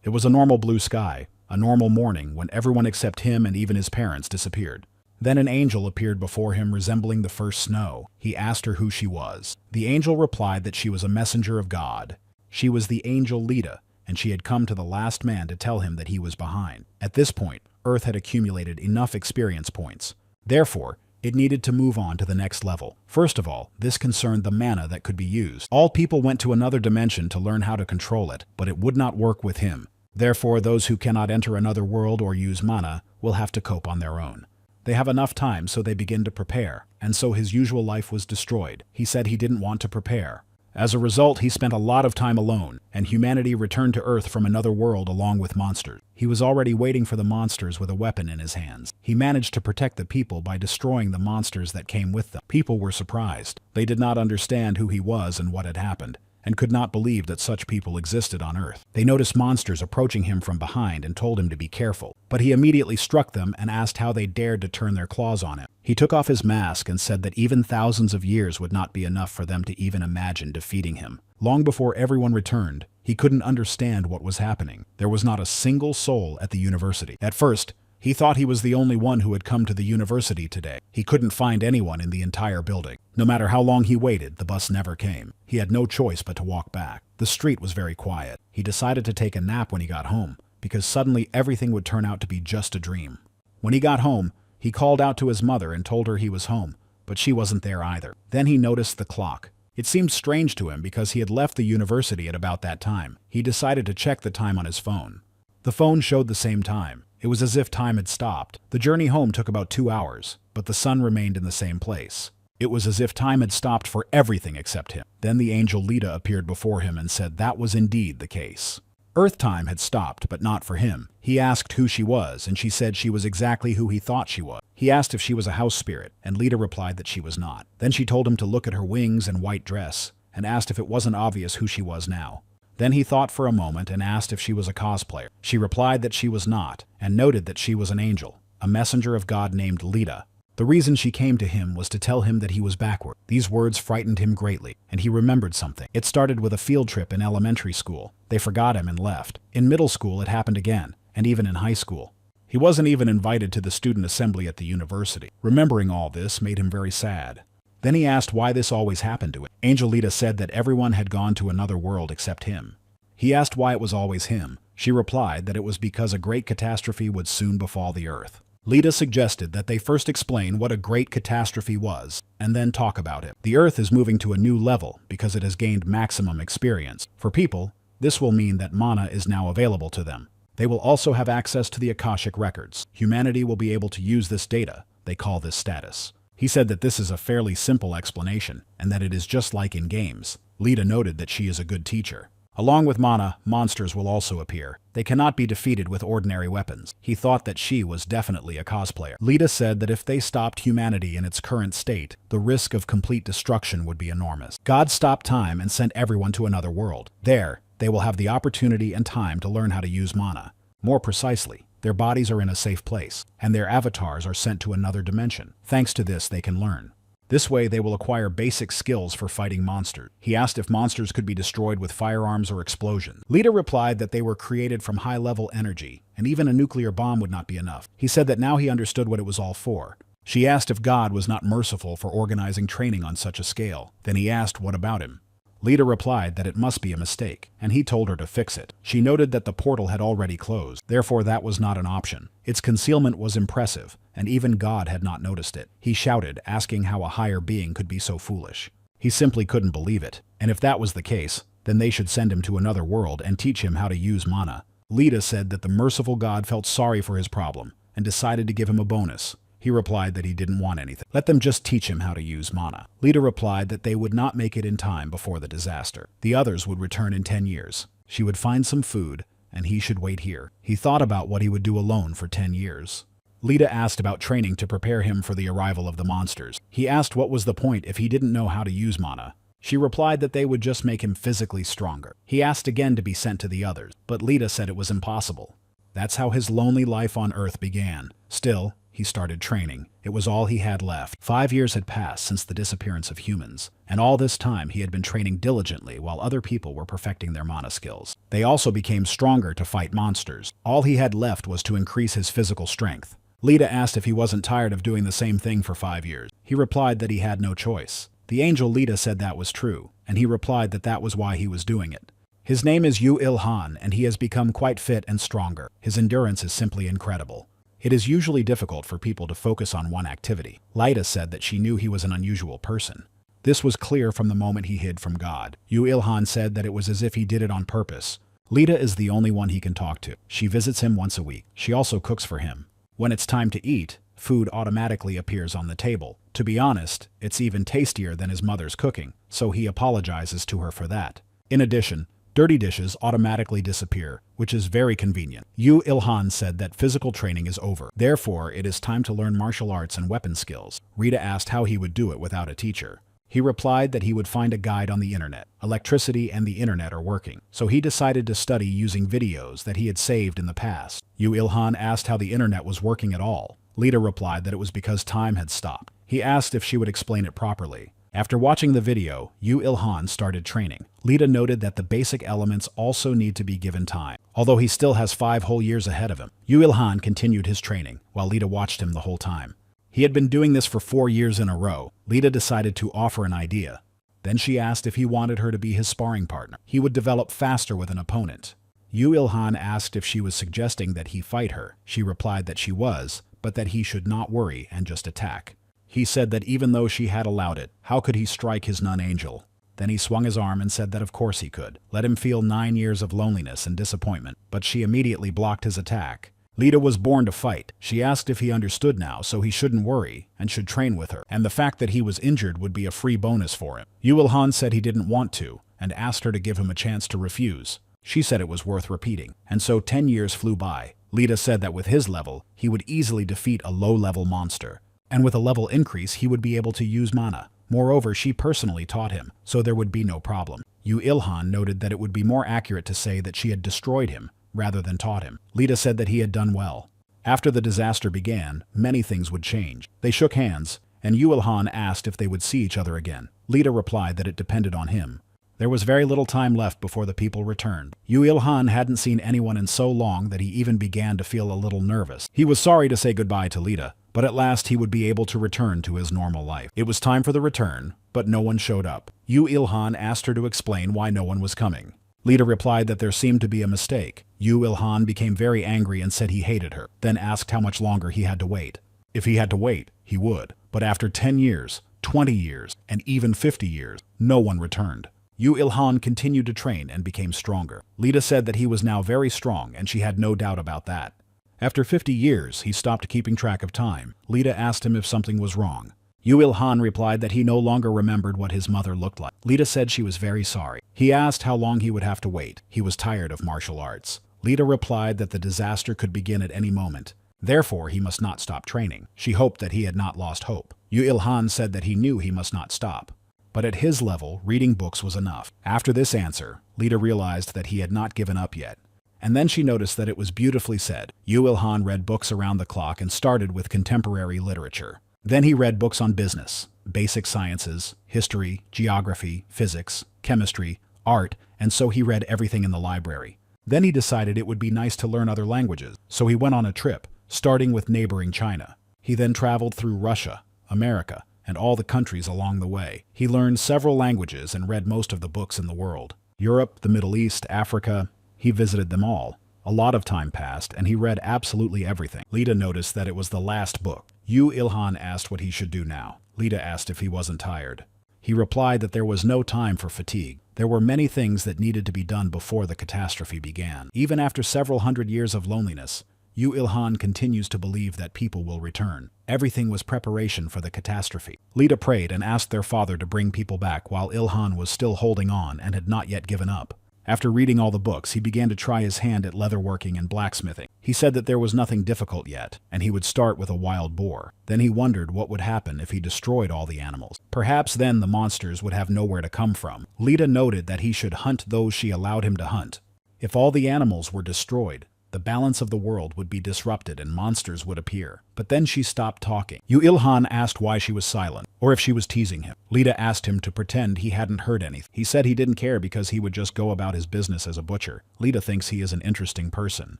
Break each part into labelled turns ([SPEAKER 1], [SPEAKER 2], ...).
[SPEAKER 1] It was a normal blue sky, a normal morning when everyone except him and even his parents disappeared. Then an angel appeared before him resembling the first snow. He asked her who she was. The angel replied that she was a messenger of God. She was the angel Lita, and she had come to the last man to tell him that he was behind. At this point, Earth had accumulated enough experience points. Therefore, it needed to move on to the next level. First of all, this concerned the mana that could be used. All people went to another dimension to learn how to control it, but it would not work with him. Therefore, those who cannot enter another world or use mana will have to cope on their own. They have enough time, so they begin to prepare, and so his usual life was destroyed. He said he didn't want to prepare. As a result, he spent a lot of time alone, and humanity returned to Earth from another world along with monsters. He was already waiting for the monsters with a weapon in his hands. He managed to protect the people by destroying the monsters that came with them. People were surprised. They did not understand who he was and what had happened, and could not believe that such people existed on Earth. They noticed monsters approaching him from behind and told him to be careful, but he immediately struck them and asked how they dared to turn their claws on him. He took off his mask and said that even thousands of years would not be enough for them to even imagine defeating him. Long before everyone returned, he couldn't understand what was happening. There was not a single soul at the university. At first, he thought he was the only one who had come to the university today. He couldn't find anyone in the entire building. No matter how long he waited, the bus never came. He had no choice but to walk back. The street was very quiet. He decided to take a nap when he got home, because suddenly everything would turn out to be just a dream. When he got home, he called out to his mother and told her he was home, but she wasn't there either. Then he noticed the clock. It seemed strange to him because he had left the university at about that time. He decided to check the time on his phone. The phone showed the same time. It was as if time had stopped. The journey home took about 2 hours, but the sun remained in the same place. It was as if time had stopped for everything except him. Then the angel Lita appeared before him and said that was indeed the case. Earth time had stopped, but not for him. He asked who she was, and she said she was exactly who he thought she was. He asked if she was a house spirit, and Lita replied that she was not. Then she told him to look at her wings and white dress, and asked if it wasn't obvious who she was now. Then he thought for a moment and asked if she was a cosplayer. She replied that she was not, and noted that she was an angel, a messenger of God named Lita. The reason she came to him was to tell him that he was backward. These words frightened him greatly, and he remembered something. It started with a field trip in elementary school. They forgot him and left. In middle school it happened again, and even in high school. He wasn't even invited to the student assembly at the university. Remembering all this made him very sad. Then he asked why this always happened to him. Angel Lita said that everyone had gone to another world except him. He asked why it was always him. She replied that it was because a great catastrophe would soon befall the Earth. Lita suggested that they first explain what a great catastrophe was, and then talk about it. The Earth is moving to a new level because it has gained maximum experience. For people, this will mean that mana is now available to them. They will also have access to the Akashic records. Humanity will be able to use this data. They call this status. He said that this is a fairly simple explanation, and that it is just like in games. Lita noted that she is a good teacher. Along with mana, monsters will also appear. They cannot be defeated with ordinary weapons. He thought that she was definitely a cosplayer. Lita said that if they stopped humanity in its current state, the risk of complete destruction would be enormous. God stopped time and sent everyone to another world. There, they will have the opportunity and time to learn how to use mana. More precisely, their bodies are in a safe place, and their avatars are sent to another dimension. Thanks to this, they can learn. This way, they will acquire basic skills for fighting monsters. He asked if monsters could be destroyed with firearms or explosions. Lita replied that they were created from high-level energy, and even a nuclear bomb would not be enough. He said that now he understood what it was all for. She asked if God was not merciful for organizing training on such a scale. Then he asked what about him. Lita replied that it must be a mistake, and he told her to fix it. She noted that the portal had already closed, therefore that was not an option. Its concealment was impressive, and even God had not noticed it. He shouted, asking how a higher being could be so foolish. He simply couldn't believe it, and if that was the case, then they should send him to another world and teach him how to use mana. Lita said that the merciful God felt sorry for his problem, and decided to give him a bonus. He replied that he didn't want anything. Let them just teach him how to use mana. Lita replied that they would not make it in time before the disaster. The others would return in 10 years. She would find some food, and he should wait here. He thought about what he would do alone for 10 years. Lita asked about training to prepare him for the arrival of the monsters. He asked what was the point if he didn't know how to use mana. She replied that they would just make him physically stronger. He asked again to be sent to the others, but Lita said it was impossible. That's how his lonely life on Earth began. Still, he started training. It was all he had left. 5 years had passed since the disappearance of humans, and all this time he had been training diligently while other people were perfecting their mana skills. They also became stronger to fight monsters. All he had left was to increase his physical strength. Lita asked if he wasn't tired of doing the same thing for 5 years. He replied that he had no choice. The angel Lita said that was true, and he replied that that was why he was doing it. His name is Yu Il-han, and he has become quite fit and stronger. His endurance is simply incredible. It is usually difficult for people to focus on one activity. Lita said that she knew he was an unusual person. This was clear from the moment he hid from God. Yu Il-han said that it was as if he did it on purpose. Lita is the only one he can talk to. She visits him once a week. She also cooks for him. When it's time to eat, food automatically appears on the table. To be honest, it's even tastier than his mother's cooking, so he apologizes to her for that. In addition, dirty dishes automatically disappear, which is very convenient. Yu Il-han said that physical training is over. Therefore, it is time to learn martial arts and weapon skills. Rita asked how he would do it without a teacher. He replied that he would find a guide on the internet. Electricity and the internet are working, so he decided to study using videos that he had saved in the past. Yu Il-han asked how the internet was working at all. Lita replied that it was because time had stopped. He asked if she would explain it properly. After watching the video, Yu Il-han started training. Lita noted that the basic elements also need to be given time. Although he still has 5 whole years ahead of him, Yu Il-han continued his training, while Lita watched him the whole time. He had been doing this for 4 years in a row. Lita decided to offer an idea. Then she asked if he wanted her to be his sparring partner. He would develop faster with an opponent. Yu Il-han asked if she was suggesting that he fight her. She replied that she was, but that he should not worry and just attack. He said that even though she had allowed it, how could he strike his nun-angel? Then he swung his arm and said that of course he could. Let him feel 9 years of loneliness and disappointment, but she immediately blocked his attack. Lita was born to fight. She asked if he understood now, so he shouldn't worry and should train with her, and the fact that he was injured would be a free bonus for him. Yu Il-han said he didn't want to, and asked her to give him a chance to refuse. She said it was worth repeating, and so 10 years flew by. Lita said that with his level, he would easily defeat a low-level monster. And with a level increase, he would be able to use mana. Moreover, she personally taught him, so there would be no problem. Yu Il-han noted that it would be more accurate to say that she had destroyed him, rather than taught him. Lita said that he had done well. After the disaster began, many things would change. They shook hands, and Yu Il-han asked if they would see each other again. Lita replied that it depended on him. There was very little time left before the people returned. Yu Il-han hadn't seen anyone in so long that he even began to feel a little nervous. He was sorry to say goodbye to Lita, but at last he would be able to return to his normal life. It was time for the return, but no one showed up. Yu Il-han asked her to explain why no one was coming. Lita replied that there seemed to be a mistake. Yu Il-han became very angry and said he hated her, then asked how much longer he had to wait. If he had to wait, he would. But after 10 years, 20 years, and even 50 years, no one returned. Yu Il-han continued to train and became stronger. Lita said that he was now very strong, and she had no doubt about that. After 50 years, he stopped keeping track of time. Lita asked him if something was wrong. Yu Il-han replied that he no longer remembered what his mother looked like. Lita said she was very sorry. He asked how long he would have to wait. He was tired of martial arts. Lita replied that the disaster could begin at any moment. Therefore, he must not stop training. She hoped that he had not lost hope. Yu Il-han said that he knew he must not stop. But at his level, reading books was enough. After this answer, Lita realized that he had not given up yet. And then she noticed that it was beautifully said. Yu Il-han read books around the clock and started with contemporary literature. Then he read books on business, basic sciences, history, geography, physics, chemistry, art, and so he read everything in the library. Then he decided it would be nice to learn other languages, so he went on a trip, starting with neighboring China. He then traveled through Russia, America, and all the countries along the way. He learned several languages and read most of the books in the world. Europe, the Middle East, Africa, he visited them all. A lot of time passed, and he read absolutely everything. Lita noticed that it was the last book. Yu Il-han asked what he should do now. Lita asked if he wasn't tired. He replied that there was no time for fatigue. There were many things that needed to be done before the catastrophe began. Even after several hundred years of loneliness, Yu Il-han continues to believe that people will return. Everything was preparation for the catastrophe. Lita prayed and asked their father to bring people back while Il-han was still holding on and had not yet given up. After reading all the books, he began to try his hand at leatherworking and blacksmithing. He said that there was nothing difficult yet, and he would start with a wild boar. Then he wondered what would happen if he destroyed all the animals. Perhaps then the monsters would have nowhere to come from. Lita noted that he should hunt those she allowed him to hunt. If all the animals were destroyed, The balance of the world would be disrupted and monsters would appear. But then she stopped talking. Yu Ilhan asked why she was silent, or if she was teasing him. Lita asked him to pretend he hadn't heard anything. He said he didn't care because he would just go about his business as a butcher. Lita thinks he is an interesting person.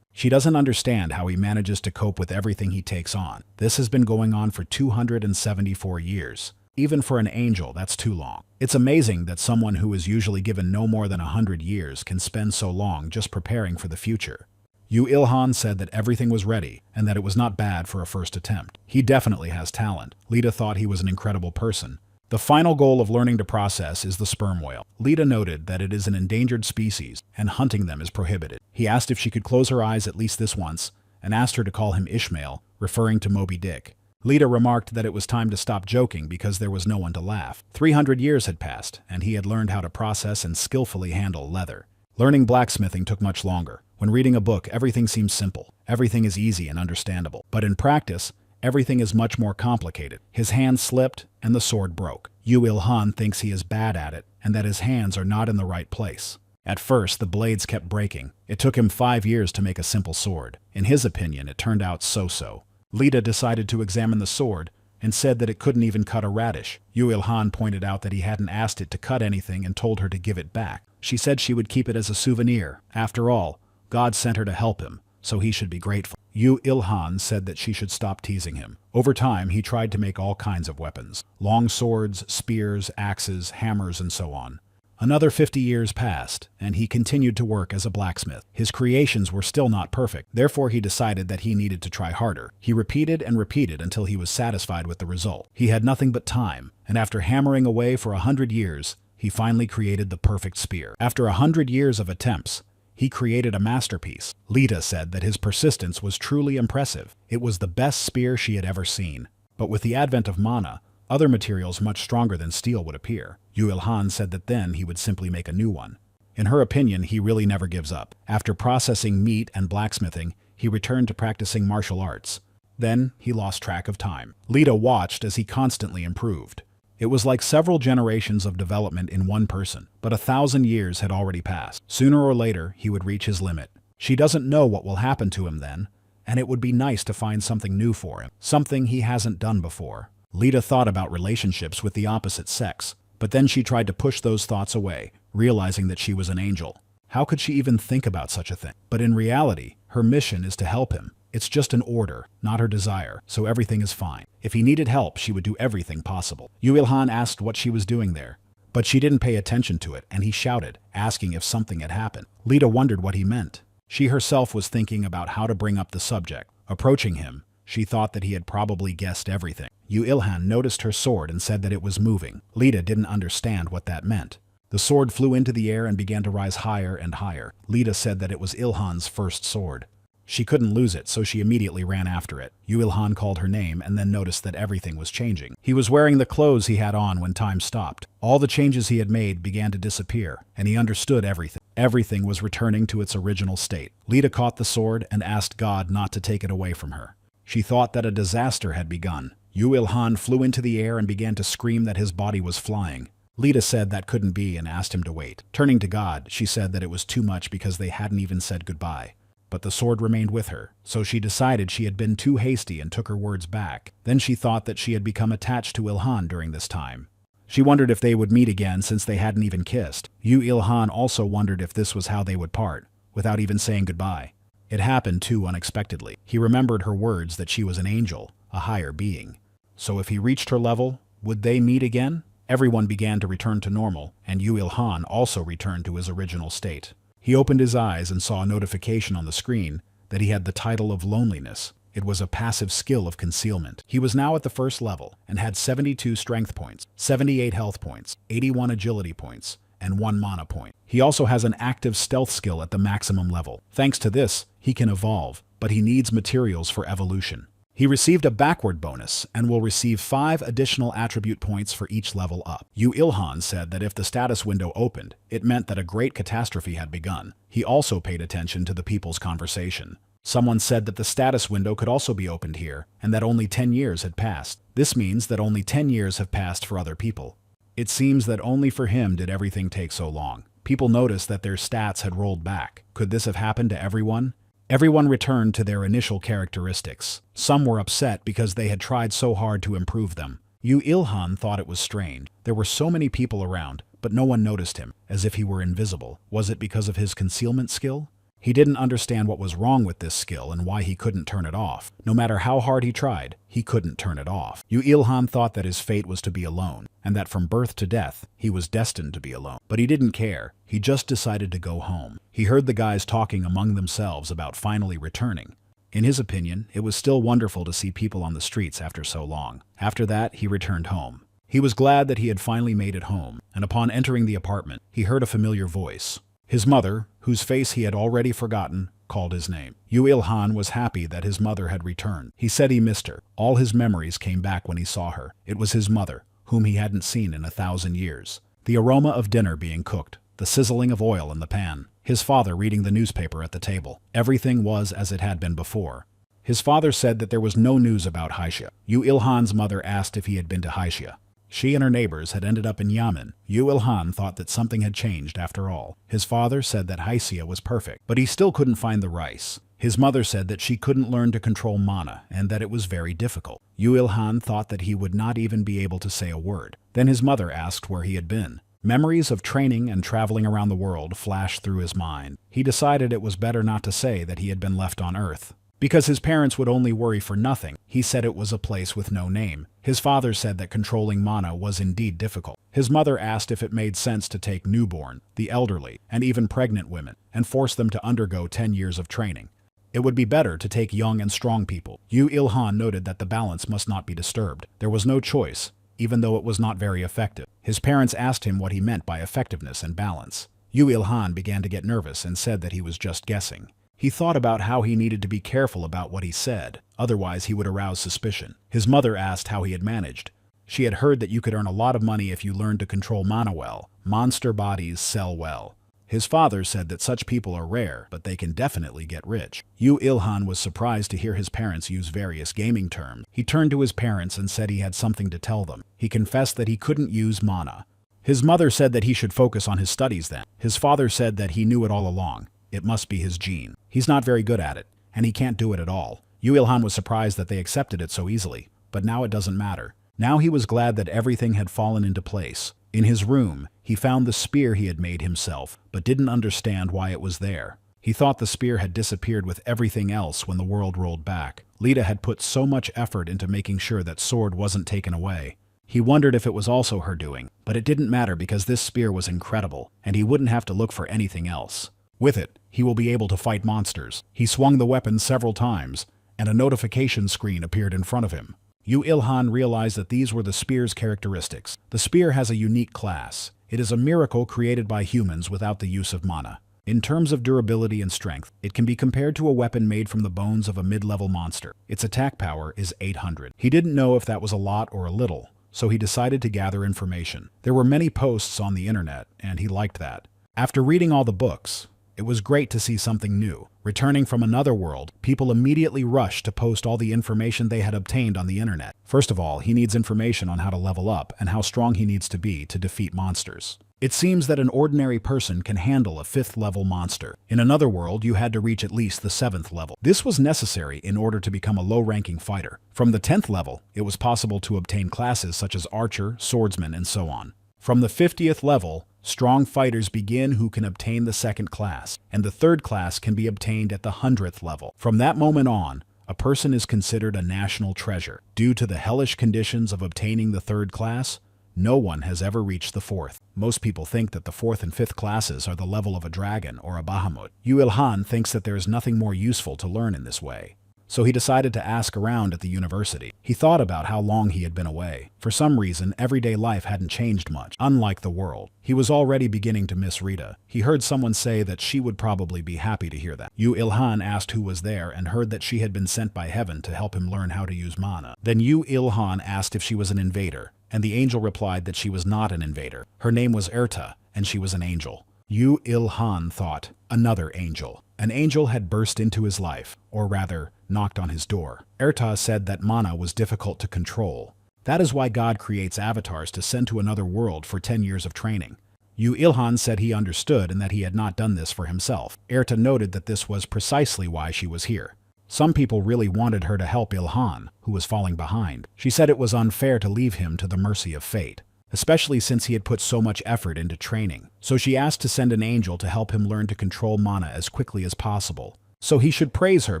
[SPEAKER 1] She doesn't understand how he manages to cope with everything he takes on. This has been going on for 274 years. Even for an angel, that's too long. It's amazing that someone who is usually given no more than 100 years can spend so long just preparing for the future. Yu Ilhan said that everything was ready and that it was not bad for a first attempt. He definitely has talent. Lita thought he was an incredible person. The final goal of learning to process is the sperm whale. Lita noted that it is an endangered species and hunting them is prohibited. He asked if she could close her eyes at least this once and asked her to call him Ishmael, referring to Moby Dick. Lita remarked that it was time to stop joking because there was no one to laugh. 300 years had passed and he had learned how to process and skillfully handle leather. Learning blacksmithing took much longer. When reading a book, everything seems simple. Everything is easy and understandable. But in practice, everything is much more complicated. His hand slipped and the sword broke. Yu Ilhan thinks he is bad at it and that his hands are not in the right place. At first, the blades kept breaking. It took him 5 years to make a simple sword. In his opinion, it turned out so-so. Lita decided to examine the sword and said that it couldn't even cut a radish. Yu Ilhan pointed out that he hadn't asked it to cut anything and told her to give it back. She said she would keep it as a souvenir. After all, God sent her to help him, so he should be grateful. Yu Ilhan said that she should stop teasing him. Over time, he tried to make all kinds of weapons. Long swords, spears, axes, hammers, and so on. Another 50 years passed, and he continued to work as a blacksmith. His creations were still not perfect, therefore he decided that he needed to try harder. He repeated and repeated until he was satisfied with the result. He had nothing but time, and after hammering away for 100 years, he finally created the perfect spear. After 100 years of attempts, he created a masterpiece. Lita said that his persistence was truly impressive. It was the best spear she had ever seen. But with the advent of mana, other materials much stronger than steel would appear. Yu Ilhan said that then he would simply make a new one. In her opinion, he really never gives up. After processing meat and blacksmithing, he returned to practicing martial arts. Then he lost track of time. Lita watched as he constantly improved. It was like several generations of development in one person, but 1,000 years had already passed. Sooner or later, he would reach his limit. She doesn't know what will happen to him then, and it would be nice to find something new for him, something he hasn't done before. Lita thought about relationships with the opposite sex, but then she tried to push those thoughts away, realizing that she was an angel. How could she even think about such a thing? But in reality, her mission is to help him. It's just an order, not her desire, so everything is fine. If he needed help, she would do everything possible. Yu Ilhan asked what she was doing there, but she didn't pay attention to it, and he shouted, asking if something had happened. Lita wondered what he meant. She herself was thinking about how to bring up the subject. Approaching him, she thought that he had probably guessed everything. Yu Ilhan noticed her sword and said that it was moving. Lita didn't understand what that meant. The sword flew into the air and began to rise higher and higher. Lita said that it was Ilhan's first sword. She couldn't lose it, so she immediately ran after it. Yu Ilhan called her name and then noticed that everything was changing. He was wearing the clothes he had on when time stopped. All the changes he had made began to disappear, and he understood everything. Everything was returning to its original state. Lita caught the sword and asked God not to take it away from her. She thought that a disaster had begun. Yu Ilhan flew into the air and began to scream that his body was flying. Lita said that couldn't be and asked him to wait. Turning to God, she said that it was too much because they hadn't even said goodbye. But the sword remained with her, so she decided she had been too hasty and took her words back. Then she thought that she had become attached to Ilhan during this time. She wondered if they would meet again since they hadn't even kissed. Yu Ilhan also wondered if this was how they would part, without even saying goodbye. It happened too unexpectedly. He remembered her words that she was an angel, a higher being. So if he reached her level, would they meet again? Everyone began to return to normal, and Yu Ilhan also returned to his original state. He opened his eyes and saw a notification on the screen that he had the title of Loneliness. It was a passive skill of concealment. He was now at the first level and had 72 strength points, 78 health points, 81 agility points, and 1 mana point. He also has an active stealth skill at the maximum level. Thanks to this, he can evolve, but he needs materials for evolution. He received a backward bonus and will receive 5 additional attribute points for each level up. Yu Ilhan said that if the status window opened, it meant that a great catastrophe had begun. He also paid attention to the people's conversation. Someone said that the status window could also be opened here, and that only 10 years had passed. This means that only 10 years have passed for other people. It seems that only for him did everything take so long. People noticed that their stats had rolled back. Could this have happened to everyone? Everyone returned to their initial characteristics. Some were upset because they had tried so hard to improve them. Yu Ilhan thought it was strange. There were so many people around, but no one noticed him, as if he were invisible. Was it because of his concealment skill? He didn't understand what was wrong with this skill and why he couldn't turn it off. No matter how hard he tried, he couldn't turn it off. Yu Ilhan thought that his fate was to be alone, and that from birth to death, he was destined to be alone. But he didn't care. He just decided to go home. He heard the guys talking among themselves about finally returning. In his opinion, it was still wonderful to see people on the streets after so long. After that, he returned home. He was glad that he had finally made it home, and upon entering the apartment, he heard a familiar voice. His mother, whose face he had already forgotten, called his name. Yu Ilhan was happy that his mother had returned. He said he missed her. All his memories came back when he saw her. It was his mother, whom he hadn't seen in 1,000 years. The aroma of dinner being cooked, the sizzling of oil in the pan, his father reading the newspaper at the table. Everything was as it had been before. His father said that there was no news about Haixia. Yu Ilhan's mother asked if he had been to Haixia. She and her neighbors had ended up in Yamen. Yu Ilhan thought that something had changed after all. His father said that Haixia was perfect, but he still couldn't find the rice. His mother said that she couldn't learn to control mana and that it was very difficult. Yu Ilhan thought that he would not even be able to say a word. Then his mother asked where he had been. Memories of training and traveling around the world flashed through his mind. He decided it was better not to say that he had been left on Earth. Because his parents would only worry for nothing, he said it was a place with no name. His father said that controlling mana was indeed difficult. His mother asked if it made sense to take newborn, the elderly, and even pregnant women, and force them to undergo 10 years of training. It would be better to take young and strong people. Yu Ilhan noted that the balance must not be disturbed. There was no choice, even though it was not very effective. His parents asked him what he meant by effectiveness and balance. Yu Ilhan began to get nervous and said that he was just guessing. He thought about how he needed to be careful about what he said, otherwise he would arouse suspicion. His mother asked how he had managed. She had heard that you could earn a lot of money if you learned to control mana well. Monster bodies sell well. His father said that such people are rare, but they can definitely get rich. Yu Ilhan was surprised to hear his parents use various gaming terms. He turned to his parents and said he had something to tell them. He confessed that he couldn't use mana. His mother said that he should focus on his studies then. His father said that he knew it all along. It must be his gene. He's not very good at it, and he can't do it at all. Yu Ilhan was surprised that they accepted it so easily, but now it doesn't matter. Now he was glad that everything had fallen into place. In his room, he found the spear he had made himself, but didn't understand why it was there. He thought the spear had disappeared with everything else when the world rolled back. Lita had put so much effort into making sure that sword wasn't taken away. He wondered if it was also her doing, but it didn't matter because this spear was incredible, and he wouldn't have to look for anything else. With it, he will be able to fight monsters. He swung the weapon several times, and a notification screen appeared in front of him. Yu Ilhan realized that these were the spear's characteristics. The spear has a unique class. It is a miracle created by humans without the use of mana. In terms of durability and strength, it can be compared to a weapon made from the bones of a mid-level monster. Its attack power is 800. He didn't know if that was a lot or a little, so he decided to gather information. There were many posts on the internet, and he liked that. After reading all the books, it was great to see something new. Returning from another world, people immediately rushed to post all the information they had obtained on the internet. First of all, he needs information on how to level up and how strong he needs to be to defeat monsters. It seems that an ordinary person can handle a 5th level monster. In another world, you had to reach at least the 7th level. This was necessary in order to become a low-ranking fighter. From the 10th level, it was possible to obtain classes such as archer, swordsman, and so on. From the 50th level, strong fighters begin who can obtain the 2nd class, and the 3rd class can be obtained at the 100th level. From that moment on, a person is considered a national treasure. Due to the hellish conditions of obtaining the 3rd class, no one has ever reached the 4th. Most people think that the 4th and 5th classes are the level of a dragon or a Bahamut. Yu Ilhan thinks that there is nothing more useful to learn in this way. So he decided to ask around at the university. He thought about how long he had been away. For some reason, everyday life hadn't changed much, unlike the world. He was already beginning to miss Rita. He heard someone say that she would probably be happy to hear that. Yu Ilhan asked who was there and heard that she had been sent by heaven to help him learn how to use mana. Then Yu Ilhan asked if she was an invader, and the angel replied that she was not an invader. Her name was Erta, and she was an angel. Yu Ilhan thought, another angel. An angel had burst into his life, or rather, knocked on his door. Erta said that mana was difficult to control. That is why God creates avatars to send to another world for 10 years of training. Yu Ilhan said he understood and that he had not done this for himself. Erta noted that this was precisely why she was here. Some people really wanted her to help Ilhan, who was falling behind. She said it was unfair to leave him to the mercy of fate, especially since he had put so much effort into training. So she asked to send an angel to help him learn to control mana as quickly as possible. So he should praise her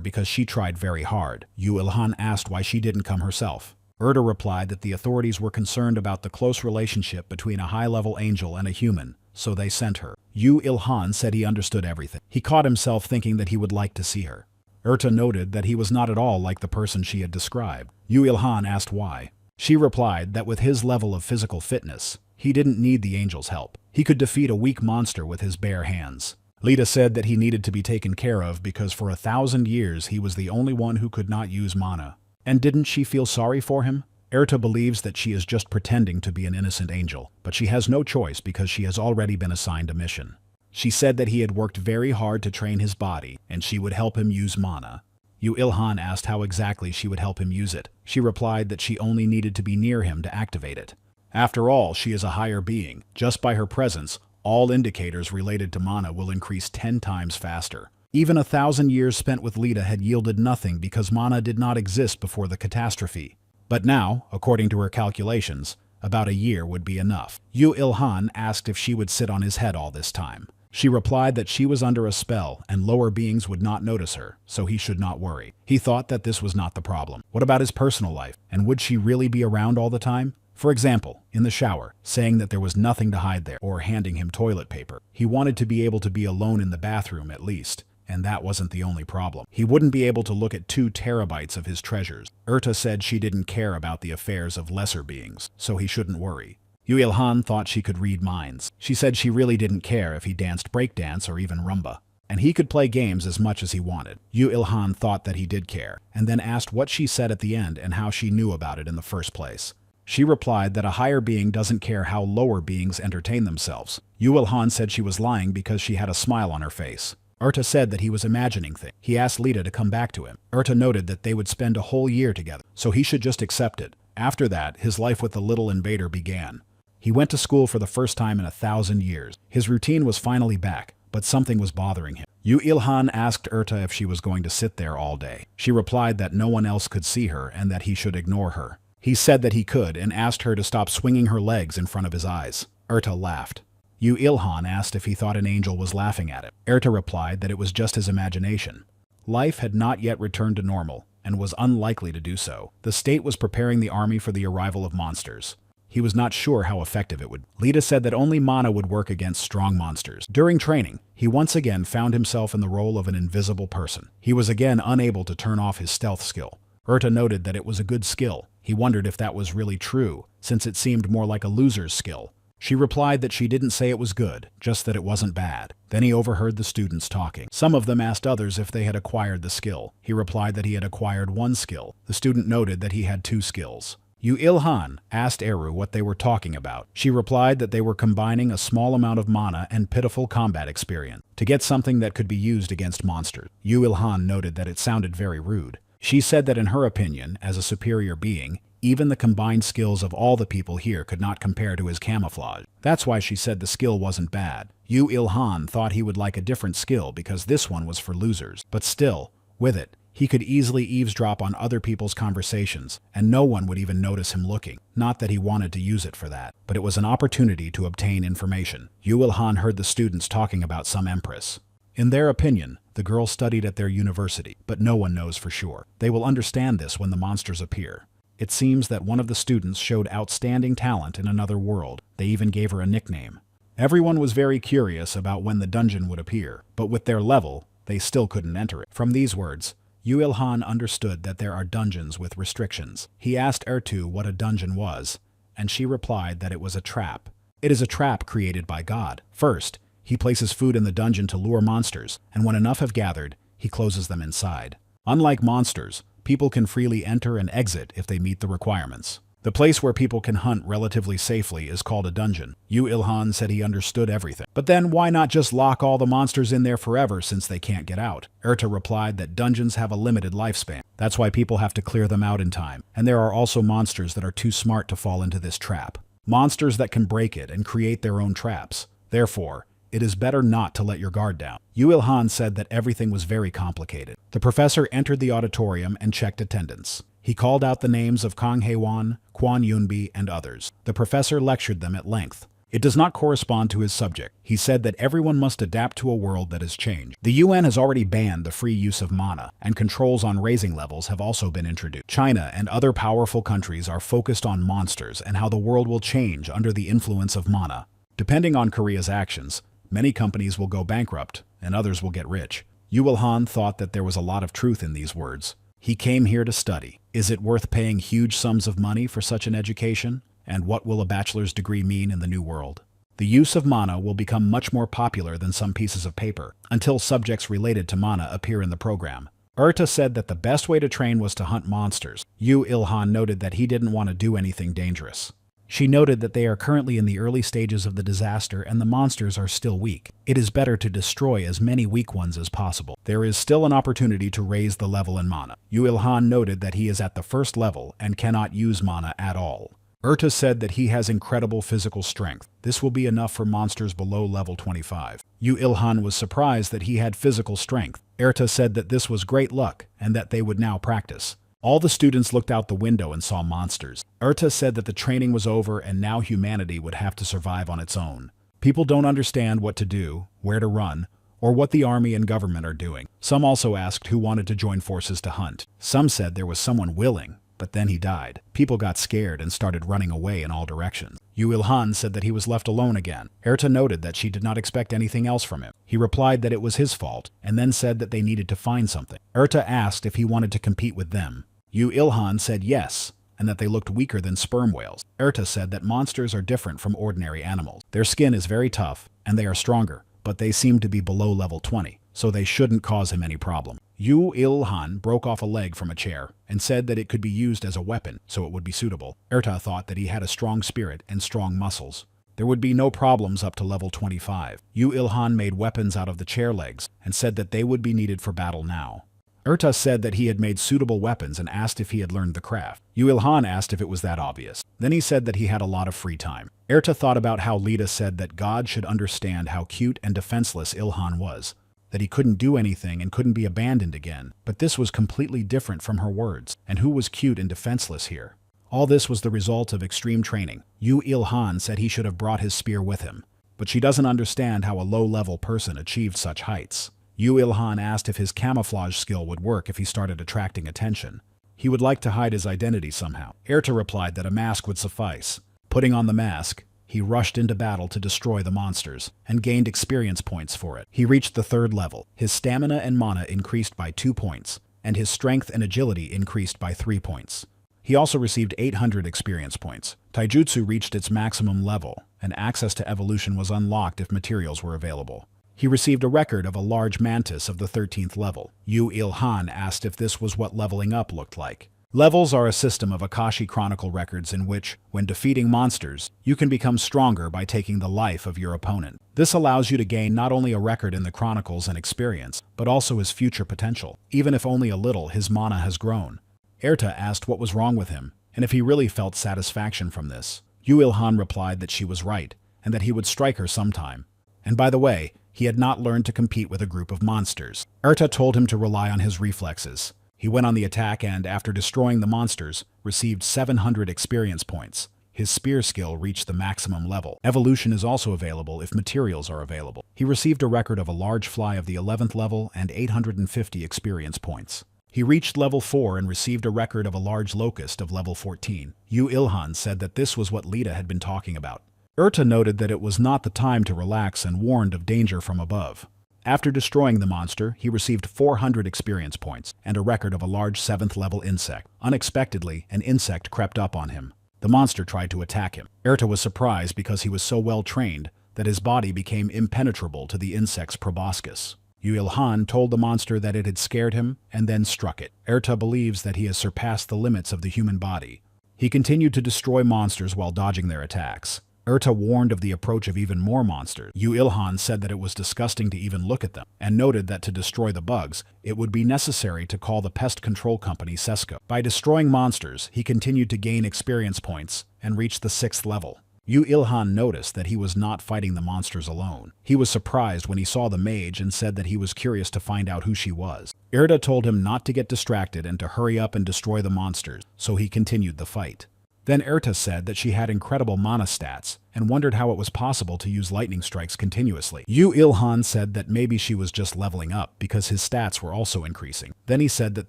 [SPEAKER 1] because she tried very hard. Yu Ilhan asked why she didn't come herself. Erta replied that the authorities were concerned about the close relationship between a high-level angel and a human, so they sent her. Yu Ilhan said he understood everything. He caught himself thinking that he would like to see her. Erta noted that he was not at all like the person she had described. Yu Ilhan asked why. She replied that with his level of physical fitness, he didn't need the angel's help. He could defeat a weak monster with his bare hands. Lita said that he needed to be taken care of because for 1,000 years he was the only one who could not use mana. And didn't she feel sorry for him? Erta believes that she is just pretending to be an innocent angel, but she has no choice because she has already been assigned a mission. She said that he had worked very hard to train his body, and she would help him use mana. Yu Ilhan asked how exactly she would help him use it. She replied that she only needed to be near him to activate it. After all, she is a higher being. Just by her presence, all indicators related to mana will increase 10 times faster. Even 1,000 years spent with Lita had yielded nothing because mana did not exist before the catastrophe. But now, according to her calculations, about a year would be enough. Yu Ilhan asked if she would sit on his head all this time. She replied that she was under a spell and lower beings would not notice her, so he should not worry. He thought that this was not the problem. What about his personal life? And would she really be around all the time? For example, in the shower, saying that there was nothing to hide there, or handing him toilet paper. He wanted to be able to be alone in the bathroom at least, and that wasn't the only problem. He wouldn't be able to look at 2 terabytes of his treasures. Erta said she didn't care about the affairs of lesser beings, so he shouldn't worry. Yu Ilhan thought she could read minds. She said she really didn't care if he danced breakdance or even rumba, and he could play games as much as he wanted. Yu Ilhan thought that he did care, and then asked what she said at the end and how she knew about it in the first place. She replied that a higher being doesn't care how lower beings entertain themselves. Yu Ilhan said she was lying because she had a smile on her face. Erta said that he was imagining things. He asked Lita to come back to him. Erta noted that they would spend a whole year together, so he should just accept it. After that, his life with the little invader began. He went to school for the first time in 1,000 years. His routine was finally back, but something was bothering him. Yu Ilhan asked Erta if she was going to sit there all day. She replied that no one else could see her and that he should ignore her. He said that he could and asked her to stop swinging her legs in front of his eyes. Erta laughed. Yu Ilhan asked if he thought an angel was laughing at him. Erta replied that it was just his imagination. Life had not yet returned to normal, and was unlikely to do so. The state was preparing the army for the arrival of monsters. He was not sure how effective it would. Lita said that only mana would work against strong monsters. During training, he once again found himself in the role of an invisible person. He was again unable to turn off his stealth skill. Erta noted that it was a good skill. He wondered if that was really true, since it seemed more like a loser's skill. She replied that she didn't say it was good, just that it wasn't bad. Then he overheard the students talking. Some of them asked others if they had acquired the skill. He replied that he had acquired 1 skill. The student noted that he had 2 skills. Yu Ilhan asked Eru what they were talking about. She replied that they were combining a small amount of mana and pitiful combat experience to get something that could be used against monsters. Yu Ilhan noted that it sounded very rude. She said that in her opinion, as a superior being, even the combined skills of all the people here could not compare to his camouflage. That's why she said the skill wasn't bad. Yu Ilhan thought he would like a different skill because this one was for losers. But still, with it, he could easily eavesdrop on other people's conversations, and no one would even notice him looking. Not that he wanted to use it for that, but it was an opportunity to obtain information. Yu Ilhan heard the students talking about some empress. In their opinion, the girl studied at their university, but no one knows for sure. They will understand this when the monsters appear. It seems that one of the students showed outstanding talent in another world. They even gave her a nickname. Everyone was very curious about when the dungeon would appear, but with their level, they still couldn't enter it. From these words, Yu Ilhan understood that there are dungeons with restrictions. He asked Ertu what a dungeon was, and she replied that it was a trap. It is a trap created by God. First, he places food in the dungeon to lure monsters, and when enough have gathered, he closes them inside. Unlike monsters, people can freely enter and exit if they meet the requirements. The place where people can hunt relatively safely is called a dungeon. Yu Ilhan said he understood everything. But then why not just lock all the monsters in there forever since they can't get out? Erta replied that dungeons have a limited lifespan. That's why people have to clear them out in time. And there are also monsters that are too smart to fall into this trap. Monsters that can break it and create their own traps. Therefore, it is better not to let your guard down. Yu Ilhan said that everything was very complicated. The professor entered the auditorium and checked attendance. He called out the names of Kang Haewon, Kwon Yunbi, and others. The professor lectured them at length. It does not correspond to his subject. He said that everyone must adapt to a world that has changed. The UN has already banned the free use of mana, and controls on raising levels have also been introduced. China and other powerful countries are focused on monsters and how the world will change under the influence of mana. Depending on Korea's actions, many companies will go bankrupt, and others will get rich. Yu Ilhan thought that there was a lot of truth in these words. He came here to study. Is it worth paying huge sums of money for such an education? And what will a bachelor's degree mean in the new world? The use of mana will become much more popular than some pieces of paper, until subjects related to mana appear in the program. Urta said that the best way to train was to hunt monsters. Yu Ilhan noted that he didn't want to do anything dangerous. She noted that they are currently in the early stages of the disaster and the monsters are still weak. It is better to destroy as many weak ones as possible. There is still an opportunity to raise the level in mana. Yu Ilhan noted that he is at the first level and cannot use mana at all. Urta said that he has incredible physical strength. This will be enough for monsters below level 25. Yu Ilhan was surprised that he had physical strength. Urta said that this was great luck and that they would now practice. All the students looked out the window and saw monsters. Urta said that the training was over and now humanity would have to survive on its own. People don't understand what to do, where to run, or what the army and government are doing. Some also asked who wanted to join forces to hunt. Some said there was someone willing, but then he died. People got scared and started running away in all directions. Yu Ilhan said that he was left alone again. Urta noted that she did not expect anything else from him. He replied that it was his fault, and then said that they needed to find something. Urta asked if he wanted to compete with them. Yu Ilhan said yes, and that they looked weaker than sperm whales. Urta said that monsters are different from ordinary animals. Their skin is very tough, and they are stronger, but they seem to be below level 20, so they shouldn't cause him any problem. Yu Ilhan broke off a leg from a chair and said that it could be used as a weapon, so it would be suitable. Urta thought that he had a strong spirit and strong muscles. There would be no problems up to level 25. Yu Ilhan made weapons out of the chair legs and said that they would be needed for battle now. Urta said that he had made suitable weapons and asked if he had learned the craft. Yu Ilhan asked if it was that obvious. Then he said that he had a lot of free time. Urta thought about how Lita said that God should understand how cute and defenseless Ilhan was, that he couldn't do anything and couldn't be abandoned again. But this was completely different from her words. And who was cute and defenseless here? All this was the result of extreme training. Yu Ilhan said he should have brought his spear with him, but she doesn't understand how a low-level person achieved such heights. Yu Ilhan asked if his camouflage skill would work if he started attracting attention. He would like to hide his identity somehow. Urta replied that a mask would suffice. Putting on the mask, he rushed into battle to destroy the monsters, and gained experience points for it. He reached the 3rd level. His stamina and mana increased by 2 points, and his strength and agility increased by 3 points. He also received 800 experience points. Taijutsu reached its maximum level, and access to evolution was unlocked if materials were available. He received a record of a large mantis of the 13th level. Yu Ilhan asked if this was what leveling up looked like. Levels are a system of Akashi Chronicle records in which, when defeating monsters, you can become stronger by taking the life of your opponent. This allows you to gain not only a record in the chronicles and experience, but also his future potential. Even if only a little, his mana has grown. Urta asked what was wrong with him, and if he really felt satisfaction from this. Yu Ilhan replied that she was right, and that he would strike her sometime. And by the way, he had not learned to compete with a group of monsters. Urta told him to rely on his reflexes. He went on the attack and, after destroying the monsters, received 700 experience points. His spear skill reached the maximum level. Evolution is also available if materials are available. He received a record of a large fly of the 11th level and 850 experience points. He reached level 4 and received a record of a large locust of level 14. Yu Ilhan said that this was what Lita had been talking about. Urta noted that it was not the time to relax and warned of danger from above. After destroying the monster, he received 400 experience points and a record of a large 7th level insect. Unexpectedly, an insect crept up on him. The monster tried to attack him. Urta was surprised because he was so well trained that his body became impenetrable to the insect's proboscis. Yu Ilhan told the monster that it had scared him and then struck it. Urta believes that he has surpassed the limits of the human body. He continued to destroy monsters while dodging their attacks. Urta warned of the approach of even more monsters. Yu Ilhan said that it was disgusting to even look at them, and noted that to destroy the bugs, it would be necessary to call the pest control company Sesko. By destroying monsters, he continued to gain experience points and reached the 6th level. Yu Ilhan noticed that he was not fighting the monsters alone. He was surprised when he saw the mage and said that he was curious to find out who she was. Irta told him not to get distracted and to hurry up and destroy the monsters, so he continued the fight. Then Irta said that she had incredible mana stats and wondered how it was possible to use lightning strikes continuously. Yu Ilhan said that maybe she was just leveling up because his stats were also increasing. Then he said that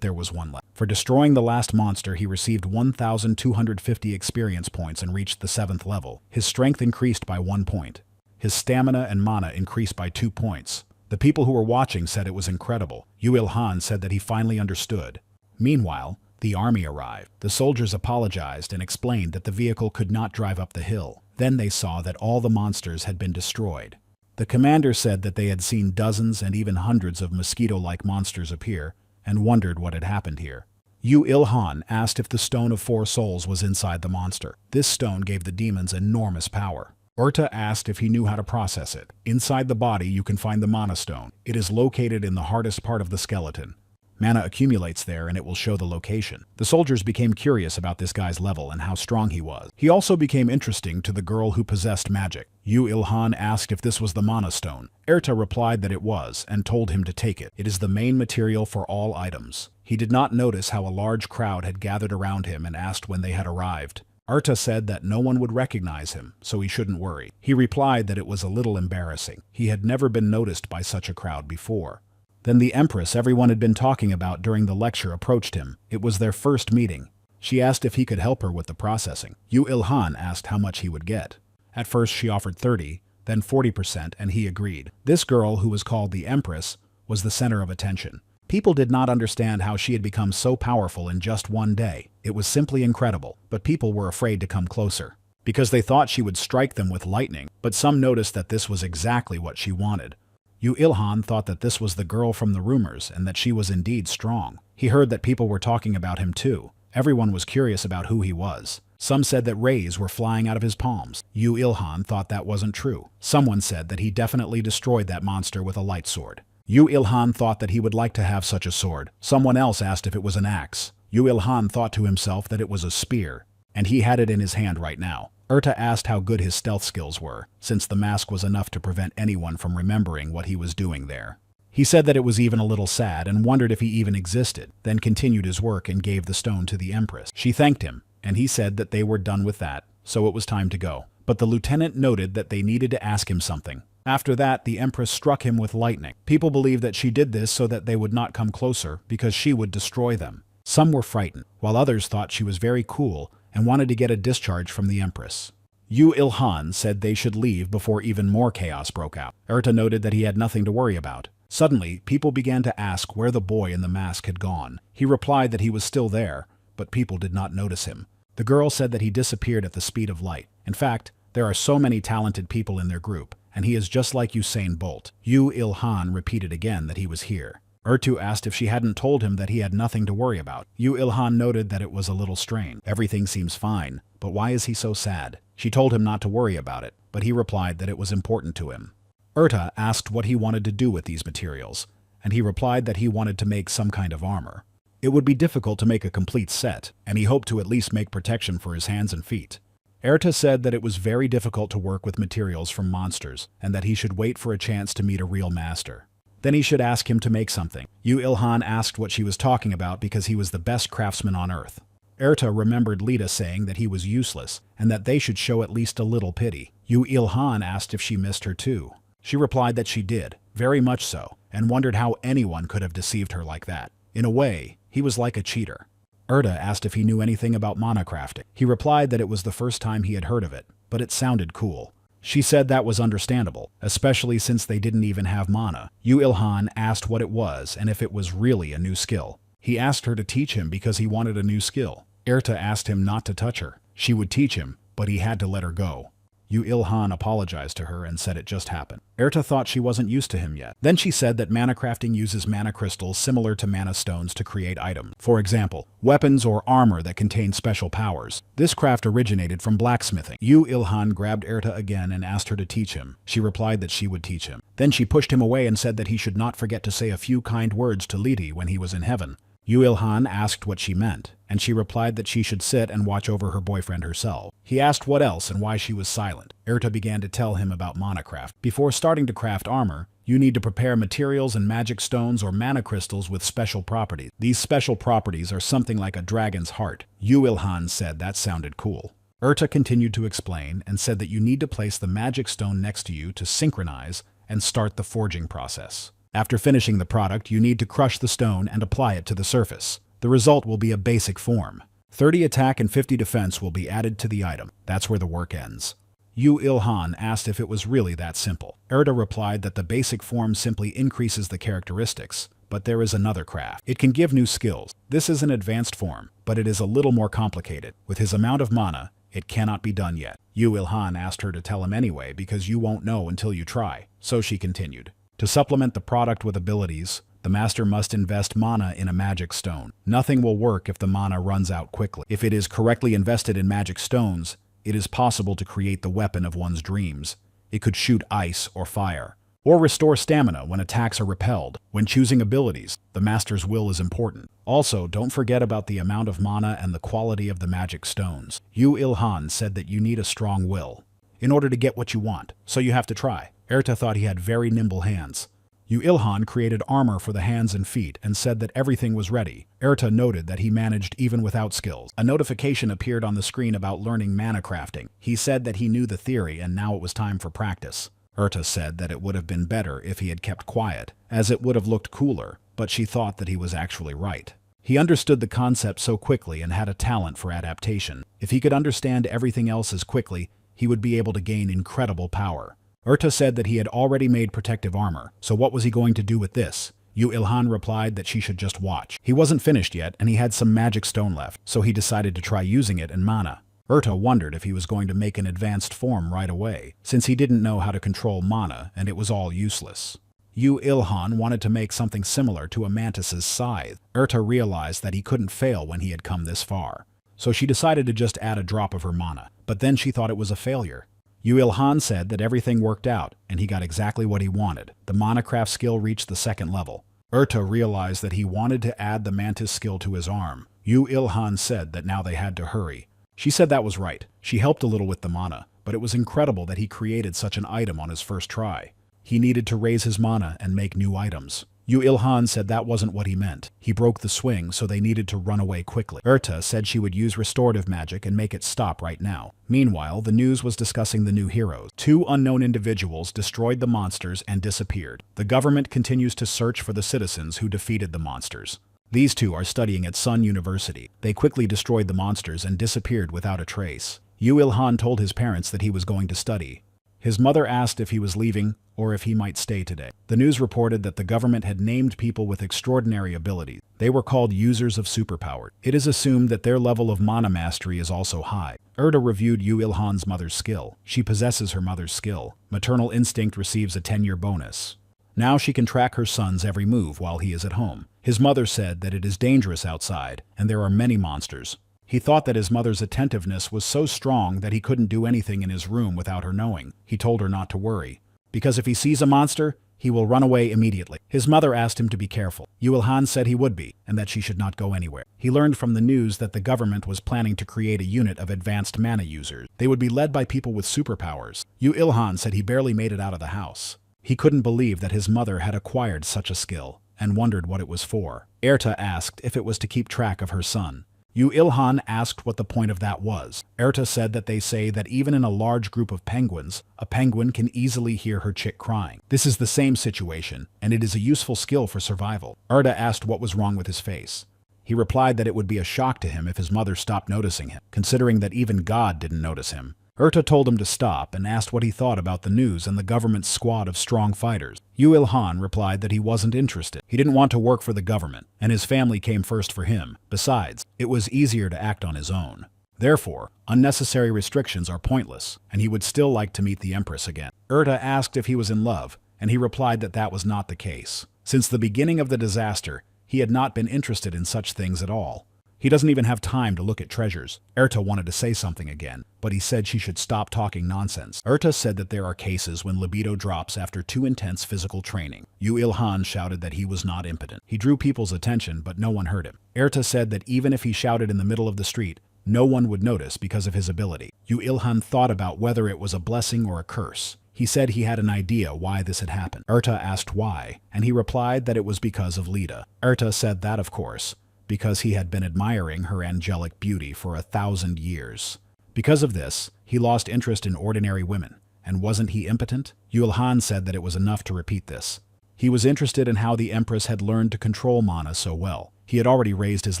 [SPEAKER 1] there was one left. For destroying the last monster, he received 1,250 experience points and reached the 7th level. His strength increased by 1 point. His stamina and mana increased by 2 points. The people who were watching said it was incredible. Yu Ilhan said that he finally understood. Meanwhile, the army arrived. The soldiers apologized and explained that the vehicle could not drive up the hill. Then they saw that all the monsters had been destroyed. The commander said that they had seen dozens and even hundreds of mosquito-like monsters appear and wondered what had happened here. Yu Ilhan asked if the Stone of 4 Souls was inside the monster. This stone gave the demons enormous power. Irta asked if he knew how to process it. Inside the body you can find the mana stone. It is located in the hardest part of the skeleton. Mana accumulates there and it will show the location. The soldiers became curious about this guy's level and how strong he was. He also became interesting to the girl who possessed magic. Yu Ilhan asked if this was the mana stone. Irta replied that it was and told him to take it. It is the main material for all items. He did not notice how a large crowd had gathered around him and asked when they had arrived. Irta said that no one would recognize him, so he shouldn't worry. He replied that it was a little embarrassing. He had never been noticed by such a crowd before. Then the empress everyone had been talking about during the lecture approached him. It was their first meeting. She asked if he could help her with the processing. Yu Ilhan asked how much he would get. At first she offered 30, then 40%, and he agreed. This girl, who was called the empress, was the center of attention. People did not understand how she had become so powerful in just one day. It was simply incredible, but people were afraid to come closer, because they thought she would strike them with lightning, but some noticed that this was exactly what she wanted. Yu Ilhan thought that this was the girl from the rumors and that she was indeed strong. He heard that people were talking about him too. Everyone was curious about who he was. Some said that rays were flying out of his palms. Yu Ilhan thought that wasn't true. Someone said that he definitely destroyed that monster with a light sword. Yu Ilhan thought that he would like to have such a sword. Someone else asked if it was an axe. Yu Ilhan thought to himself that it was a spear, and he had it in his hand right now. Irta asked how good his stealth skills were, since the mask was enough to prevent anyone from remembering what he was doing there. He said that it was even a little sad and wondered if he even existed, then continued his work and gave the stone to the empress. She thanked him, and he said that they were done with that, so it was time to go. But the lieutenant noted that they needed to ask him something. After that, the empress struck him with lightning. People believed that she did this so that they would not come closer because she would destroy them. Some were frightened, while others thought she was very cool and wanted to get a discharge from the empress. Yu Ilhan said they should leave before even more chaos broke out. Irta noted that he had nothing to worry about. Suddenly, people began to ask where the boy in the mask had gone. He replied that he was still there, but people did not notice him. The girl said that he disappeared at the speed of light. In fact, there are so many talented people in their group, and he is just like Usain Bolt. Yu Ilhan repeated again that he was here. Ertu asked if she hadn't told him that he had nothing to worry about. Yu Ilhan noted that it was a little strange. Everything seems fine, but why is he so sad? She told him not to worry about it, but he replied that it was important to him. Irta asked what he wanted to do with these materials, and he replied that he wanted to make some kind of armor. It would be difficult to make a complete set, and he hoped to at least make protection for his hands and feet. Irta said that it was very difficult to work with materials from monsters, and that he should wait for a chance to meet a real master. Then he should ask him to make something. Yu Ilhan asked what she was talking about because he was the best craftsman on earth. Irta remembered Lita saying that he was useless, and that they should show at least a little pity. Yu Ilhan asked if she missed her too. She replied that she did, very much so, and wondered how anyone could have deceived her like that. In a way, he was like a cheater. Irta asked if he knew anything about mana crafting. He replied that it was the first time he had heard of it, but it sounded cool. She said that was understandable, especially since they didn't even have mana. Yu Ilhan asked what it was and if it was really a new skill. He asked her to teach him because he wanted a new skill. Irta asked him not to touch her. She would teach him, but he had to let her go. Yu Ilhan apologized to her and said it just happened. Irta thought she wasn't used to him yet. Then she said that mana crafting uses mana crystals similar to mana stones to create items. For example, weapons or armor that contain special powers. This craft originated from blacksmithing. Yu Ilhan grabbed Irta again and asked her to teach him. She replied that she would teach him. Then she pushed him away and said that he should not forget to say a few kind words to Liti when he was in heaven. Yu Ilhan asked what she meant, and she replied that she should sit and watch over her boyfriend herself. He asked what else and why she was silent. Erta began to tell him about manacraft. Before starting to craft armor, you need to prepare materials and magic stones or mana crystals with special properties. These special properties are something like a dragon's heart. Yu Ilhan said that sounded cool. Erta continued to explain and said that you need to place the magic stone next to you to synchronize and start the forging process. After finishing the product, you need to crush the stone and apply it to the surface. The result will be a basic form. 30 attack and 50 defense will be added to the item. That's where the work ends. Yu Ilhan asked if it was really that simple. Erta replied that the basic form simply increases the characteristics, but there is another craft. It can give new skills. This is an advanced form, but it is a little more complicated. With his amount of mana, it cannot be done yet. Yu Ilhan asked her to tell him anyway because you won't know until you try. So she continued. To supplement the product with abilities, the master must invest mana in a magic stone. Nothing will work if the mana runs out quickly. If it is correctly invested in magic stones, it is possible to create the weapon of one's dreams. It could shoot ice or fire, or restore stamina when attacks are repelled. When choosing abilities, the master's will is important. Also, don't forget about the amount of mana and the quality of the magic stones. Yu Ilhan said that you need a strong will in order to get what you want, so you have to try. Erta thought he had very nimble hands. Yu Ilhan created armor for the hands and feet and said that everything was ready. Erta noted that he managed even without skills. A notification appeared on the screen about learning mana crafting. He said that he knew the theory and now it was time for practice. Erta said that it would have been better if he had kept quiet, as it would have looked cooler, but she thought that he was actually right. He understood the concept so quickly and had a talent for adaptation. If he could understand everything else as quickly, he would be able to gain incredible power. Erta said that he had already made protective armor, so what was he going to do with this? Yu Ilhan replied that she should just watch. He wasn't finished yet, and he had some magic stone left, so he decided to try using it in mana. Erta wondered if he was going to make an advanced form right away, since he didn't know how to control mana and it was all useless. Yu Ilhan wanted to make something similar to a mantis's scythe. Erta realized that he couldn't fail when he had come this far, so she decided to just add a drop of her mana, but then she thought it was a failure. Yu Ilhan said that everything worked out, and he got exactly what he wanted. The manacraft skill reached the second level. Erta realized that he wanted to add the mantis skill to his arm. Yu Ilhan said that now they had to hurry. She said that was right. She helped a little with the mana, but it was incredible that he created such an item on his first try. He needed to raise his mana and make new items. Yu Ilhan said that wasn't what he meant. He broke the swing, so they needed to run away quickly. Erta said she would use restorative magic and make it stop right now. Meanwhile, the news was discussing the new heroes. 2 unknown individuals destroyed the monsters and disappeared. The government continues to search for the citizens who defeated the monsters. These 2 are studying at Sun University. They quickly destroyed the monsters and disappeared without a trace. Yu Ilhan told his parents that he was going to study. His mother asked if he was leaving or if he might stay today. The news reported that the government had named people with extraordinary abilities. They were called users of superpower. It is assumed that their level of mana mastery is also high. Erta reviewed Yu Ilhan's mother's skill. She possesses her mother's skill. Maternal instinct receives a 10-year bonus. Now she can track her son's every move while he is at home. His mother said that it is dangerous outside and there are many monsters. He thought that his mother's attentiveness was so strong that he couldn't do anything in his room without her knowing. He told her not to worry, because if he sees a monster, he will run away immediately. His mother asked him to be careful. Yu Ilhan said he would be, and that she should not go anywhere. He learned from the news that the government was planning to create a unit of advanced mana users. They would be led by people with superpowers. Yu Ilhan said he barely made it out of the house. He couldn't believe that his mother had acquired such a skill, and wondered what it was for. Erta asked if it was to keep track of her son. Yu Ilhan asked what the point of that was. Erta said that they say that even in a large group of penguins, a penguin can easily hear her chick crying. This is the same situation, and it is a useful skill for survival. Erta asked what was wrong with his face. He replied that it would be a shock to him if his mother stopped noticing him, considering that even God didn't notice him. Erta told him to stop and asked what he thought about the news and the government's squad of strong fighters. Yu Ilhan replied that he wasn't interested. He didn't want to work for the government, and his family came first for him. Besides, it was easier to act on his own. Therefore, unnecessary restrictions are pointless, and he would still like to meet the Empress again. Erta asked if he was in love, and he replied that that was not the case. Since the beginning of the disaster, he had not been interested in such things at all. He doesn't even have time to look at treasures. Erta wanted to say something again, but he said she should stop talking nonsense. Erta said that there are cases when libido drops after too intense physical training. Yu Ilhan shouted that he was not impotent. He drew people's attention, but no one heard him. Erta said that even if he shouted in the middle of the street, no one would notice because of his ability. Yu Ilhan thought about whether it was a blessing or a curse. He said he had an idea why this had happened. Erta asked why, and he replied that it was because of Lita. Erta said that, of course, because he had been admiring her angelic beauty for 1,000 years. Because of this, he lost interest in ordinary women. And wasn't he impotent? Yu Ilhan said that it was enough to repeat this. He was interested in how the Empress had learned to control mana so well. He had already raised his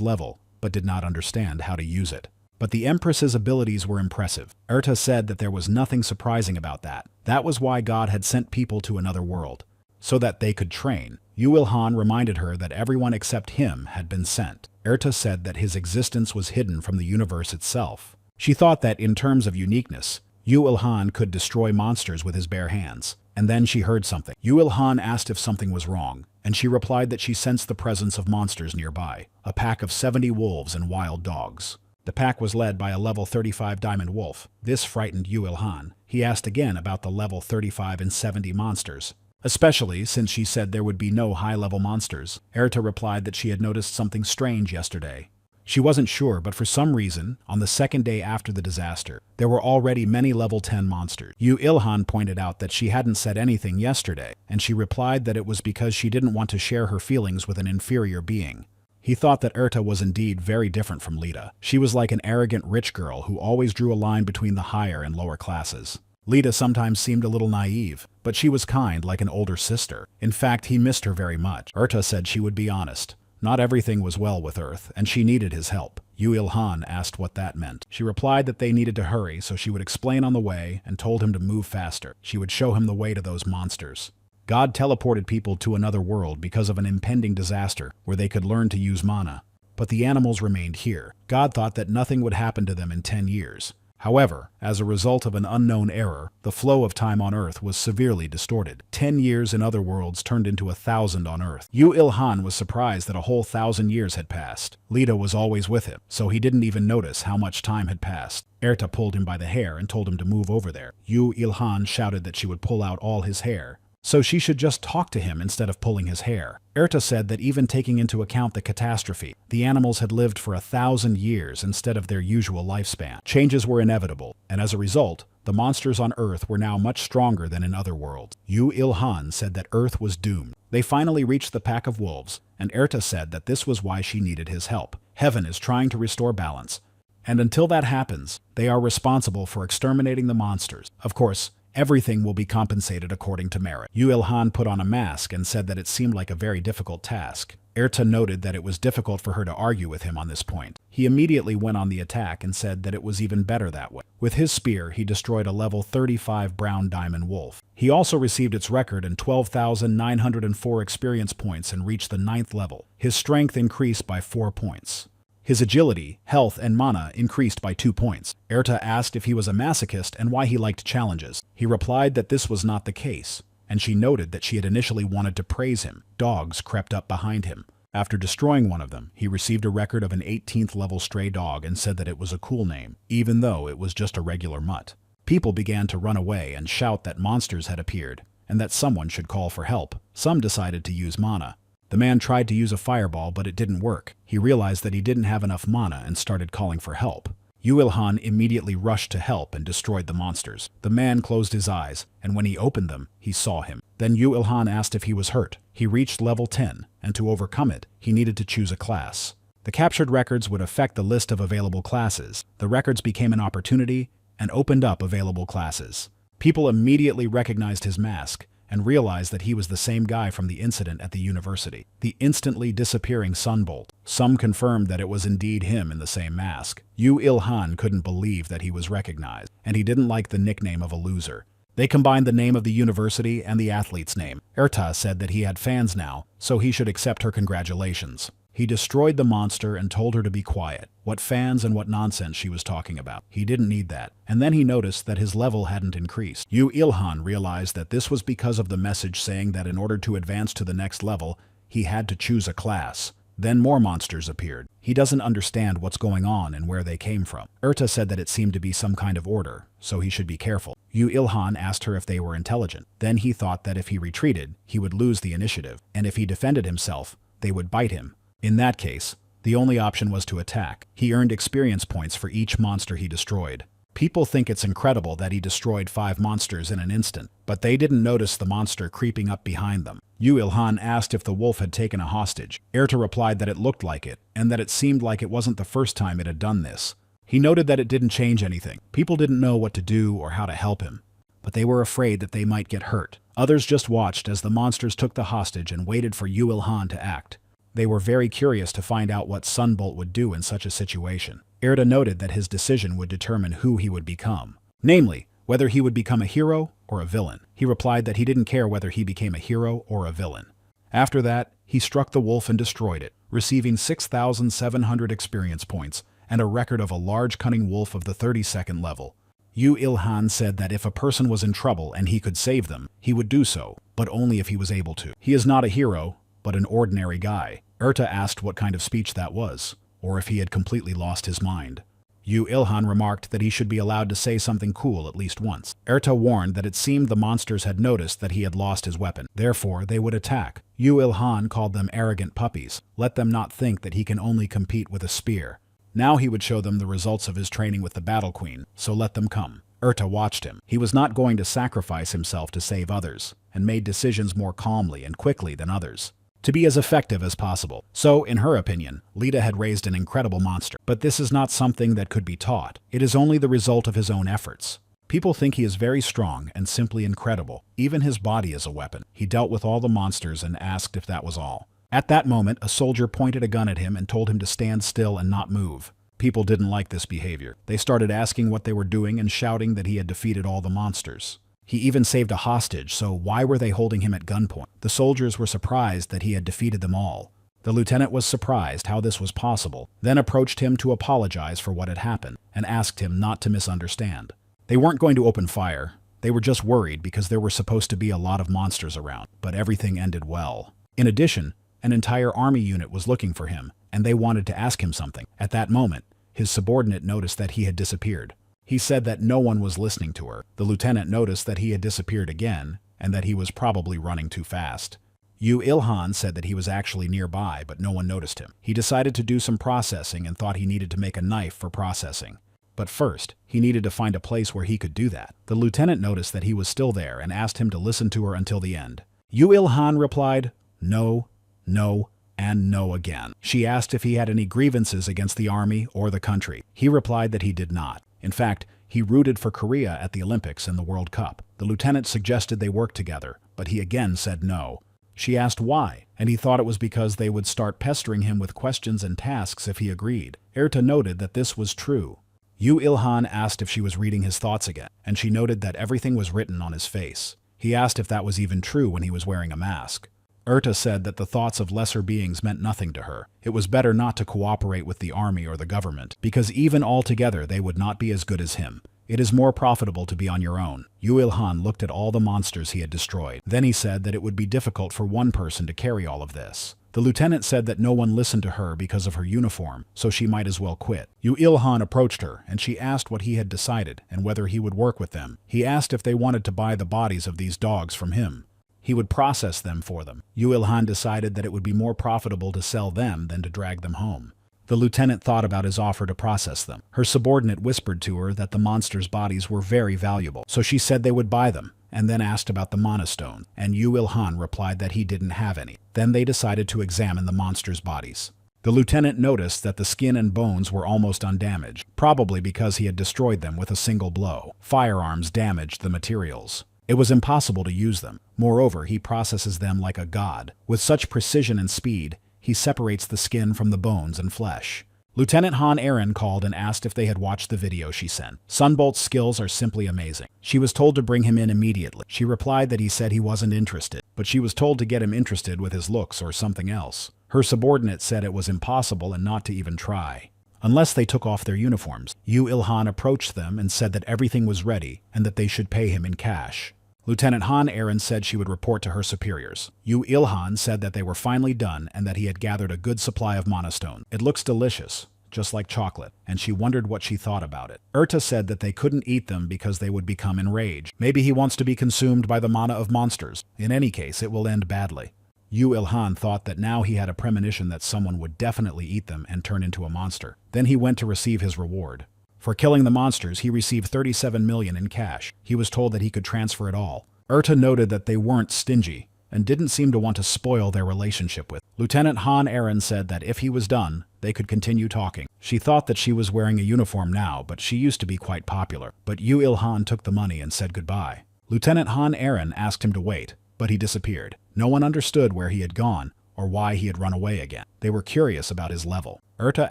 [SPEAKER 1] level, but did not understand how to use it. But the Empress's abilities were impressive. Erta said that there was nothing surprising about that. That was why God had sent people to another world, so that they could train. Yu Ilhan reminded her that everyone except him had been sent. Erta said that his existence was hidden from the universe itself. She thought that in terms of uniqueness, Yu Ilhan could destroy monsters with his bare hands. And then she heard something. Yu Ilhan asked if something was wrong, and she replied that she sensed the presence of monsters nearby, a pack of 70 wolves and wild dogs. The pack was led by a level 35 diamond wolf. This frightened Yu Ilhan. He asked again about the level 35 and 70 monsters, especially since she said there would be no high-level monsters. Erta replied that she had noticed something strange yesterday. She wasn't sure, but for some reason, on the second day after the disaster, there were already many level 10 monsters. Yu Ilhan pointed out that she hadn't said anything yesterday, and she replied that it was because she didn't want to share her feelings with an inferior being. He thought that Erta was indeed very different from Lita. She was like an arrogant rich girl who always drew a line between the higher and lower classes. Lita sometimes seemed a little naive, but she was kind like an older sister. In fact, he missed her very much. Erta said she would be honest. Not everything was well with Earth, and she needed his help. Yu Ilhan asked what that meant. She replied that they needed to hurry, so she would explain on the way and told him to move faster. She would show him the way to those monsters. God teleported people to another world because of an impending disaster where they could learn to use mana. But the animals remained here. God thought that nothing would happen to them in 10 years. However, as a result of an unknown error, the flow of time on Earth was severely distorted. 10 years in other worlds turned into 1,000 on Earth. Yu Ilhan was surprised that a whole 1,000 years had passed. Lita was always with him, so he didn't even notice how much time had passed. Erta pulled him by the hair and told him to move over there. Yu Ilhan shouted that she would pull out all his hair, so she should just talk to him instead of pulling his hair. Erta said that even taking into account the catastrophe, the animals had lived for 1,000 years instead of their usual lifespan. Changes were inevitable, and as a result, the monsters on Earth were now much stronger than in other worlds. Yu Ilhan said that Earth was doomed. They finally reached the pack of wolves, and Erta said that this was why she needed his help. Heaven is trying to restore balance, and until that happens, they are responsible for exterminating the monsters. Of course, everything will be compensated according to merit. Yu Ilhan put on a mask and said that it seemed like a very difficult task. Erta noted that it was difficult for her to argue with him on this point. He immediately went on the attack and said that it was even better that way. With his spear, he destroyed a level 35 brown diamond wolf. He also received its record in 12,904 experience points and reached the 9th level. His strength increased by 4 points. His agility, health, and mana increased by 2 points. Erta asked if he was a masochist and why he liked challenges. He replied that this was not the case, and she noted that she had initially wanted to praise him. Dogs crept up behind him. After destroying one of them, he received a record of an 18th level stray dog and said that it was a cool name, even though it was just a regular mutt. People began to run away and shout that monsters had appeared, and that someone should call for help. Some decided to use mana. The man tried to use a fireball, but it didn't work. He realized that he didn't have enough mana and started calling for help. Yu Ilhan immediately rushed to help and destroyed the monsters. The man closed his eyes, and when he opened them, he saw him. Then Yu Ilhan asked if he was hurt. He reached level 10, and to overcome it, he needed to choose a class. The captured records would affect the list of available classes. The records became an opportunity and opened up available classes. People immediately recognized his mask and realized that he was the same guy from the incident at the university. The instantly disappearing sunbolt. Some confirmed that it was indeed him in the same mask. Yu Ilhan couldn't believe that he was recognized, and he didn't like the nickname of a loser. They combined the name of the university and the athlete's name. Erta said that he had fans now, so he should accept her congratulations. He destroyed the monster and told her to be quiet. What fans and what nonsense she was talking about. He didn't need that. And then he noticed that his level hadn't increased. Yu Ilhan realized that this was because of the message saying that in order to advance to the next level, he had to choose a class. Then more monsters appeared. He doesn't understand what's going on and where they came from. Erta said that it seemed to be some kind of order, so he should be careful. Yu Ilhan asked her if they were intelligent. Then he thought that if he retreated, he would lose the initiative, and if he defended himself, they would bite him. In that case, the only option was to attack. He earned experience points for each monster he destroyed. People think it's incredible that he destroyed 5 monsters in an instant, but they didn't notice the monster creeping up behind them. Yu Ilhan asked if the wolf had taken a hostage. Erta replied that it looked like it, and that it seemed like it wasn't the first time it had done this. He noted that it didn't change anything. People didn't know what to do or how to help him, but they were afraid that they might get hurt. Others just watched as the monsters took the hostage and waited for Yu Ilhan to act. They were very curious to find out what Sunbolt would do in such a situation. Erta noted that his decision would determine who he would become, namely, whether he would become a hero or a villain. He replied that he didn't care whether he became a hero or a villain. After that, he struck the wolf and destroyed it, receiving 6,700 experience points and a record of a large cunning wolf of the 32nd level. Yu Ilhan said that if a person was in trouble and he could save them, he would do so, but only if he was able to. He is not a hero, but an ordinary guy. Erta asked what kind of speech that was, or if he had completely lost his mind. Yu Ilhan remarked that he should be allowed to say something cool at least once. Erta warned that it seemed the monsters had noticed that he had lost his weapon. Therefore, they would attack. Yu Ilhan called them arrogant puppies. Let them not think that he can only compete with a spear. Now he would show them the results of his training with the Battle Queen, so let them come. Erta watched him. He was not going to sacrifice himself to save others, and made decisions more calmly and quickly than others, to be as effective as possible. So, in her opinion, Lita had raised an incredible monster. But this is not something that could be taught. It is only the result of his own efforts. People think he is very strong and simply incredible. Even his body is a weapon. He dealt with all the monsters and asked if that was all. At that moment, a soldier pointed a gun at him and told him to stand still and not move. People didn't like this behavior. They started asking what they were doing and shouting that he had defeated all the monsters. He even saved a hostage, so why were they holding him at gunpoint? The soldiers were surprised that he had defeated them all. The lieutenant was surprised how this was possible, then approached him to apologize for what had happened, and asked him not to misunderstand. They weren't going to open fire. They were just worried because there were supposed to be a lot of monsters around, but everything ended well. In addition, an entire army unit was looking for him, and they wanted to ask him something. At that moment, his subordinate noticed that he had disappeared. He said that no one was listening to her. The lieutenant noticed that he had disappeared again, and that he was probably running too fast. Yu Ilhan said that he was actually nearby, but no one noticed him. He decided to do some processing and thought he needed to make a knife for processing. But first, he needed to find a place where he could do that. The lieutenant noticed that he was still there and asked him to listen to her until the end. Yu Ilhan replied, "No, no, and no again." She asked if he had any grievances against the army or the country. He replied that he did not. In fact, he rooted for Korea at the Olympics and the World Cup. The lieutenant suggested they work together, but he again said no. She asked why, and he thought it was because they would start pestering him with questions and tasks if he agreed. Erta noted that this was true. Yu Ilhan asked if she was reading his thoughts again, and she noted that everything was written on his face. He asked if that was even true when he was wearing a mask. Erta said that the thoughts of lesser beings meant nothing to her. It was better not to cooperate with the army or the government, because even all together they would not be as good as him. It is more profitable to be on your own. Yu Ilhan looked at all the monsters he had destroyed. Then he said that it would be difficult for one person to carry all of this. The lieutenant said that no one listened to her because of her uniform, so she might as well quit. Yu Ilhan approached her, and she asked what he had decided and whether he would work with them. He asked if they wanted to buy the bodies of these dogs from him. He would process them for them. Yu Ilhan decided that it would be more profitable to sell them than to drag them home. The lieutenant thought about his offer to process them. Her subordinate whispered to her that the monsters' bodies were very valuable, so she said they would buy them, and then asked about the mana stone, and Yu Ilhan replied that he didn't have any. Then they decided to examine the monsters' bodies. The lieutenant noticed that the skin and bones were almost undamaged, probably because he had destroyed them with a single blow. Firearms damaged the materials. It was impossible to use them. Moreover, he processes them like a god. With such precision and speed, he separates the skin from the bones and flesh. Lieutenant Han Aaron called and asked if they had watched the video she sent. Sunbolt's skills are simply amazing. She was told to bring him in immediately. She replied that he said he wasn't interested, but she was told to get him interested with his looks or something else. Her subordinate said it was impossible and not to even try, unless they took off their uniforms. Yu Ilhan approached them and said that everything was ready and that they should pay him in cash. Lieutenant Han Aaron said she would report to her superiors. Yu Ilhan said that they were finally done and that he had gathered a good supply of mana stone. It looks delicious, just like chocolate, and she wondered what she thought about it. Erta said that they couldn't eat them because they would become enraged. Maybe he wants to be consumed by the mana of monsters. In any case, it will end badly. Yu Ilhan thought that now he had a premonition that someone would definitely eat them and turn into a monster. Then he went to receive his reward. For killing the monsters, he received 37 million in cash. He was told that he could transfer it all. Erta noted that they weren't stingy and didn't seem to want to spoil their relationship with. Lieutenant Han Aaron said that if he was done, they could continue talking. She thought that she was wearing a uniform now, but she used to be quite popular. But Yu Ilhan took the money and said goodbye. Lieutenant Han Aaron asked him to wait, but he disappeared. No one understood where he had gone or why he had run away again. They were curious about his level. Erta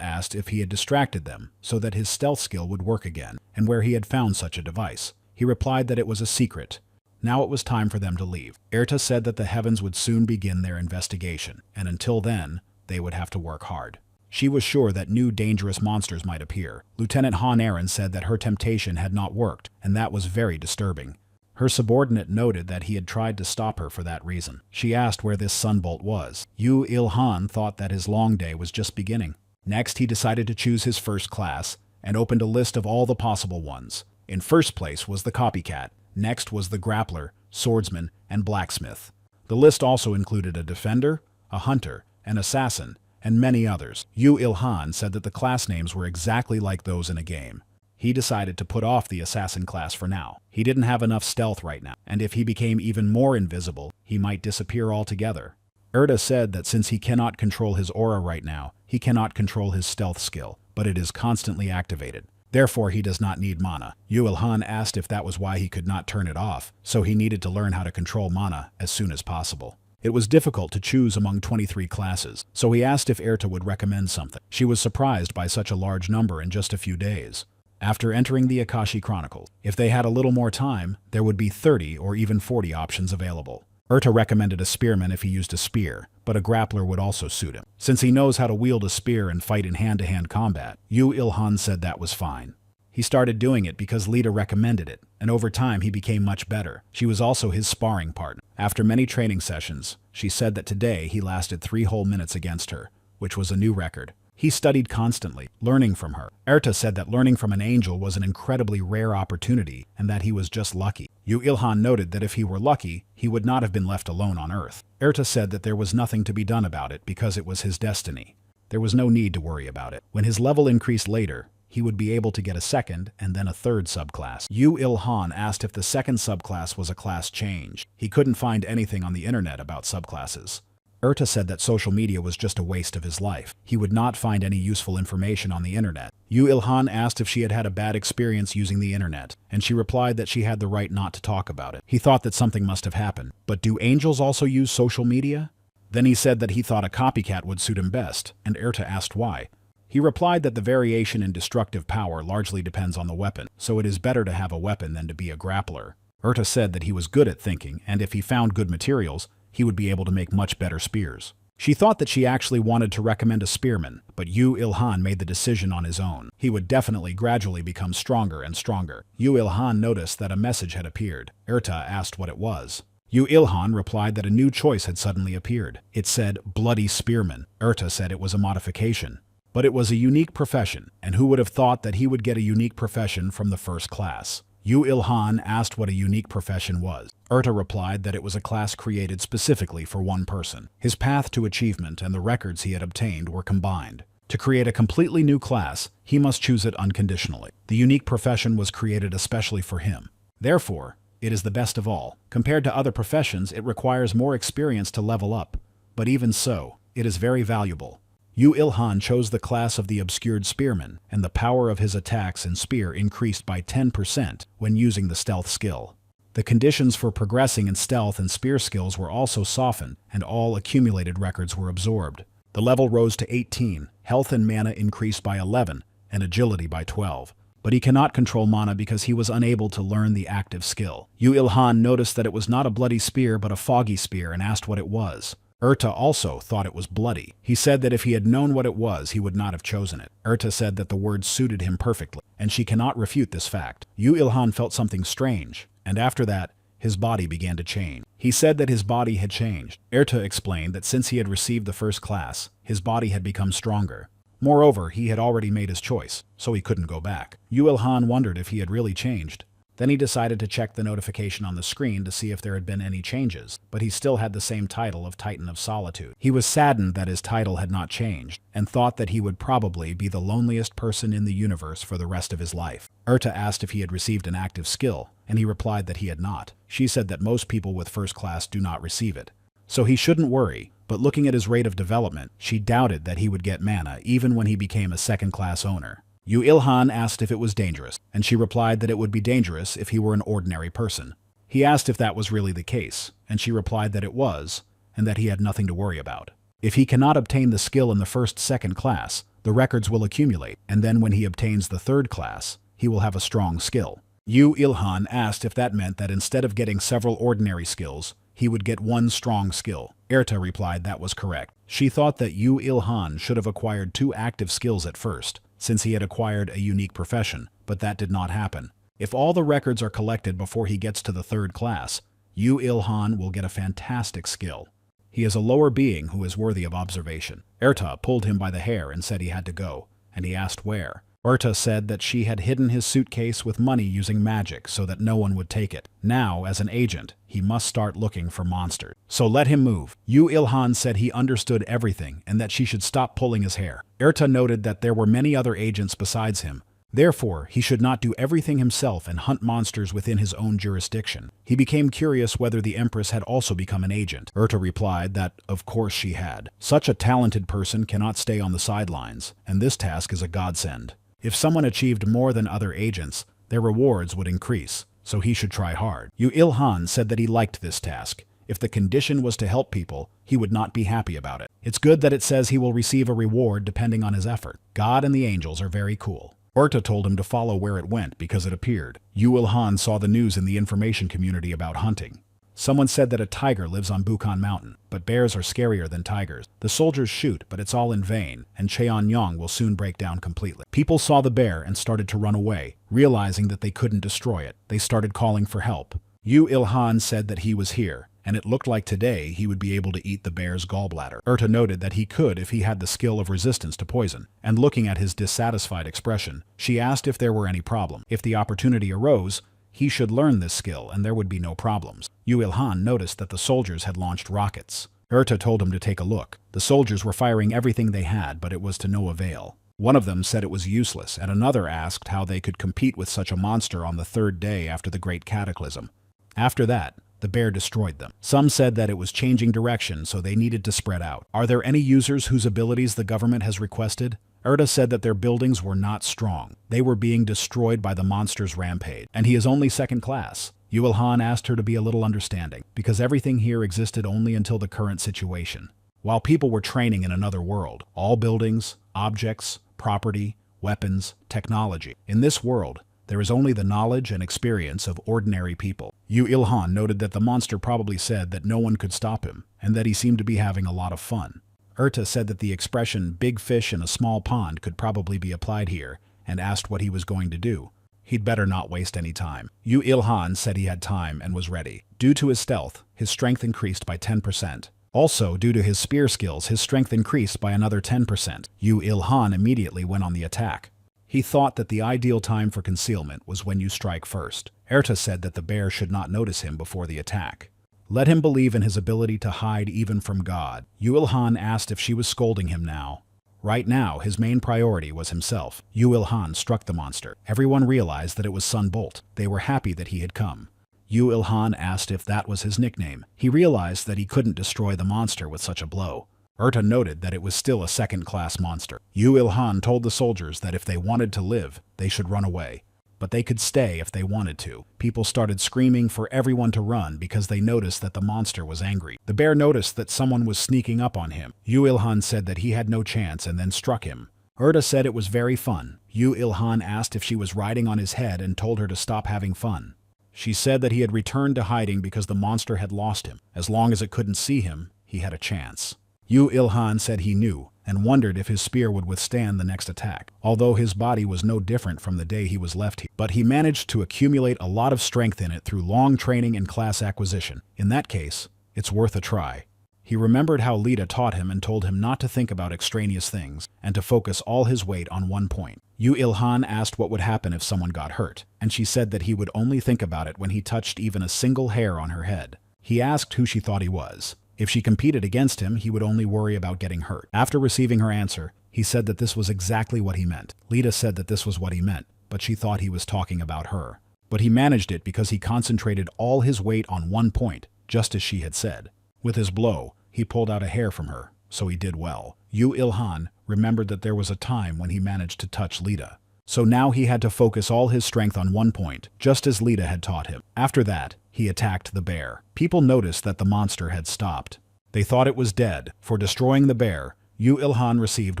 [SPEAKER 1] asked if he had distracted them so that his stealth skill would work again, and where he had found such a device. He replied that it was a secret. Now it was time for them to leave. Erta said that the heavens would soon begin their investigation, and until then, they would have to work hard. She was sure that new dangerous monsters might appear. Lieutenant Han Aaron said that her temptation had not worked, and that was very disturbing. Her subordinate noted that he had tried to stop her for that reason. She asked where this sunbolt was. Yu Ilhan thought that his long day was just beginning. Next, he decided to choose his first class and opened a list of all the possible ones. In first place was the copycat. Next was the grappler, swordsman, and blacksmith. The list also included a defender, a hunter, an assassin, and many others. Yu Ilhan said that the class names were exactly like those in a game. He decided to put off the assassin class for now. He didn't have enough stealth right now, and if he became even more invisible, he might disappear altogether. Erta said that since he cannot control his aura right now, he cannot control his stealth skill, but it is constantly activated. Therefore, he does not need mana. Yu Ilhan asked if that was why he could not turn it off, so he needed to learn how to control mana as soon as possible. It was difficult to choose among 23 classes, so he asked if Erta would recommend something. She was surprised by such a large number in just a few days. After entering the Akashi Chronicles, if they had a little more time, there would be 30 or even 40 options available. Erta recommended a spearman if he used a spear, but a grappler would also suit him. Since he knows how to wield a spear and fight in hand-to-hand combat, Yu Ilhan said that was fine. He started doing it because Lita recommended it, and over time he became much better. She was also his sparring partner. After many training sessions, she said that today he lasted 3 whole minutes against her, which was a new record. He studied constantly, learning from her. Erta said that learning from an angel was an incredibly rare opportunity and that he was just lucky. Yu Ilhan noted that if he were lucky, he would not have been left alone on Earth. Erta said that there was nothing to be done about it because it was his destiny. There was no need to worry about it. When his level increased later, he would be able to get a second and then a third subclass. Yu Ilhan asked if the second subclass was a class change. He couldn't find anything on the internet about subclasses. Erta said that social media was just a waste of his life. He would not find any useful information on the internet. Yu Ilhan asked if she had had a bad experience using the internet, and she replied that she had the right not to talk about it. He thought that something must have happened. But do angels also use social media? Then he said that he thought a copycat would suit him best, and Erta asked why. He replied that the variation in destructive power largely depends on the weapon, so it is better to have a weapon than to be a grappler. Erta said that he was good at thinking, and if he found good materials, he would be able to make much better spears. She thought that she actually wanted to recommend a spearman, but Yu Ilhan made the decision on his own. He would definitely gradually become stronger and stronger. Yu Ilhan noticed that a message had appeared. Erta asked what it was. Yu Ilhan replied that a new choice had suddenly appeared. It said, Bloody Spearman. Erta said it was a modification. But it was a unique profession, and who would have thought that he would get a unique profession from the first class? Yu Ilhan asked what a unique profession was. Erta replied that it was a class created specifically for one person. His path to achievement and the records he had obtained were combined. To create a completely new class, he must choose it unconditionally. The unique profession was created especially for him. Therefore, it is the best of all. Compared to other professions, it requires more experience to level up. But even so, it is very valuable. Yu Ilhan chose the class of the Obscured Spearman, and the power of his attacks and spear increased by 10% when using the stealth skill. The conditions for progressing in stealth and spear skills were also softened, and all accumulated records were absorbed. The level rose to 18, health and mana increased by 11, and agility by 12. But he cannot control mana because he was unable to learn the active skill. Yu Ilhan noticed that it was not a bloody spear but a foggy spear and asked what it was. Erta also thought it was bloody. He said that if he had known what it was, he would not have chosen it. Erta said that the words suited him perfectly, and she cannot refute this fact. Yu Ilhan felt something strange, and after that, his body began to change. He said that his body had changed. Erta explained that since he had received the first class, his body had become stronger. Moreover, he had already made his choice, so he couldn't go back. Yu Il-han wondered if he had really changed. Then he decided to check the notification on the screen to see if there had been any changes, but he still had the same title of Titan of Solitude. He was saddened that his title had not changed, and thought that he would probably be the loneliest person in the universe for the rest of his life. Erta asked if he had received an active skill, and he replied that he had not. She said that most people with first class do not receive it, so he shouldn't worry, but looking at his rate of development, she doubted that he would get mana even when he became a second-class owner. Yu Il-han asked if it was dangerous, and she replied that it would be dangerous if he were an ordinary person. He asked if that was really the case, and she replied that it was, and that he had nothing to worry about. If he cannot obtain the skill in the second class, the records will accumulate, and then when he obtains the third class, he will have a strong skill. Yu Il-han asked if that meant that instead of getting several ordinary skills, he would get one strong skill. Erta replied that was correct. She thought that Yu Il-han should have acquired 2 active skills at first, since he had acquired a unique profession, but that did not happen. If all the records are collected before he gets to the third class, Yu Il-han will get a fantastic skill. He is a lower being who is worthy of observation. Erta pulled him by the hair and said he had to go, and he asked where. Erta said that she had hidden his suitcase with money using magic so that no one would take it. Now, as an agent, he must start looking for monsters. So let him move. Yu Il-han said he understood everything and that she should stop pulling his hair. Erta noted that there were many other agents besides him. Therefore, he should not do everything himself and hunt monsters within his own jurisdiction. He became curious whether the Empress had also become an agent. Erta replied that, of course she had. Such a talented person cannot stay on the sidelines, and this task is a godsend. If someone achieved more than other agents, their rewards would increase, so he should try hard. Yu Il-han said that he liked this task. If the condition was to help people, he would not be happy about it. It's good that it says he will receive a reward depending on his effort. God and the angels are very cool. Erta told him to follow where it went because it appeared. Yu Il-han saw the news in the information community about hunting. Someone said that a tiger lives on Bukhan Mountain, but bears are scarier than tigers. The soldiers shoot, but it's all in vain, and Cheonyang will soon break down completely. People saw the bear and started to run away, realizing that they couldn't destroy it. They started calling for help. Yu Il-han said that he was here, and it looked like today he would be able to eat the bear's gallbladder. Erta noted that he could if he had the skill of resistance to poison, and looking at his dissatisfied expression, she asked if there were any problem. If the opportunity arose, he should learn this skill and there would be no problems. Yu Il-han noticed that the soldiers had launched rockets. Erta told him to take a look. The soldiers were firing everything they had, but it was to no avail. One of them said it was useless, and another asked how they could compete with such a monster on the third day after the Great Cataclysm. After that, the bear destroyed them. Some said that it was changing direction, so they needed to spread out. Are there any users whose abilities the government has requested? Erta said that their buildings were not strong. They were being destroyed by the monster's rampage, and he is only second class. Yu Il-han asked her to be a little understanding, because everything here existed only until the current situation. While people were training in another world, all buildings, objects, property, weapons, technology. In this world, there is only the knowledge and experience of ordinary people. Yu Il-han noted that the monster probably said that no one could stop him, and that he seemed to be having a lot of fun. Erta said that the expression big fish in a small pond could probably be applied here, and asked what he was going to do. He'd better not waste any time. Yu Il-han said he had time and was ready. Due to his stealth, his strength increased by 10%. Also, due to his spear skills, his strength increased by another 10%. Yu Il-han immediately went on the attack. He thought that the ideal time for concealment was when you strike first. Erta said that the bear should not notice him before the attack. Let him believe in his ability to hide even from God. Yu Il-han asked if she was scolding him now. Right now, his main priority was himself. Yu Il-han struck the monster. Everyone realized that it was Sun Bolt. They were happy that he had come. Yu Il-han asked if that was his nickname. He realized that he couldn't destroy the monster with such a blow. Erta noted that it was still a second-class monster. Yu Il-han told the soldiers that if they wanted to live, they should run away. But they could stay if they wanted to. People started screaming for everyone to run because they noticed that the monster was angry. The bear noticed that someone was sneaking up on him. Yu Il-han said that he had no chance and then struck him. Erta said it was very fun. Yu Il-han asked if she was riding on his head and told her to stop having fun. She said that he had returned to hiding because the monster had lost him. As long as it couldn't see him, he had a chance. Yu Il-han said he knew, and wondered if his spear would withstand the next attack, although his body was no different from the day he was left here. But he managed to accumulate a lot of strength in it through long training and class acquisition. In that case, it's worth a try. He remembered how Lita taught him and told him not to think about extraneous things, and to focus all his weight on one point. Yu Ilhan asked what would happen if someone got hurt, and she said that he would only think about it when he touched even a single hair on her head. He asked who she thought he was. If she competed against him, he would only worry about getting hurt. After receiving her answer, he said that this was exactly what he meant. Lita said that this was what he meant, but she thought he was talking about her. But he managed it because he concentrated all his weight on one point, just as she had said. With his blow, he pulled out a hair from her, so he did well. Yu Ilhan remembered that there was a time when he managed to touch Lita. So now he had to focus all his strength on one point, just as Lita had taught him. After that, he attacked the bear. People noticed that the monster had stopped. They thought it was dead. For destroying the bear, Yu Ilhan received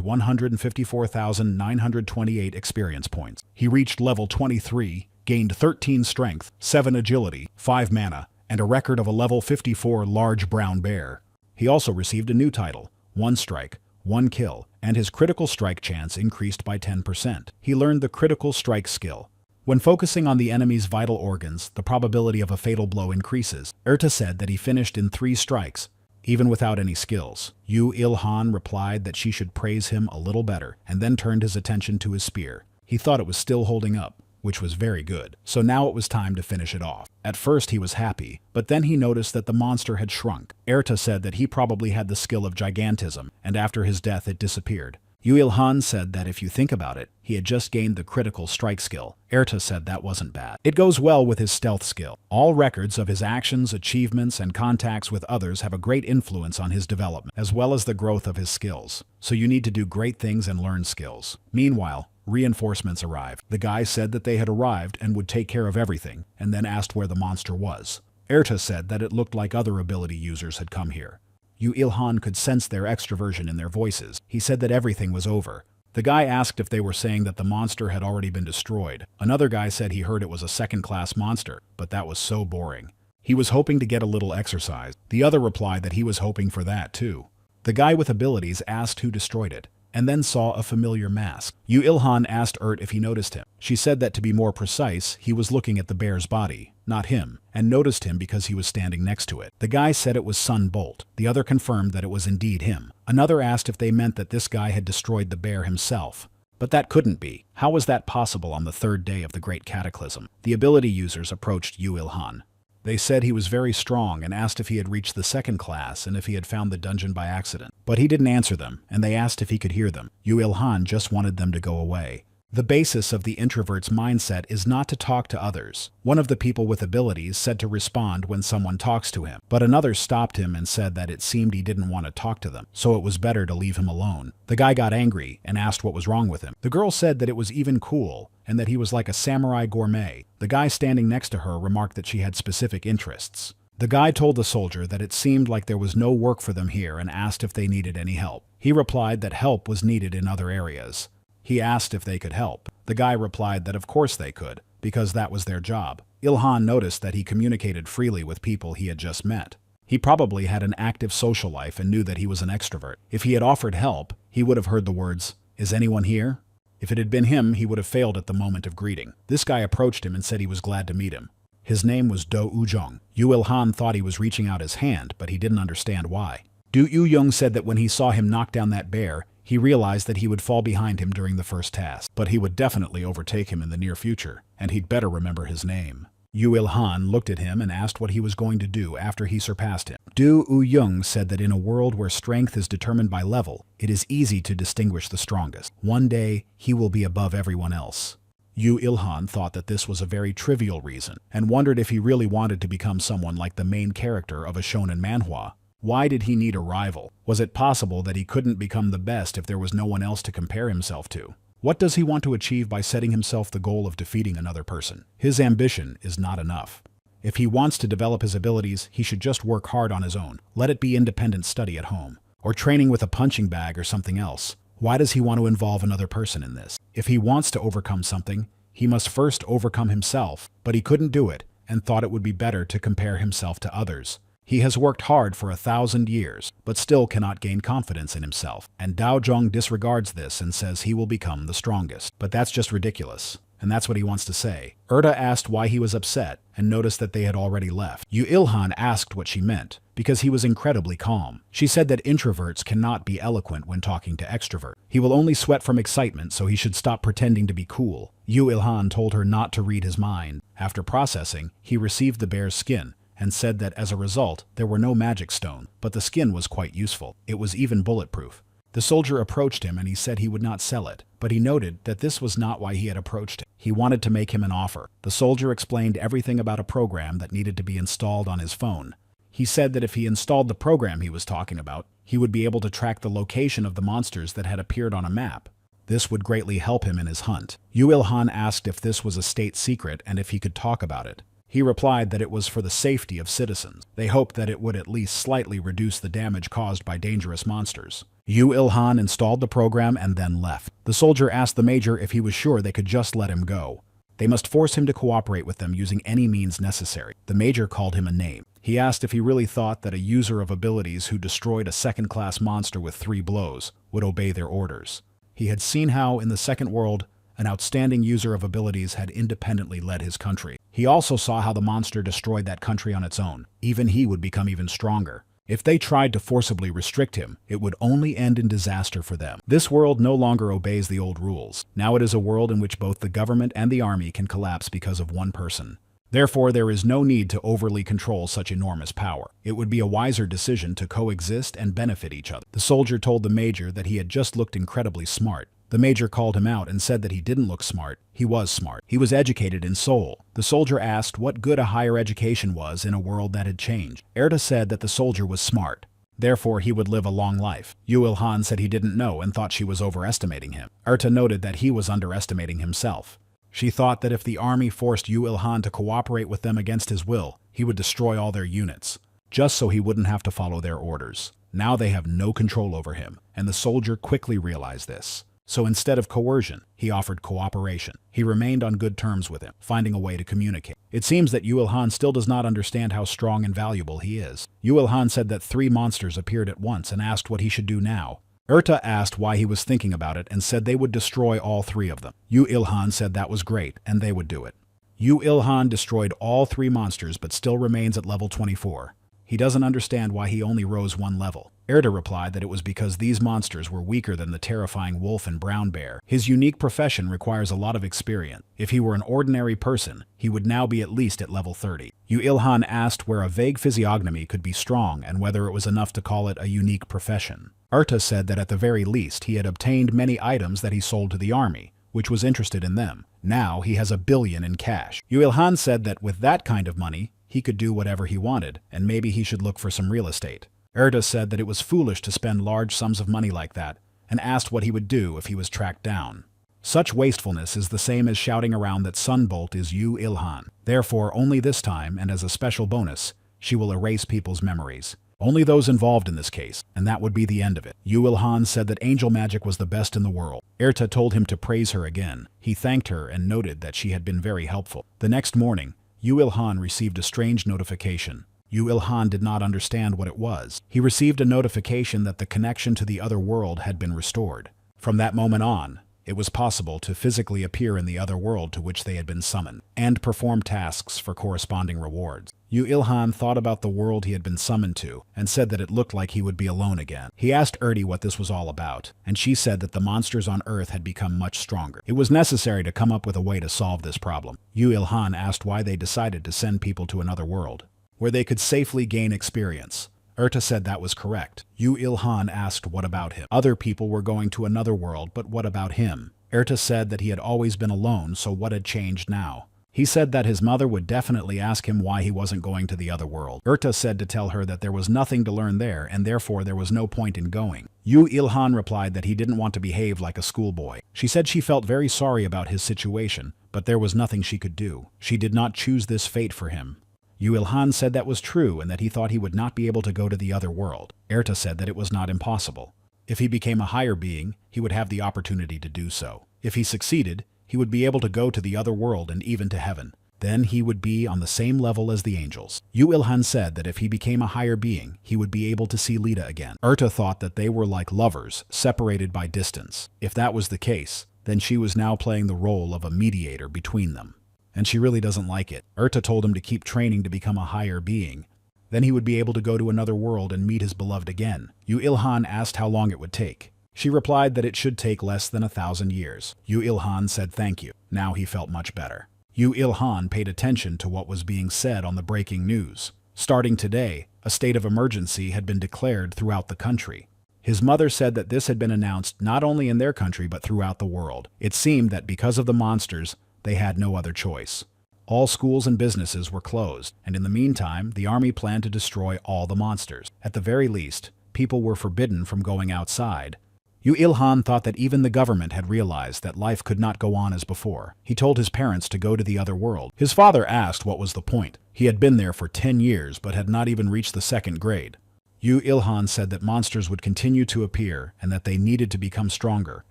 [SPEAKER 1] 154,928 experience points. He reached level 23, gained 13 strength, 7 agility, 5 mana, and a record of a level 54 large brown bear. He also received a new title, 1 strike, 1 kill, and his critical strike chance increased by 10%. He learned the critical strike skill. When focusing on the enemy's vital organs, the probability of a fatal blow increases. Erta said that he finished in 3 strikes, even without any skills. Yu Ilhan replied that she should praise him a little better, and then turned his attention to his spear. He thought it was still holding up, which was very good. So now it was time to finish it off. At first he was happy, but then he noticed that the monster had shrunk. Erta said that he probably had the skill of gigantism, and after his death it disappeared. Yu Ilhan said that if you think about it, he had just gained the critical strike skill. Erta said that wasn't bad. It goes well with his stealth skill. All records of his actions, achievements, and contacts with others have a great influence on his development, as well as the growth of his skills. So you need to do great things and learn skills. Meanwhile, reinforcements arrived. The guy said that they had arrived and would take care of everything, and then asked where the monster was. Erta said that it looked like other ability users had come here. Yu Ilhan could sense their extroversion in their voices. He said that everything was over. The guy asked if they were saying that the monster had already been destroyed. Another guy said he heard it was a second-class monster, but that was so boring. He was hoping to get a little exercise. The other replied that he was hoping for that too. The guy with abilities asked who destroyed it, and then saw a familiar mask. Yu Ilhan asked if he noticed him. She said that to be more precise, he was looking at the bear's body, not him, and noticed him because he was standing next to it. The guy said it was Sun Bolt. The other confirmed that it was indeed him. Another asked if they meant that this guy had destroyed the bear himself. But that couldn't be. How was that possible on the 3rd day of the Great Cataclysm? The ability users approached Yu Ilhan. They said he was very strong and asked if he had reached the 2nd class and if he had found the dungeon by accident. But he didn't answer them, and they asked if he could hear them. Yu Ilhan just wanted them to go away. The basis of the introvert's mindset is not to talk to others. One of the people with abilities said to respond when someone talks to him, but another stopped him and said that it seemed he didn't want to talk to them, so it was better to leave him alone. The guy got angry and asked what was wrong with him. The girl said that it was even cool and that he was like a samurai gourmet. The guy standing next to her remarked that she had specific interests. The guy told the soldier that it seemed like there was no work for them here and asked if they needed any help. He replied that help was needed in other areas. He asked if they could help. The guy replied that of course they could, because that was their job. Ilhan noticed that he communicated freely with people he had just met. He probably had an active social life and knew that he was an extrovert. If he had offered help, he would have heard the words, "Is anyone here?" If it had been him, he would have failed at the moment of greeting. This guy approached him and said he was glad to meet him. His name was Do Ujong. Yu Ilhan thought he was reaching out his hand, but he didn't understand why. Do Ujong said that when he saw him knock down that bear, he realized that he would fall behind him during the first task, but he would definitely overtake him in the near future, and he'd better remember his name. Yu Ilhan looked at him and asked what he was going to do after he surpassed him. Du Uyung said that in a world where strength is determined by level, it is easy to distinguish the strongest. One day, he will be above everyone else. Yu Ilhan thought that this was a very trivial reason, and wondered if he really wanted to become someone like the main character of a shonen manhwa. Why did he need a rival? Was it possible that he couldn't become the best if there was no one else to compare himself to? What does he want to achieve by setting himself the goal of defeating another person? His ambition is not enough. If he wants to develop his abilities, he should just work hard on his own. Let it be independent study at home, or training with a punching bag or something else. Why does he want to involve another person in this? If he wants to overcome something, he must first overcome himself, but he couldn't do it and thought it would be better to compare himself to others. He has worked hard for 1,000 years, but still cannot gain confidence in himself. And Dao Zhong disregards this and says he will become the strongest. But that's just ridiculous. And that's what he wants to say. Erta asked why he was upset and noticed that they had already left. Yu Ilhan asked what she meant, because he was incredibly calm. She said that introverts cannot be eloquent when talking to extrovert. He will only sweat from excitement, so he should stop pretending to be cool. Yu Ilhan told her not to read his mind. After processing, he received the bear's skin and said that as a result, there were no magic stone, but the skin was quite useful. It was even bulletproof. The soldier approached him and he said he would not sell it, but he noted that this was not why he had approached him. He wanted to make him an offer. The soldier explained everything about a program that needed to be installed on his phone. He said that if he installed the program he was talking about, he would be able to track the location of the monsters that had appeared on a map. This would greatly help him in his hunt. Yu Ilhan asked if this was a state secret and if he could talk about it. He replied that it was for the safety of citizens. They hoped that it would at least slightly reduce the damage caused by dangerous monsters. Yu Ilhan installed the program and then left. The soldier asked the major if he was sure they could just let him go. They must force him to cooperate with them using any means necessary. The major called him a name. He asked if he really thought that a user of abilities who destroyed a second-class monster with 3 blows would obey their orders. He had seen how, in the second world, an outstanding user of abilities had independently led his country. He also saw how the monster destroyed that country on its own. Even he would become even stronger. If they tried to forcibly restrict him, it would only end in disaster for them. This world no longer obeys the old rules. Now it is a world in which both the government and the army can collapse because of one person. Therefore, there is no need to overly control such enormous power. It would be a wiser decision to coexist and benefit each other. The soldier told the major that he had just looked incredibly smart. The major called him out and said that he didn't look smart. He was smart. He was educated in soul. The soldier asked what good a higher education was in a world that had changed. Erta said that the soldier was smart. Therefore, he would live a long life. Yu Ilhan said he didn't know and thought she was overestimating him. Erta noted that he was underestimating himself. She thought that if the army forced Yu Ilhan to cooperate with them against his will, he would destroy all their units, just so he wouldn't have to follow their orders. Now they have no control over him, and the soldier quickly realized this. So instead of coercion, he offered cooperation. He remained on good terms with him, finding a way to communicate. It seems that Yu Ilhan still does not understand how strong and valuable he is. Yu Ilhan said that 3 monsters appeared at once and asked what he should do now. Erta asked why he was thinking about it and said they would destroy all 3 of them. Yu Ilhan said that was great and they would do it. Yu Ilhan destroyed all 3 monsters but still remains at level 24. He doesn't understand why he only rose 1 level. Erta replied that it was because these monsters were weaker than the terrifying wolf and brown bear. His unique profession requires a lot of experience. If he were an ordinary person, he would now be at least at level 30. Yu Ilhan asked where a vague physiognomy could be strong and whether it was enough to call it a unique profession. Erta said that at the very least he had obtained many items that he sold to the army, which was interested in them. Now he has 1 billion in cash. Yu Ilhan said that with that kind of money, he could do whatever he wanted, and maybe he should look for some real estate. Erta said that it was foolish to spend large sums of money like that, and asked what he would do if he was tracked down. Such wastefulness is the same as shouting around that Sunbolt is Yu Ilhan. Therefore, only this time, and as a special bonus, she will erase people's memories. Only those involved in this case, and that would be the end of it. Yu Ilhan said that angel magic was the best in the world. Erta told him to praise her again. He thanked her and noted that she had been very helpful. The next morning, Yu Ilhan received a strange notification. Yu Ilhan did not understand what it was. He received a notification that the connection to the other world had been restored. From that moment on, it was possible to physically appear in the other world to which they had been summoned, and perform tasks for corresponding rewards. Yu Ilhan thought about the world he had been summoned to, and said that it looked like he would be alone again. He asked Erti what this was all about, and she said that the monsters on Earth had become much stronger. It was necessary to come up with a way to solve this problem. Yu Ilhan asked why they decided to send people to another world, where they could safely gain experience. Erta said that was correct. Yu Ilhan asked what about him. Other people were going to another world, but what about him? Erta said that he had always been alone, so what had changed now? He said that his mother would definitely ask him why he wasn't going to the other world. Erta said to tell her that there was nothing to learn there, and therefore there was no point in going. Yu Ilhan replied that he didn't want to behave like a schoolboy. She said she felt very sorry about his situation, but there was nothing she could do. She did not choose this fate for him. Yu Ilhan said that was true and that he thought he would not be able to go to the other world. Erta said that it was not impossible. If he became a higher being, he would have the opportunity to do so. If he succeeded, he would be able to go to the other world and even to heaven. Then he would be on the same level as the angels. Yu Ilhan said that if he became a higher being, he would be able to see Lita again. Erta thought that they were like lovers, separated by distance. If that was the case, then she was now playing the role of a mediator between them. And she really doesn't like it. Erta told him to keep training to become a higher being. Then he would be able to go to another world and meet his beloved again. Yu Ilhan asked how long it would take. She replied that it should take less than 1,000 years. Yu Ilhan said thank you. Now he felt much better. Yu Ilhan paid attention to what was being said on the breaking news. Starting today, a state of emergency had been declared throughout the country. His mother said that this had been announced not only in their country but throughout the world. It seemed that because of the monsters, they had no other choice. All schools and businesses were closed, and in the meantime, the army planned to destroy all the monsters. At the very least, people were forbidden from going outside. Yu Ilhan thought that even the government had realized that life could not go on as before. He told his parents to go to the other world. His father asked what was the point. He had been there for 10 years but had not even reached the 2nd grade. Yu Ilhan said that monsters would continue to appear and that they needed to become stronger.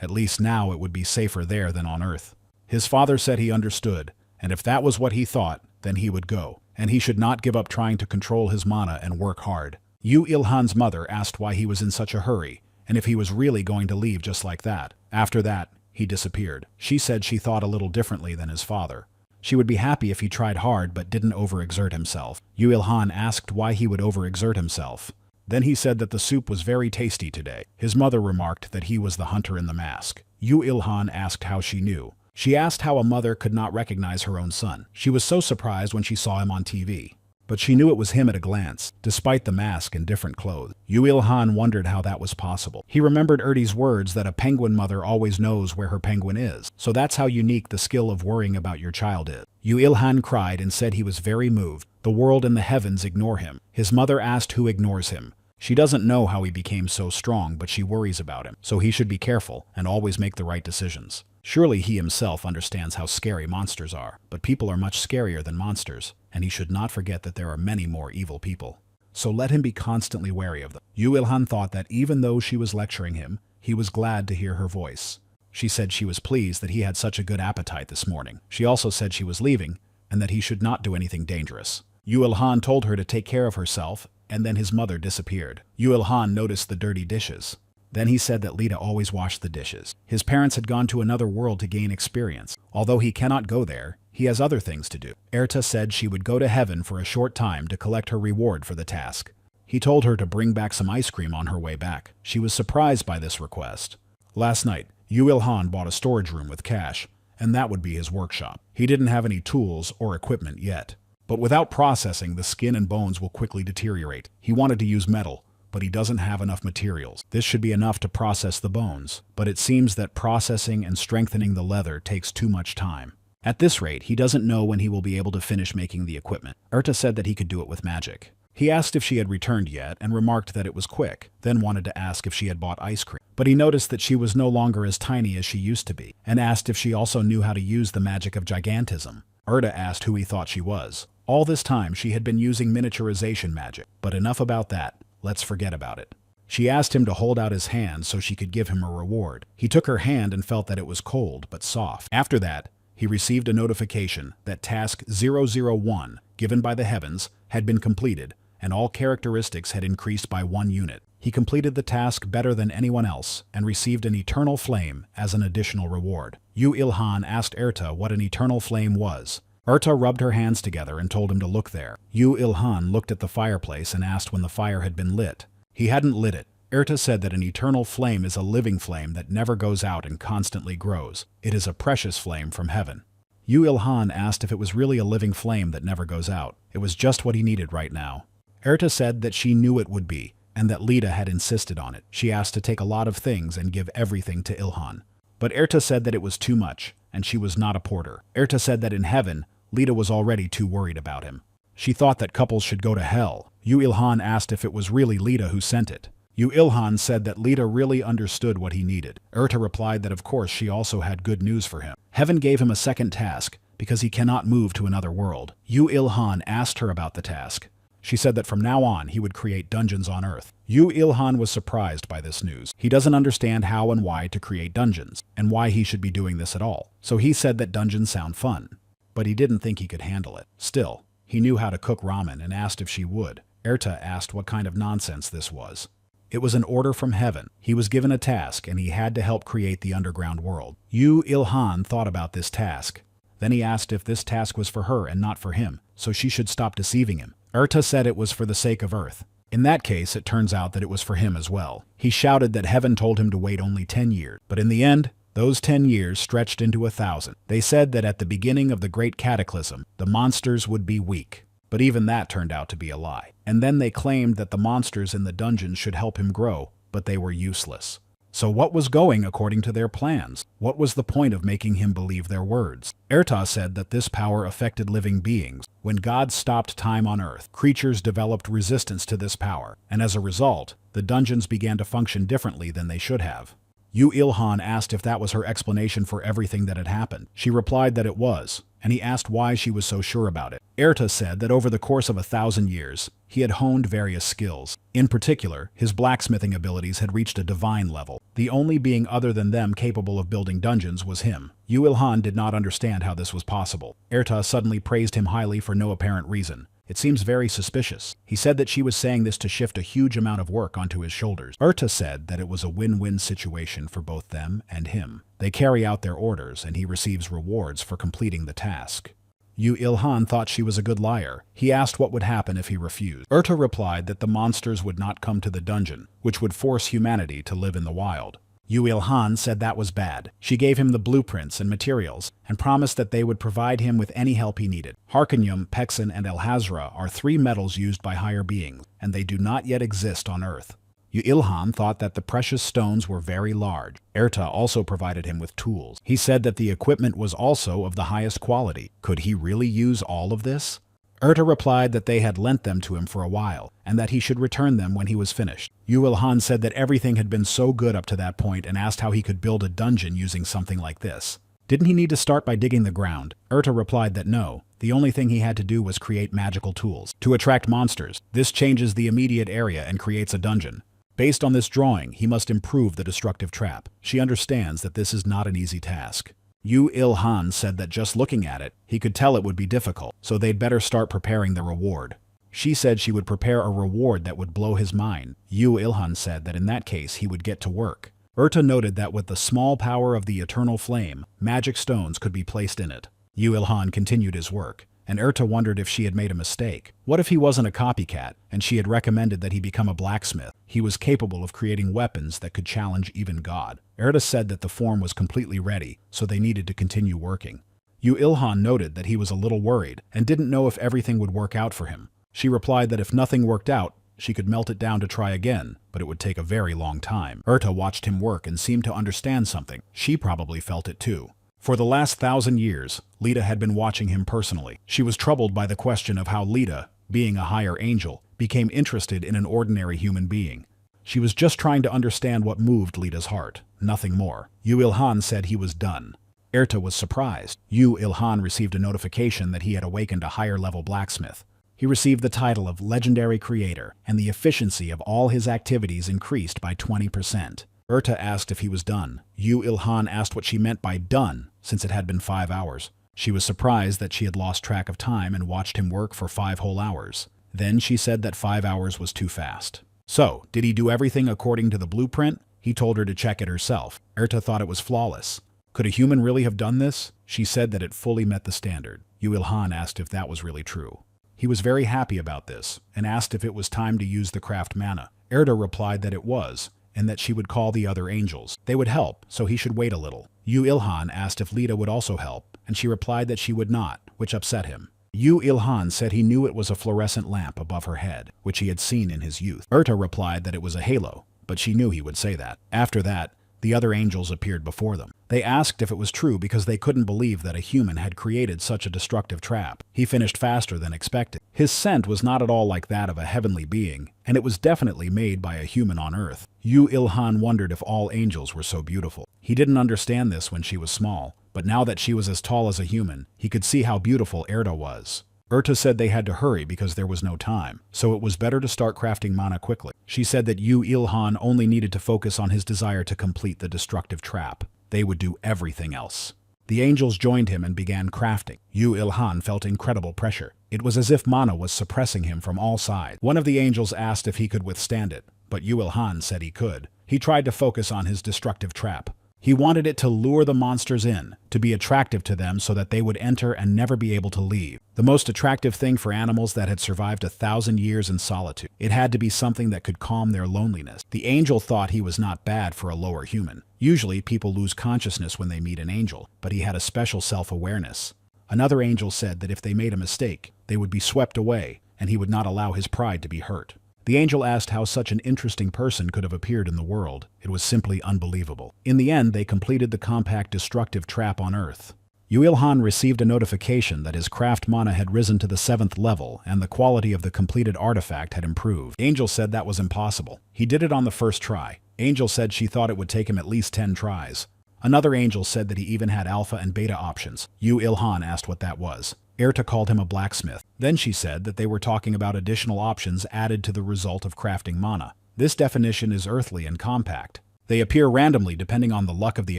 [SPEAKER 1] At least now it would be safer there than on Earth. His father said he understood, and if that was what he thought, then he would go, and he should not give up trying to control his mana and work hard. Yu Ilhan's mother asked why he was in such a hurry, and if he was really going to leave just like that. After that, he disappeared. She said she thought a little differently than his father. She would be happy if he tried hard but didn't overexert himself. Yu Ilhan asked why he would overexert himself. Then he said that the soup was very tasty today. His mother remarked that he was the hunter in the mask. Yu Ilhan asked how she knew. She asked how a mother could not recognize her own son. She was so surprised when she saw him on TV. But she knew it was him at a glance, despite the mask and different clothes. Yu Ilhan wondered how that was possible. He remembered Ertie's words that a penguin mother always knows where her penguin is. So that's how unique the skill of worrying about your child is. Yu Ilhan cried and said he was very moved. The world and the heavens ignore him. His mother asked who ignores him. She doesn't know how he became so strong, but she worries about him. So he should be careful and always make the right decisions. Surely he himself understands how scary monsters are, but people are much scarier than monsters, and he should not forget that there are many more evil people. So let him be constantly wary of them. Yu Ilhan thought that even though she was lecturing him, he was glad to hear her voice. She said she was pleased that he had such a good appetite this morning. She also said she was leaving, and that he should not do anything dangerous. Yu Ilhan told her to take care of herself, and then his mother disappeared. Yu Ilhan noticed the dirty dishes. Then he said that Lita always washed the dishes. His parents had gone to another world to gain experience. Although he cannot go there, he has other things to do. Erta said she would go to heaven for a short time to collect her reward for the task. He told her to bring back some ice cream on her way back. She was surprised by this request. Last night, Yu Ilhan bought a storage room with cash, and that would be his workshop. He didn't have any tools or equipment yet. But without processing, the skin and bones will quickly deteriorate. He wanted to use metal, but he doesn't have enough materials. This should be enough to process the bones, but it seems that processing and strengthening the leather takes too much time. At this rate, he doesn't know when he will be able to finish making the equipment. Erta said that he could do it with magic. He asked if she had returned yet and remarked that it was quick, then wanted to ask if she had bought ice cream. But he noticed that she was no longer as tiny as she used to be, and asked if she also knew how to use the magic of gigantism. Erta asked who he thought she was. All this time, she had been using miniaturization magic, but enough about that. Let's forget about it. She asked him to hold out his hand so she could give him a reward. He took her hand and felt that it was cold but soft. After that, he received a notification that task 001, given by the heavens, had been completed, and all characteristics had increased by 1 unit. He completed the task better than anyone else and received an eternal flame as an additional reward. Yu Ilhan asked Erta what an eternal flame was. Erta rubbed her hands together and told him to look there. Yu Ilhan looked at the fireplace and asked when the fire had been lit. He hadn't lit it. Erta said that an eternal flame is a living flame that never goes out and constantly grows. It is a precious flame from heaven. Yu Ilhan asked if it was really a living flame that never goes out. It was just what he needed right now. Erta said that she knew it would be, and that Lita had insisted on it. She asked to take a lot of things and give everything to Ilhan. But Erta said that it was too much, and she was not a porter. Erta said that in heaven, Lita was already too worried about him. She thought that couples should go to hell. Yu Ilhan asked if it was really Lita who sent it. Yu Ilhan said that Lita really understood what he needed. Erta replied that of course she also had good news for him. Heaven gave him a second task, because he cannot move to another world. Yu Ilhan asked her about the task. She said that from now on he would create dungeons on Earth. Yu Ilhan was surprised by this news. He doesn't understand how and why to create dungeons, and why he should be doing this at all. So he said that dungeons sound fun. but he didn't think he could handle it. Still, he knew how to cook ramen and asked if she would. Erta asked what kind of nonsense this was. It was an order from heaven. He was given a task and he had to help create the underground world. Yu Ilhan thought about this task. Then he asked if this task was for her and not for him, so she should stop deceiving him. Erta said it was for the sake of Earth. In that case, it turns out that it was for him as well. He shouted that heaven told him to wait only 10 years, but in the end, those 10 years stretched into 1,000. They said that at the beginning of the Great Cataclysm, the monsters would be weak. But even that turned out to be a lie. And then they claimed that the monsters in the dungeons should help him grow, but they were useless. So what was going according to their plans? What was the point of making him believe their words? Erta said that this power affected living beings. When God stopped time on Earth, creatures developed resistance to this power, and as a result, the dungeons began to function differently than they should have. Yu Ilhan asked if that was her explanation for everything that had happened. She replied that it was, and he asked why she was so sure about it. Erta said that over the course of 1,000 years, he had honed various skills. In particular, his blacksmithing abilities had reached a divine level. The only being other than them capable of building dungeons was him. Yu Ilhan did not understand how this was possible. Erta suddenly praised him highly for no apparent reason. It seems very suspicious. He said that she was saying this to shift a huge amount of work onto his shoulders. Erta said that it was a win-win situation for both them and him. They carry out their orders and he receives rewards for completing the task. Yu Ilhan thought she was a good liar. He asked what would happen if he refused. Erta replied that the monsters would not come to the dungeon, which would force humanity to live in the wild. Yu Ilhan said that was bad. She gave him the blueprints and materials and promised that they would provide him with any help he needed. Harkonium, Pexin, and Elhazra are 3 metals used by higher beings, and they do not yet exist on Earth. Yu Ilhan thought that the precious stones were very large. Erta also provided him with tools. He said that the equipment was also of the highest quality. Could he really use all of this? Erta replied that they had lent them to him for a while, and that he should return them when he was finished. Yu Ilhan said that everything had been so good up to that point and asked how he could build a dungeon using something like this. Didn't he need to start by digging the ground? Erta replied that no, the only thing he had to do was create magical tools. To attract monsters, this changes the immediate area and creates a dungeon. Based on this drawing, he must improve the destructive trap. She understands that this is not an easy task. Yu Ilhan said that just looking at it, he could tell it would be difficult, so they'd better start preparing the reward. She said she would prepare a reward that would blow his mind. Yu Ilhan said that in that case he would get to work. Erta noted that with the small power of the eternal flame, magic stones could be placed in it. Yu Ilhan continued his work, and Erta wondered if she had made a mistake. What if he wasn't a copycat, and she had recommended that he become a blacksmith? He was capable of creating weapons that could challenge even God. Erta said that the form was completely ready, so they needed to continue working. Yu Ilhan noted that he was a little worried, and didn't know if everything would work out for him. She replied that if nothing worked out, she could melt it down to try again, but it would take a very long time. Erta watched him work and seemed to understand something. She probably felt it too. For the last 1,000 years, Lita had been watching him personally. She was troubled by the question of how Lita, being a higher angel, became interested in an ordinary human being. She was just trying to understand what moved Lita's heart, nothing more. Yu Ilhan said he was done. Erta was surprised. Yu Ilhan received a notification that he had awakened a higher-level blacksmith. He received the title of Legendary Creator, and the efficiency of all his activities increased by 20%. Erta asked if he was done. Yu Ilhan asked what she meant by done, since it had been 5 hours. She was surprised that she had lost track of time and watched him work for 5 whole hours. Then she said that 5 hours was too fast. So, did he do everything according to the blueprint? He told her to check it herself. Erta thought it was flawless. Could a human really have done this? She said that it fully met the standard. Yu Ilhan asked if that was really true. He was very happy about this, and asked if it was time to use the craft mana. Erta replied that it was, and that she would call the other angels. They would help, so he should wait a little. Yu Ilhan asked if Lita would also help, and she replied that she would not, which upset him. Yu Ilhan said he knew it was a fluorescent lamp above her head, which he had seen in his youth. Erta replied that it was a halo, but she knew he would say that. After that, the other angels appeared before them. They asked if it was true because they couldn't believe that a human had created such a destructive trap. He finished faster than expected. His scent was not at all like that of a heavenly being, and it was definitely made by a human on Earth. Yu Ilhan wondered if all angels were so beautiful. He didn't understand this when she was small, but now that she was as tall as a human, he could see how beautiful Erta was. Erta said they had to hurry because there was no time, so it was better to start crafting mana quickly. She said that Yu Ilhan only needed to focus on his desire to complete the destructive trap. They would do everything else. The angels joined him and began crafting. Yu Ilhan felt incredible pressure. It was as if mana was suppressing him from all sides. One of the angels asked if he could withstand it, but Yu Ilhan said he could. He tried to focus on his destructive trap. He wanted it to lure the monsters in, to be attractive to them so that they would enter and never be able to leave. The most attractive thing for animals that had survived 1,000 years in solitude. It had to be something that could calm their loneliness. The angel thought he was not bad for a lower human. Usually people lose consciousness when they meet an angel, but he had a special self-awareness. Another angel said that if they made a mistake, they would be swept away, and he would not allow his pride to be hurt. The angel asked how such an interesting person could have appeared in the world. It was simply unbelievable. In the end, they completed the compact destructive trap on Earth. Yu Ilhan received a notification that his craft mana had risen to the 7th level and the quality of the completed artifact had improved. Angel said that was impossible. He did it on the first try. Angel said she thought it would take him at least 10 tries. Another angel said that he even had alpha and beta options. Yu Ilhan asked what that was. Erta called him a blacksmith. Then she said that they were talking about additional options added to the result of crafting mana. This definition is earthly and compact. They appear randomly depending on the luck of the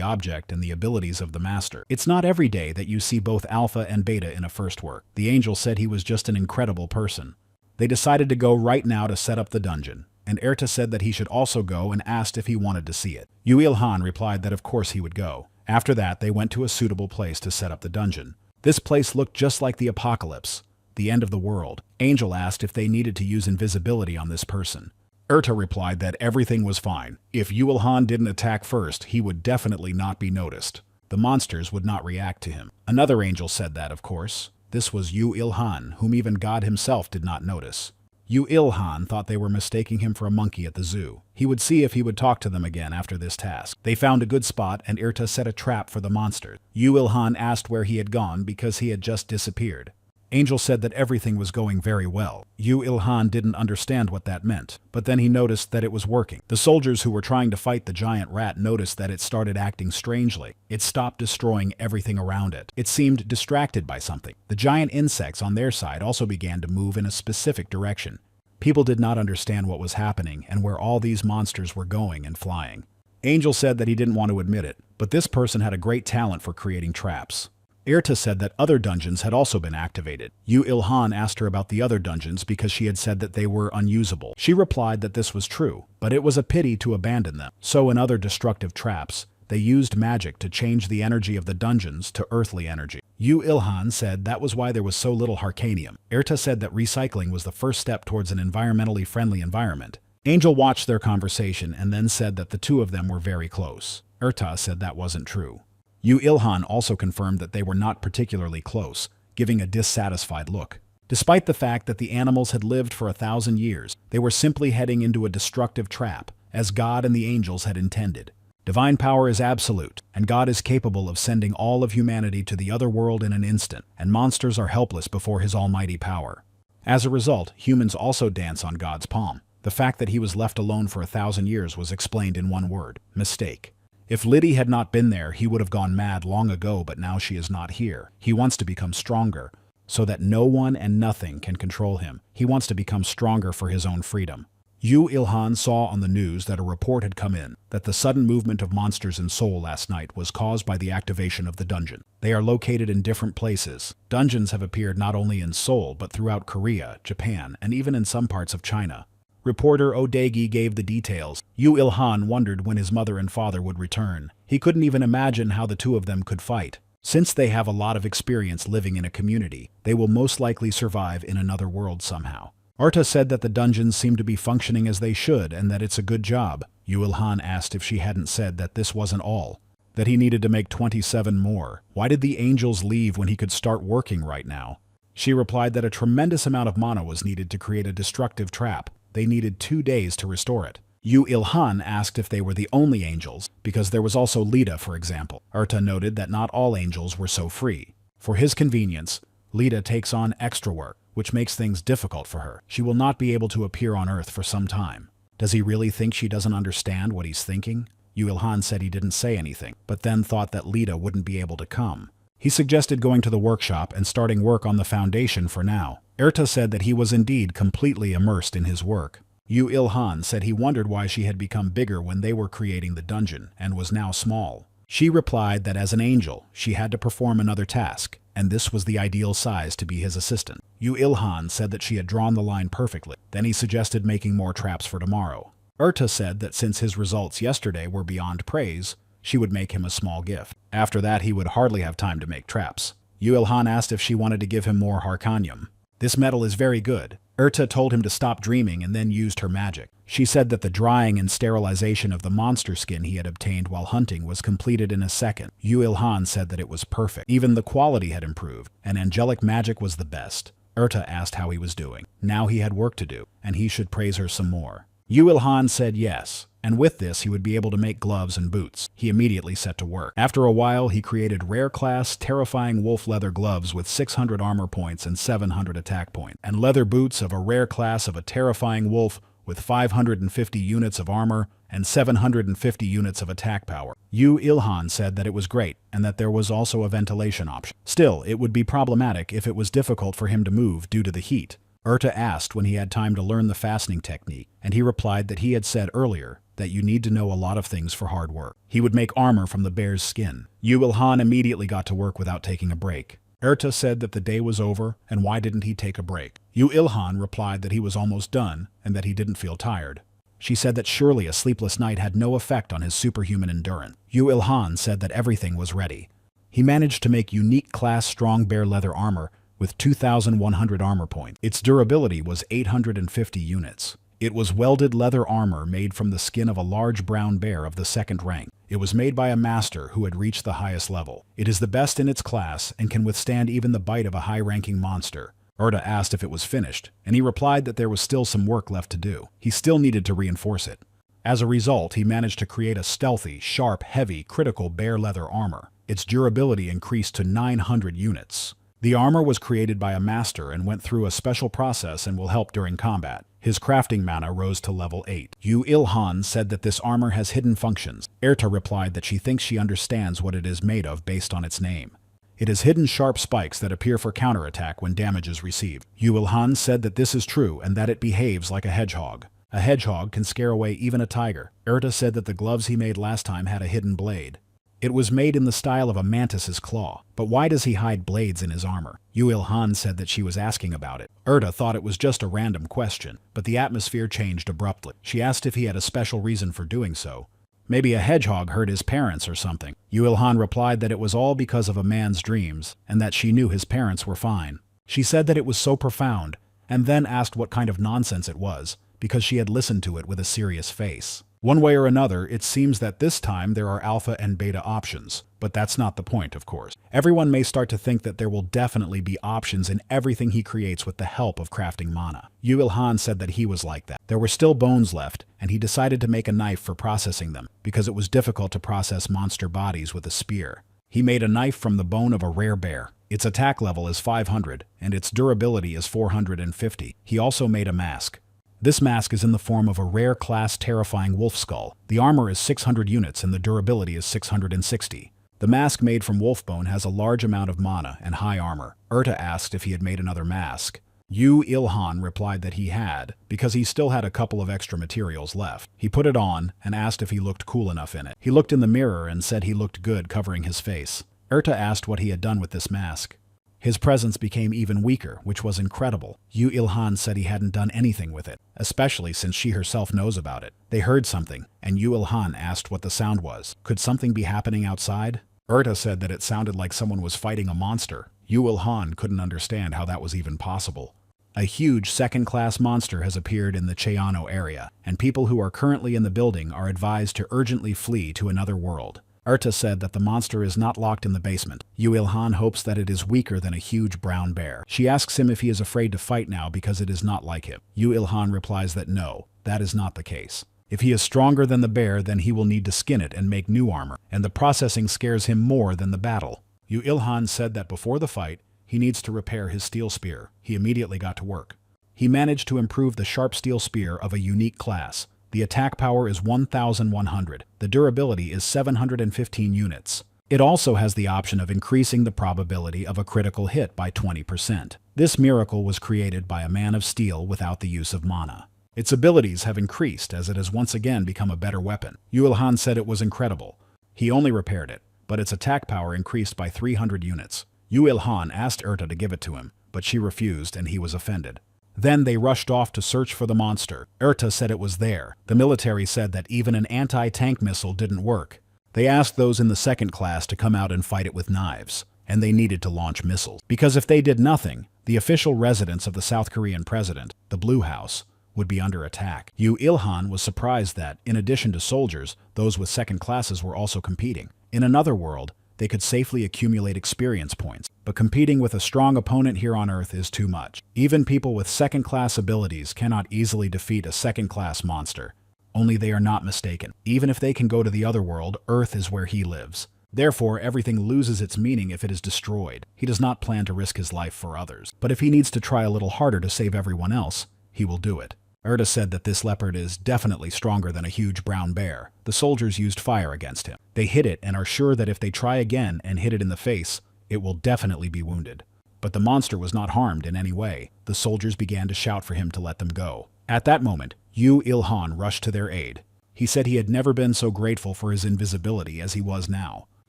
[SPEAKER 1] object and the abilities of the master. It's not every day that you see both alpha and beta in a first work. The angel said he was just an incredible person. They decided to go right now to set up the dungeon, and Erta said that he should also go and asked if he wanted to see it. Yu Ilhan replied that of course he would go. After that, they went to a suitable place to set up the dungeon. This place looked just like the apocalypse, the end of the world. Angel asked if they needed to use invisibility on this person. Erta replied that everything was fine. If Yu Ilhan didn't attack first, he would definitely not be noticed. The monsters would not react to him. Another angel said that, of course. This was Yu Ilhan, whom even God himself did not notice. Yu Ilhan thought they were mistaking him for a monkey at the zoo. He would see if he would talk to them again after this task. They found a good spot and Erta set a trap for the monster. Yu Ilhan asked where he had gone because he had just disappeared. Angel said that everything was going very well. Yu Ilhan didn't understand what that meant, but then he noticed that it was working. The soldiers who were trying to fight the giant rat noticed that it started acting strangely. It stopped destroying everything around it. It seemed distracted by something. The giant insects on their side also began to move in a specific direction. People did not understand what was happening and where all these monsters were going and flying. Angel said that he didn't want to admit it, but this person had a great talent for creating traps. Erta said that other dungeons had also been activated. Yu Ilhan asked her about the other dungeons because she had said that they were unusable. She replied that this was true, but it was a pity to abandon them. So in other destructive traps, they used magic to change the energy of the dungeons to earthly energy. Yu Ilhan said that was why there was so little harcanium. Erta said that recycling was the first step towards an environmentally friendly environment. Angel watched their conversation and then said that the two of them were very close. Erta said that wasn't true. Yu Ilhan also confirmed that they were not particularly close, giving a dissatisfied look. Despite the fact that the animals had lived for 1,000 years, they were simply heading into a destructive trap, as God and the angels had intended. Divine power is absolute, and God is capable of sending all of humanity to the other world in an instant, and monsters are helpless before his almighty power. As a result, humans also dance on God's palm. The fact that he was left alone for 1,000 years was explained in one word: mistake. If Liddy had not been there, he would have gone mad long ago, but now she is not here. He wants to become stronger, so that no one and nothing can control him. He wants to become stronger for his own freedom. Yu Ilhan saw on the news that a report had come in that the sudden movement of monsters in Seoul last night was caused by the activation of the dungeon. They are located in different places. Dungeons have appeared not only in Seoul, but throughout Korea, Japan, and even in some parts of China. Reporter Odegi gave the details. Yu Ilhan wondered when his mother and father would return. He couldn't even imagine how the two of them could fight. Since they have a lot of experience living in a community, they will most likely survive in another world somehow. Arta said that the dungeons seem to be functioning as they should and that it's a good job. Yu Ilhan asked if she hadn't said that this wasn't all, that he needed to make 27 more. Why did the angels leave when he could start working right now? She replied that a tremendous amount of mana was needed to create a destructive trap. They needed 2 days to restore it. Yu Ilhan asked if they were the only angels, because there was also Lida, for example. Arta noted that not all angels were so free. For his convenience, Lida takes on extra work, which makes things difficult for her. She will not be able to appear on Earth for some time. Does he really think she doesn't understand what he's thinking? Yu Ilhan said he didn't say anything, but then thought that Lida wouldn't be able to come. He suggested going to the workshop and starting work on the foundation for now. Erta said that he was indeed completely immersed in his work. Yu Ilhan said he wondered why she had become bigger when they were creating the dungeon and was now small. She replied that as an angel, she had to perform another task, and this was the ideal size to be his assistant. Yu Ilhan said that she had drawn the line perfectly. Then he suggested making more traps for tomorrow. Urta said that since his results yesterday were beyond praise, she would make him a small gift. After that, he would hardly have time to make traps. Yu Ilhan asked if she wanted to give him more harcanium. This metal is very good. Urta told him to stop dreaming and then used her magic. She said that the drying and sterilization of the monster skin he had obtained while hunting was completed in a second. Yu Ilhan said that it was perfect. Even the quality had improved, and angelic magic was the best. Urta asked how he was doing. Now he had work to do, and he should praise her some more. Yu Ilhan said yes, and with this he would be able to make gloves and boots. He immediately set to work. After a while, he created rare-class, terrifying wolf leather gloves with 600 armor points and 700 attack points, and leather boots of a rare class of a terrifying wolf with 550 units of armor and 750 units of attack power. Yu Ilhan said that it was great, and that there was also a ventilation option. Still, it would be problematic if it was difficult for him to move due to the heat. Urta asked when he had time to learn the fastening technique, and he replied that he had said earlier that you need to know a lot of things for hard work. He would make armor from the bear's skin. Yu Ilhan immediately got to work without taking a break. Urta said that the day was over, and why didn't he take a break? Yu Ilhan replied that he was almost done, and that he didn't feel tired. She said that surely a sleepless night had no effect on his superhuman endurance. Yu Ilhan said that everything was ready. He managed to make unique class strong bear leather armor with 2,100 armor points. Its durability was 850 units. It was welded leather armor made from the skin of a large brown bear of the second rank. It was made by a master who had reached the highest level. It is the best in its class and can withstand even the bite of a high-ranking monster. Urta asked if it was finished, and he replied that there was still some work left to do. He still needed to reinforce it. As a result, he managed to create a stealthy, sharp, heavy, critical bear leather armor. Its durability increased to 900 units. The armor was created by a master and went through a special process and will help during combat. His crafting mana rose to level 8. Yu Ilhan said that this armor has hidden functions. Urta replied that she thinks she understands what it is made of based on its name. It has hidden sharp spikes that appear for counterattack when damage is received. Yu Ilhan said that this is true and that it behaves like a hedgehog. A hedgehog can scare away even a tiger. Urta said that the gloves he made last time had a hidden blade. It was made in the style of a mantis's claw, but why does he hide blades in his armor? Yu Ilhan said that she was asking about it. Urta thought it was just a random question, but the atmosphere changed abruptly. She asked if he had a special reason for doing so. Maybe a hedgehog hurt his parents or something. Yu Ilhan replied that it was all because of a man's dreams, and that she knew his parents were fine. She said that it was so profound, and then asked what kind of nonsense it was, because she had listened to it with a serious face. One way or another, it seems that this time there are alpha and beta options, but that's not the point, of course. Everyone may start to think that there will definitely be options in everything he creates with the help of crafting mana. Yu Ilhan said that he was like that. There were still bones left, and he decided to make a knife for processing them, because it was difficult to process monster bodies with a spear. He made a knife from the bone of a rare bear. Its attack level is 500, and its durability is 450. He also made a mask. This mask is in the form of a rare class terrifying wolf skull. The armor is 600 units and the durability is 660. The mask made from wolf bone has a large amount of mana and high armor. Urta asked if he had made another mask. Yu Ilhan replied that he had, because he still had a couple of extra materials left. He put it on and asked if he looked cool enough in it. He looked in the mirror and said he looked good covering his face. Urta asked what he had done with this mask. His presence became even weaker, which was incredible. Yu Ilhan said he hadn't done anything with it, especially since she herself knows about it. They heard something, and Yu Ilhan asked what the sound was. Could something be happening outside? Urta said that it sounded like someone was fighting a monster. Yu Ilhan couldn't understand how that was even possible. A huge second-class monster has appeared in the Cheano area, and people who are currently in the building are advised to urgently flee to another world. Urta said that the monster is not locked in the basement. Yu Ilhan hopes that it is weaker than a huge brown bear. She asks him if he is afraid to fight now because it is not like him. Yu Ilhan replies that no, that is not the case. If he is stronger than the bear, then he will need to skin it and make new armor, and the processing scares him more than the battle. Yu Ilhan said that before the fight, he needs to repair his steel spear. He immediately got to work. He managed to improve the sharp steel spear of a unique class. The attack power is 1,100. The durability is 715 units. It also has the option of increasing the probability of a critical hit by 20%. This miracle was created by a man of steel without the use of mana. Its abilities have increased as it has once again become a better weapon. Yu Ilhan said it was incredible. He only repaired it, but its attack power increased by 300 units. Yu Il-han asked Erta to give it to him, but she refused and he was offended. Then they rushed off to search for the monster. Erta said it was there. The military said that even an anti-tank missile didn't work. They asked those in the second class to come out and fight it with knives, and they needed to launch missiles. Because if they did nothing, the official residence of the South Korean president, the Blue House, would be under attack. Yu Il-han was surprised that, in addition to soldiers, those with second classes were also competing. In another world, they could safely accumulate experience points, but competing with a strong opponent here on Earth is too much. Even people with second-class abilities cannot easily defeat a second-class monster. Only they are not mistaken. Even if they can go to the other world, Earth is where he lives. Therefore, everything loses its meaning if it is destroyed. He does not plan to risk his life for others. But if he needs to try a little harder to save everyone else, he will do it. Erta said that this leopard is definitely stronger than a huge brown bear. The soldiers used fire against him. They hit it and are sure that if they try again and hit it in the face, it will definitely be wounded. But the monster was not harmed in any way. The soldiers began to shout for him to let them go. At that moment, Yu Il-han rushed to their aid. He said he had never been so grateful for his invisibility as he was now.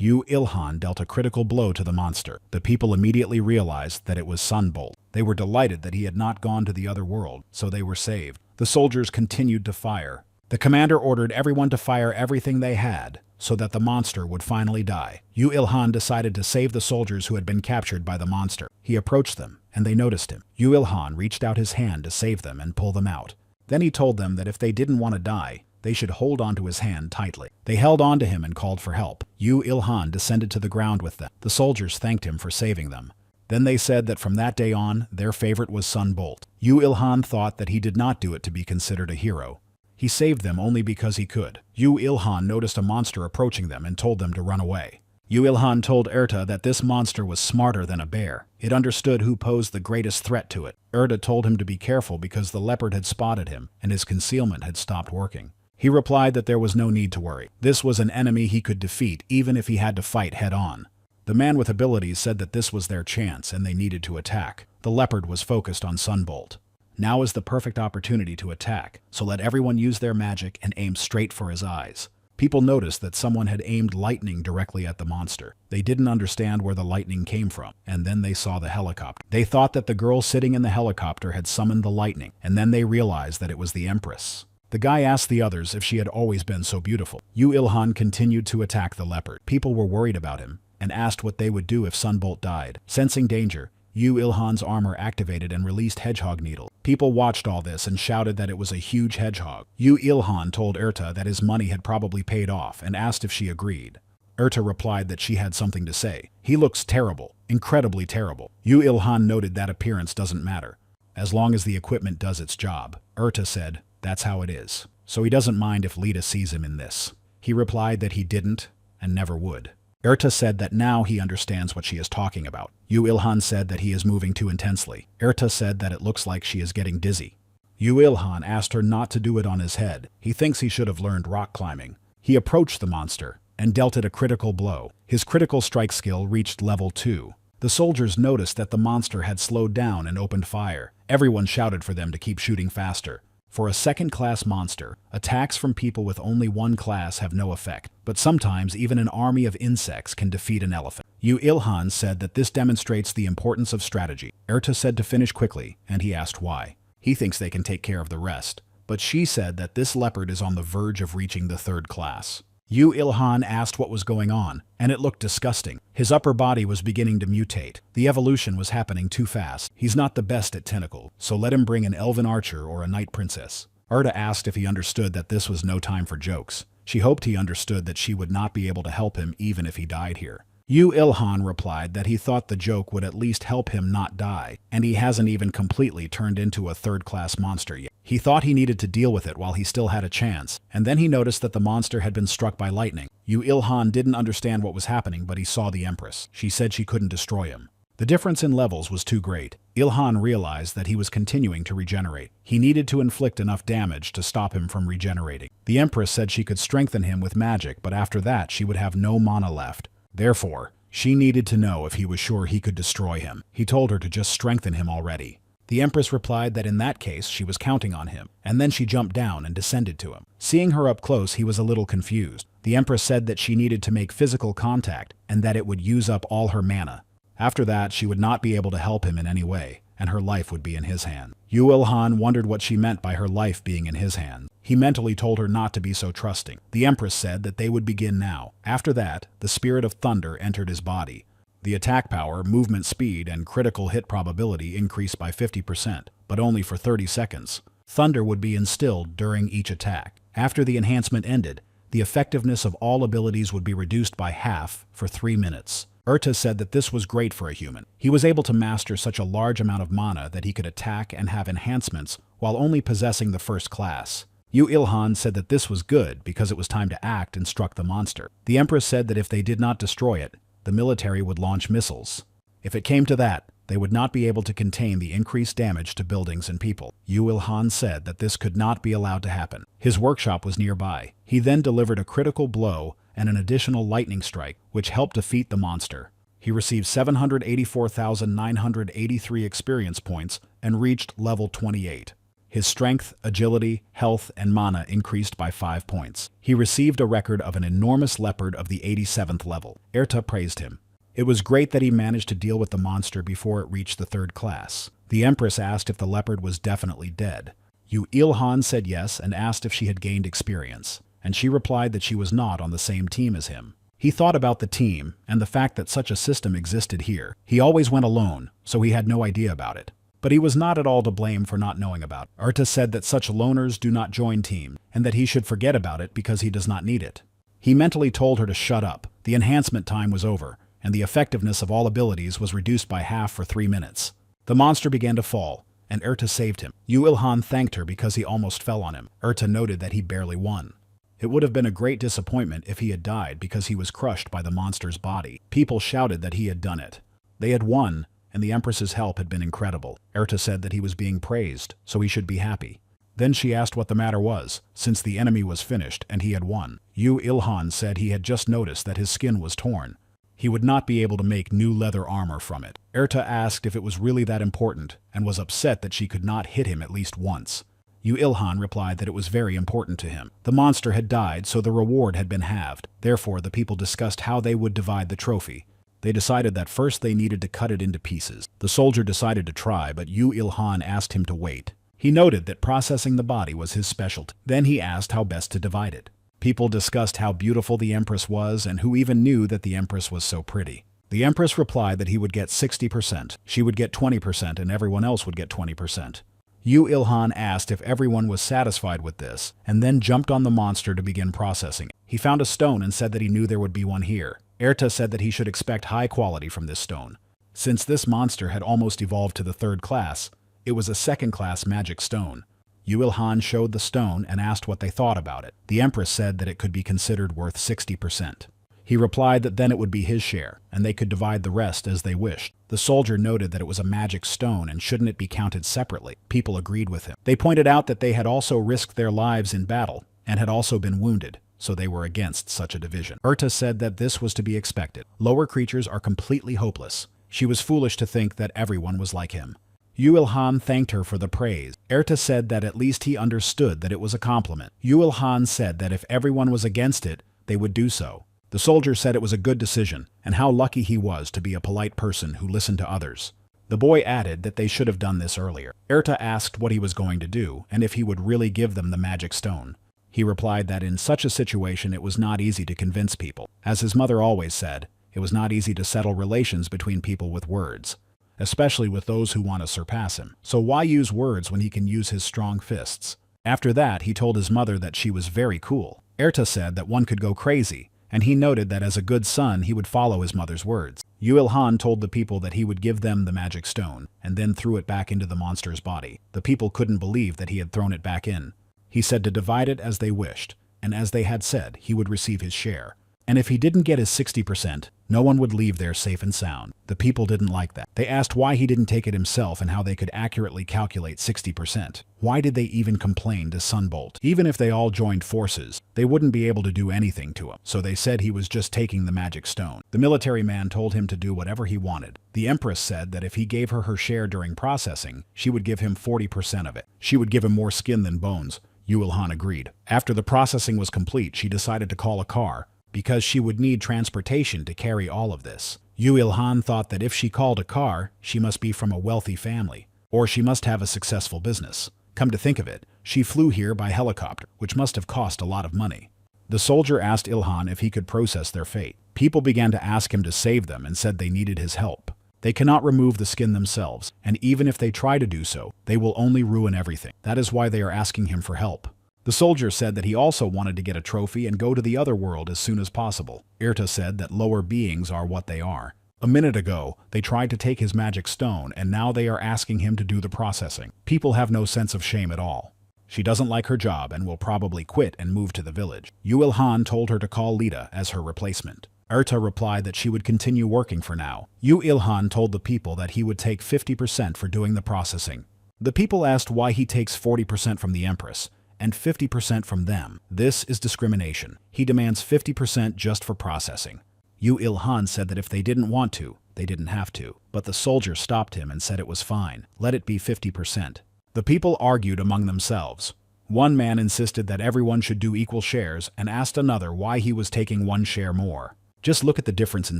[SPEAKER 1] Yu Il-han dealt a critical blow to the monster. The people immediately realized that it was Sunbolt. They were delighted that he had not gone to the other world, so they were saved. The soldiers continued to fire. The commander ordered everyone to fire everything they had, so that the monster would finally die. Yu Il-han decided to save the soldiers who had been captured by the monster. He approached them, and they noticed him. Yu Il-han reached out his hand to save them and pull them out. Then he told them that if they didn't want to die, they should hold onto his hand tightly. They held onto him and called for help. Yu Il-han descended to the ground with them. The soldiers thanked him for saving them. Then they said that from that day on, their favorite was Sunbolt. Yu Il-han thought that he did not do it to be considered a hero. He saved them only because he could. Yu Il-han noticed a monster approaching them and told them to run away. Yu Il-han told Erta that this monster was smarter than a bear. It understood who posed the greatest threat to it. Erta told him to be careful because the leopard had spotted him and his concealment had stopped working. He replied that there was no need to worry. This was an enemy he could defeat even if he had to fight head-on. The man with abilities said that this was their chance and they needed to attack. The leopard was focused on Sunbolt. Now is the perfect opportunity to attack, so let everyone use their magic and aim straight for his eyes. People noticed that someone had aimed lightning directly at the monster. They didn't understand where the lightning came from, and then they saw the helicopter. They thought that the girl sitting in the helicopter had summoned the lightning, and then they realized that it was the Empress. The guy asked the others if she had always been so beautiful. Yu Il-han continued to attack the leopard. People were worried about him and asked what they would do if Sunbolt died. Sensing danger, Yu Il-han's armor activated and released hedgehog needle. People watched all this and shouted that it was a huge hedgehog. Yu Il-han told Erta that his money had probably paid off and asked if she agreed. Erta replied that she had something to say. He looks terrible, incredibly terrible. Yu Il-han noted that appearance doesn't matter, as long as the equipment does its job. Erta said, that's how it is. So he doesn't mind if Lita sees him in this. He replied that he didn't and never would. Erta said that now he understands what she is talking about. Yu Il-han said that he is moving too intensely. Erta said that it looks like she is getting dizzy. Yu Il-han asked her not to do it on his head. He thinks he should have learned rock climbing. He approached the monster and dealt it a critical blow. His critical strike skill reached level 2. The soldiers noticed that the monster had slowed down and opened fire. Everyone shouted for them to keep shooting faster. For a second-class monster, attacks from people with only one class have no effect, but sometimes even an army of insects can defeat an elephant. Yu Il-han said that this demonstrates the importance of strategy. Erta said to finish quickly, and he asked why. He thinks they can take care of the rest, but she said that this leopard is on the verge of reaching the third class. Yu Il-han asked what was going on, and it looked disgusting. His upper body was beginning to mutate. The evolution was happening too fast. He's not the best at tentacle, so let him bring an elven archer or a night princess. Erta asked if he understood that this was no time for jokes. She hoped he understood that she would not be able to help him even if he died here. Yu Il-han replied that he thought the joke would at least help him not die, and he hasn't even completely turned into a third-class monster yet. He thought he needed to deal with it while he still had a chance, and then he noticed that the monster had been struck by lightning. Yu Il-han didn't understand what was happening, but he saw the Empress. She said she couldn't destroy him. The difference in levels was too great. Il-han realized that he was continuing to regenerate. He needed to inflict enough damage to stop him from regenerating. The Empress said she could strengthen him with magic, but after that she would have no mana left. Therefore, she needed to know if he was sure he could destroy him. He told her to just strengthen him already. The Empress replied that in that case she was counting on him, and then she jumped down and descended to him. Seeing her up close, he was a little confused. The Empress said that she needed to make physical contact and that it would use up all her mana. After that, she would not be able to help him in any way, and her life would be in his hands. Yu Ilhan wondered what she meant by her life being in his hands. He mentally told her not to be so trusting. The Empress said that they would begin now. After that, the spirit of thunder entered his body. The attack power, movement speed, and critical hit probability increased by 50%, but only for 30 seconds. Thunder would be instilled during each attack. After the enhancement ended, the effectiveness of all abilities would be reduced by half for 3 minutes. Erta said that this was great for a human. He was able to master such a large amount of mana that he could attack and have enhancements while only possessing the first class. Yu Ilhan said that this was good because it was time to act and struck the monster. The Empress said that if they did not destroy it, the military would launch missiles. If it came to that, they would not be able to contain the increased damage to buildings and people. Yu Ilhan said that this could not be allowed to happen. His workshop was nearby. He then delivered a critical blow and an additional lightning strike, which helped defeat the monster. He received 784,983 experience points and reached level 28. His strength, agility, health, and mana increased by 5 points. He received a record of an enormous leopard of the 87th level. Erta praised him. It was great that he managed to deal with the monster before it reached the 3rd class. The Empress asked if the leopard was definitely dead. Yu Ilhan said yes and asked if she had gained experience, and she replied that she was not on the same team as him. He thought about the team and the fact that such a system existed here. He always went alone, so he had no idea about it. But he was not at all to blame for not knowing about it. Erta said that such loners do not join team, and that he should forget about it because he does not need it. He mentally told her to shut up. The enhancement time was over, and the effectiveness of all abilities was reduced by half for 3 minutes. The monster began to fall, and Erta saved him. Yu Ilhan thanked her because he almost fell on him. Erta noted that he barely won. It would have been a great disappointment if he had died because he was crushed by the monster's body. People shouted that he had done it. They had won, and the Empress's help had been incredible. Erta said that he was being praised, so he should be happy. Then she asked what the matter was, since the enemy was finished and he had won. Yu Ilhan said he had just noticed that his skin was torn. He would not be able to make new leather armor from it. Erta asked if it was really that important, and was upset that she could not hit him at least once. Yu Ilhan replied that it was very important to him. The monster had died, so the reward had been halved. Therefore, the people discussed how they would divide the trophy. They decided that first they needed to cut it into pieces. The soldier decided to try, but Yu Ilhan asked him to wait. He noted that processing the body was his specialty. Then he asked how best to divide it. People discussed how beautiful the Empress was and who even knew that the Empress was so pretty. The Empress replied that he would get 60%, she would get 20%, and everyone else would get 20%. Yu Ilhan asked if everyone was satisfied with this, and then jumped on the monster to begin processing it. He found a stone and said that he knew there would be one here. Erta said that he should expect high quality from this stone. Since this monster had almost evolved to the 3rd class, it was a 2nd class magic stone. Yu Ilhan showed the stone and asked what they thought about it. The Empress said that it could be considered worth 60%. He replied that then it would be his share, and they could divide the rest as they wished. The soldier noted that it was a magic stone and shouldn't it be counted separately. People agreed with him. They pointed out that they had also risked their lives in battle and had also been wounded, so they were against such a division. Erta said that this was to be expected. Lower creatures are completely hopeless. She was foolish to think that everyone was like him. Yu Ilhan thanked her for the praise. Erta said that at least he understood that it was a compliment. Yu Ilhan said that if everyone was against it, they would do so. The soldier said it was a good decision, and how lucky he was to be a polite person who listened to others. The boy added that they should have done this earlier. Erta asked what he was going to do, and if he would really give them the magic stone. He replied that in such a situation it was not easy to convince people. As his mother always said, it was not easy to settle relations between people with words, especially with those who want to surpass him. So why use words when he can use his strong fists? After that, he told his mother that she was very cool. Erta said that one could go crazy, and he noted that as a good son he would follow his mother's words. Yu Ilhan told the people that he would give them the magic stone, and then threw it back into the monster's body. The people couldn't believe that he had thrown it back in. He said to divide it as they wished, and as they had said, he would receive his share. And if he didn't get his 60%, no one would leave there safe and sound. The people didn't like that. They asked why he didn't take it himself and how they could accurately calculate 60%. Why did they even complain to Sunbolt? Even if they all joined forces, they wouldn't be able to do anything to him. So they said he was just taking the magic stone. The military man told him to do whatever he wanted. The Empress said that if he gave her her share during processing, she would give him 40% of it. She would give him more skin than bones. Yu Ilhan agreed. After the processing was complete, she decided to call a car, because she would need transportation to carry all of this. Yu Ilhan thought that if she called a car, she must be from a wealthy family, or she must have a successful business. Come to think of it, she flew here by helicopter, which must have cost a lot of money. The soldier asked Ilhan if he could process their fate. People began to ask him to save them and said they needed his help. They cannot remove the skin themselves, and even if they try to do so, they will only ruin everything. That is why they are asking him for help. The soldier said that he also wanted to get a trophy and go to the other world as soon as possible. Irta said that lower beings are what they are. A minute ago, they tried to take his magic stone, and now they are asking him to do the processing. People have no sense of shame at all. She doesn't like her job and will probably quit and move to the village. Yu Ilhan told her to call Lita as her replacement. Irta replied that she would continue working for now. Yu Ilhan told the people that he would take 50% for doing the processing. The people asked why he takes 40% from the Empress and 50% from them. This is discrimination. He demands 50% just for processing. Yu Ilhan said that if they didn't want to, they didn't have to. But the soldier stopped him and said it was fine. Let it be 50%. The people argued among themselves. One man insisted that everyone should do equal shares and asked another why he was taking one share more. Just look at the difference in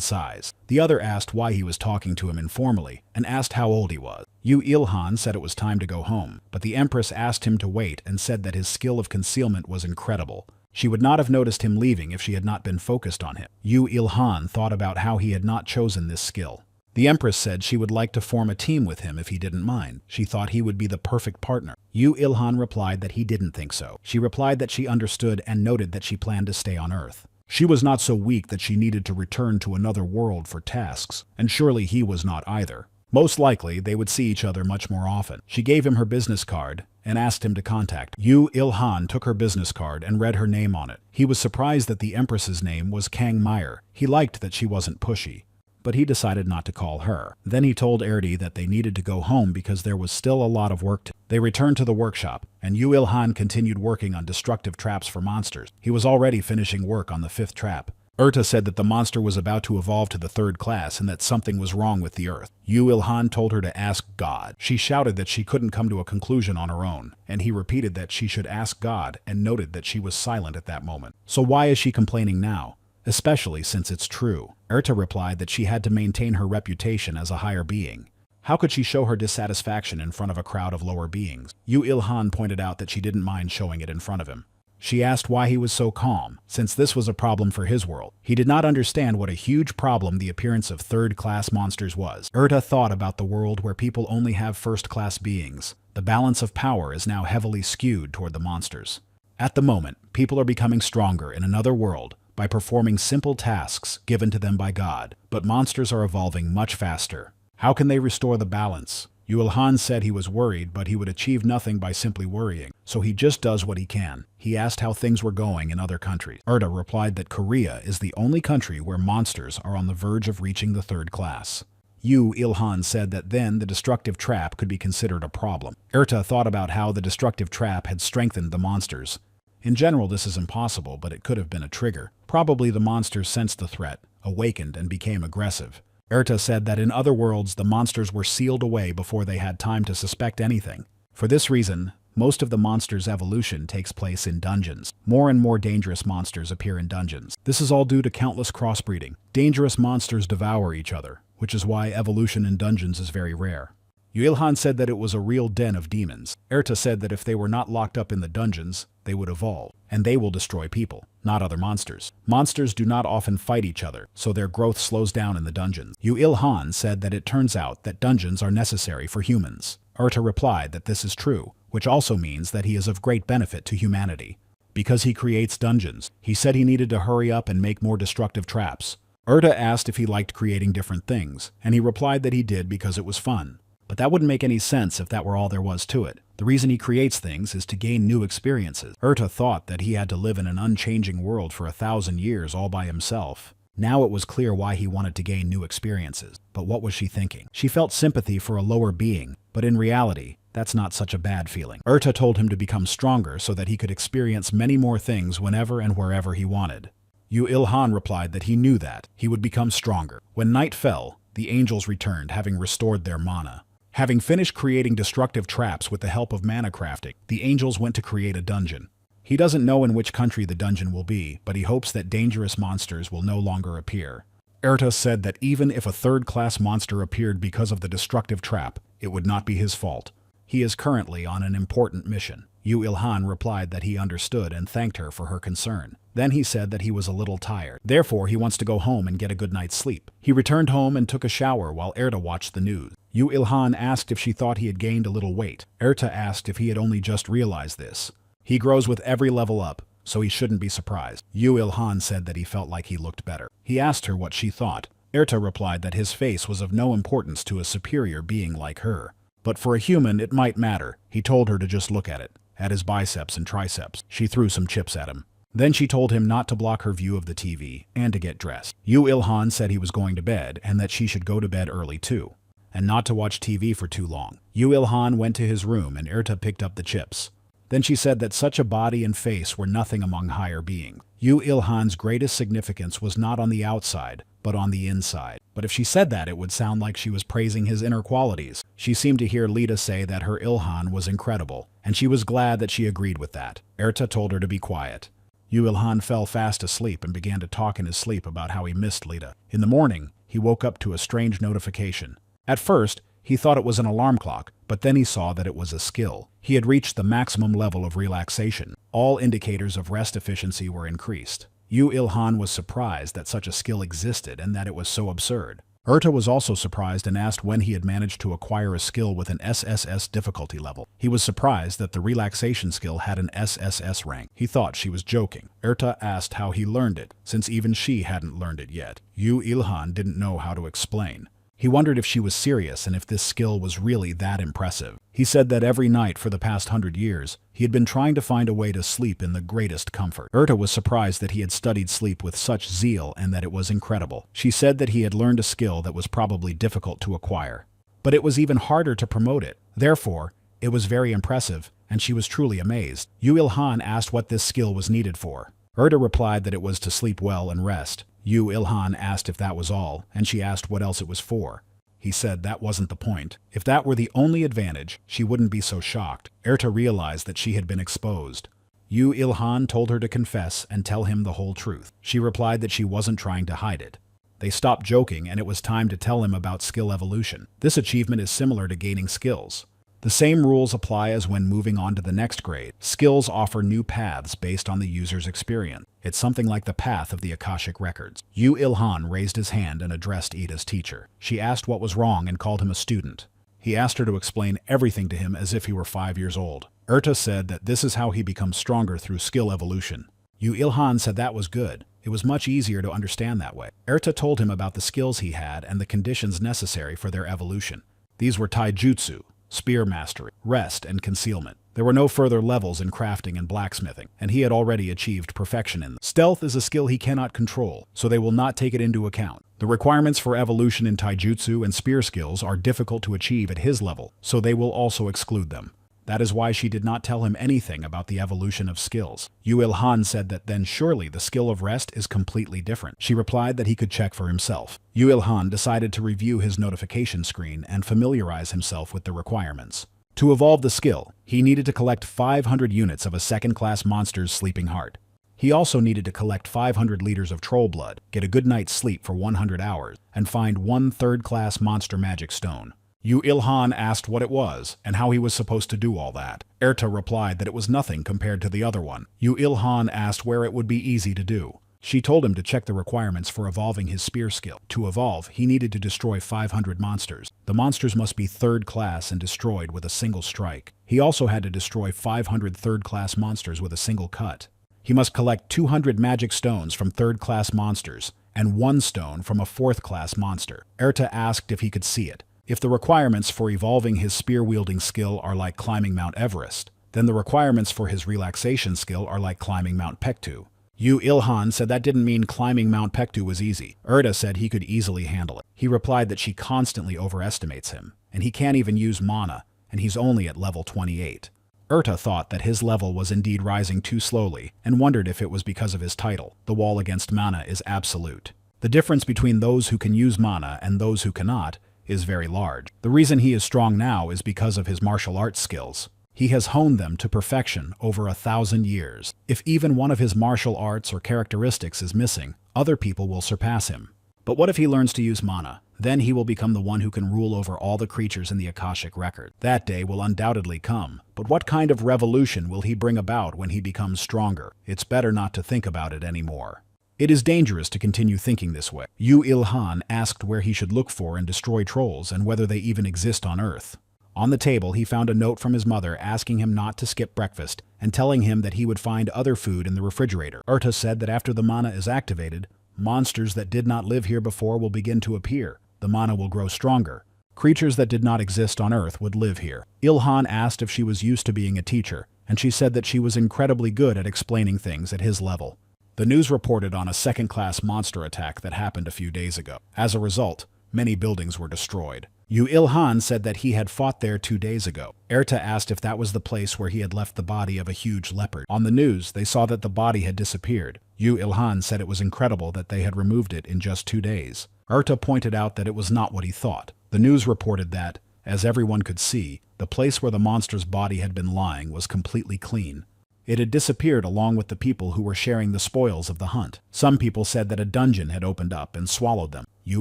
[SPEAKER 1] size. The other asked why he was talking to him informally and asked how old he was. Yu Ilhan said it was time to go home, but the Empress asked him to wait and said that his skill of concealment was incredible. She would not have noticed him leaving if she had not been focused on him. Yu Ilhan thought about how he had not chosen this skill. The Empress said she would like to form a team with him if he didn't mind. She thought he would be the perfect partner. Yu Ilhan replied that he didn't think so. She replied that she understood and noted that she planned to stay on Earth. She was not so weak that she needed to return to another world for tasks, and surely he was not either. Most likely, they would see each other much more often. She gave him her business card and asked him to contact. Yu Ilhan took her business card and read her name on it. He was surprised that the Empress's name was Kang Meyer. He liked that she wasn't pushy, but he decided not to call her. Then he told Erdi that they needed to go home because there was still a lot of work to do. They returned to the workshop, and Yu Ilhan continued working on destructive traps for monsters. He was already finishing work on the 5th trap. Irta said that the monster was about to evolve to the 3rd class and that something was wrong with the Earth. Yu Ilhan told her to ask God. She shouted that she couldn't come to a conclusion on her own, and he repeated that she should ask God and noted that she was silent at that moment. So why is she complaining now? Especially since it's true. Irta replied that she had to maintain her reputation as a higher being. How could she show her dissatisfaction in front of a crowd of lower beings? Yu Ilhan pointed out that she didn't mind showing it in front of him. She asked why he was so calm, since this was a problem for his world. He did not understand what a huge problem the appearance of 3rd-class monsters was. Irta thought about the world where people only have 1st-class beings. The balance of power is now heavily skewed toward the monsters. At the moment, people are becoming stronger in another world by performing simple tasks given to them by God, but monsters are evolving much faster. How can they restore the balance? Yu Ilhan said he was worried, but he would achieve nothing by simply worrying, so he just does what he can. He asked how things were going in other countries. Irta replied that Korea is the only country where monsters are on the verge of reaching the 3rd class. Yu Ilhan said that then the destructive trap could be considered a problem. Irta thought about how the destructive trap had strengthened the monsters. In general, this is impossible, but it could have been a trigger. Probably the monsters sensed the threat, awakened, and became aggressive. Irta said that in other worlds, the monsters were sealed away before they had time to suspect anything. For this reason, most of the monsters' evolution takes place in dungeons. More and more dangerous monsters appear in dungeons. This is all due to countless crossbreeding. Dangerous monsters devour each other, which is why evolution in dungeons is very rare. Yu Ilhan said that it was a real den of demons. Irta said that if they were not locked up in the dungeons, they would evolve, and they will destroy people, not other monsters. Monsters do not often fight each other, so their growth slows down in the dungeons. Yu Ilhan said that it turns out that dungeons are necessary for humans. Irta replied that this is true, which also means that he is of great benefit to humanity. Because he creates dungeons, he said he needed to hurry up and make more destructive traps. Irta asked if he liked creating different things, and he replied that he did because it was fun. But that wouldn't make any sense if that were all there was to it. The reason he creates things is to gain new experiences. Irta thought that he had to live in an unchanging world for 1,000 years all by himself. Now it was clear why he wanted to gain new experiences. But what was she thinking? She felt sympathy for a lower being, but in reality, that's not such a bad feeling. Irta told him to become stronger so that he could experience many more things whenever and wherever he wanted. Yu Ilhan replied that he knew that he would become stronger. When night fell, the angels returned, having restored their mana. Having finished creating destructive traps with the help of mana crafting, the angels went to create a dungeon. He doesn't know in which country the dungeon will be, but he hopes that dangerous monsters will no longer appear. Erta said that even if a third-class monster appeared because of the destructive trap, it would not be his fault. He is currently on an important mission. Yu Ilhan replied that he understood and thanked her for her concern. Then he said that he was a little tired. Therefore, he wants to go home and get a good night's sleep. He returned home and took a shower while Erta watched the news. Yu Ilhan asked if she thought he had gained a little weight. Erta asked if he had only just realized this. He grows with every level up, so he shouldn't be surprised. Yu Ilhan said that he felt like he looked better. He asked her what she thought. Erta replied that his face was of no importance to a superior being like her. But for a human, it might matter. He told her to just look at it, at his biceps and triceps. She threw some chips at him. Then she told him not to block her view of the TV and to get dressed. Yu Ilhan said he was going to bed and that she should go to bed early too, and not to watch TV for too long. Yu Ilhan went to his room and Erta picked up the chips. Then she said that such a body and face were nothing among higher beings. Yu Ilhan's greatest significance was not on the outside, but on the inside. But if she said that, it would sound like she was praising his inner qualities. She seemed to hear Lita say that her Ilhan was incredible, and she was glad that she agreed with that. Erta told her to be quiet. Yu Ilhan fell fast asleep and began to talk in his sleep about how he missed Lita. In the morning, he woke up to a strange notification. At first, he thought it was an alarm clock, but then he saw that it was a skill. He had reached the maximum level of relaxation. All indicators of rest efficiency were increased. Yu Ilhan was surprised that such a skill existed and that it was so absurd. Erta was also surprised and asked when he had managed to acquire a skill with an SSS difficulty level. He was surprised that the relaxation skill had an SSS rank. He thought she was joking. Erta asked how he learned it, since even she hadn't learned it yet. Yu Ilhan didn't know how to explain. He wondered if she was serious and if this skill was really that impressive. He said that every night for the past 100 years, he had been trying to find a way to sleep in the greatest comfort. Erta was surprised that he had studied sleep with such zeal and that it was incredible. She said that he had learned a skill that was probably difficult to acquire, but it was even harder to promote it. Therefore, it was very impressive, and she was truly amazed. Yu Ilhan asked what this skill was needed for. Erta replied that it was to sleep well and rest. Yu Ilhan asked if that was all, and she asked what else it was for. He said that wasn't the point. If that were the only advantage, she wouldn't be so shocked. Erta realized that she had been exposed. Yu Ilhan told her to confess and tell him the whole truth. She replied that she wasn't trying to hide it. They stopped joking and it was time to tell him about skill evolution. This achievement is similar to gaining skills. The same rules apply as when moving on to the next grade. Skills offer new paths based on the user's experience. It's something like the path of the Akashic records. Yu Ilhan raised his hand and addressed Ida's teacher. She asked what was wrong and called him a student. He asked her to explain everything to him as if he were 5 years old. Erta said that this is how he becomes stronger through skill evolution. Yu Ilhan said that was good. It was much easier to understand that way. Erta told him about the skills he had and the conditions necessary for their evolution. These were taijutsu, spear mastery, rest, and concealment. There were no further levels in crafting and blacksmithing, and he had already achieved perfection in them. Stealth is a skill he cannot control, so they will not take it into account. The requirements for evolution in taijutsu and spear skills are difficult to achieve at his level, so they will also exclude them. That is why she did not tell him anything about the evolution of skills. Yu Ilhan said that then surely the skill of rest is completely different. She replied that he could check for himself. Yu Ilhan decided to review his notification screen and familiarize himself with the requirements. To evolve the skill, he needed to collect 500 units of a second-class monster's sleeping heart. He also needed to collect 500 liters of troll blood, get a good night's sleep for 100 hours, and find one third-class monster magic stone. Yu Ilhan asked what it was and how he was supposed to do all that. Erta replied that it was nothing compared to the other one. Yu Ilhan asked where it would be easy to do. She told him to check the requirements for evolving his spear skill. To evolve, he needed to destroy 500 monsters. The monsters must be third class and destroyed with a single strike. He also had to destroy 500 third-class monsters with a single cut. He must collect 200 magic stones from third-class monsters and 1 stone from a fourth-class monster. Erta asked if he could see it. If the requirements for evolving his spear-wielding skill are like climbing Mount Everest, then the requirements for his relaxation skill are like climbing Mount Pektu. Yu Ilhan said that didn't mean climbing Mount Pektu was easy. Erta said he could easily handle it. He replied that she constantly overestimates him, and he can't even use mana, and he's only at level 28. Erta thought that his level was indeed rising too slowly, and wondered if it was because of his title. The wall against mana is absolute. The difference between those who can use mana and those who cannot is very large. The reason he is strong now is because of his martial arts skills. He has honed them to perfection over 1,000 years. If even one of his martial arts or characteristics is missing, other people will surpass him. But what if he learns to use mana? Then he will become the one who can rule over all the creatures in the Akashic record. That day will undoubtedly come. But what kind of revolution will he bring about when he becomes stronger? It's better not to think about it anymore. It is dangerous to continue thinking this way. Yu Ilhan asked where he should look for and destroy trolls and whether they even exist on Earth. On the table, he found a note from his mother asking him not to skip breakfast and telling him that he would find other food in the refrigerator. Urta said that after the mana is activated, monsters that did not live here before will begin to appear. The mana will grow stronger. Creatures that did not exist on Earth would live here. Ilhan asked if she was used to being a teacher, and she said that she was incredibly good at explaining things at his level. The news reported on a second-class monster attack that happened a few days ago. As a result, many buildings were destroyed. Yu Ilhan said that he had fought there 2 days ago. Erta asked if that was the place where he had left the body of a huge leopard. On the news, they saw that the body had disappeared. Yu Ilhan said it was incredible that they had removed it in just 2 days. Erta pointed out that it was not what he thought. The news reported that, as everyone could see, the place where the monster's body had been lying was completely clean. It had disappeared along with the people who were sharing the spoils of the hunt. Some people said that a dungeon had opened up and swallowed them. Yu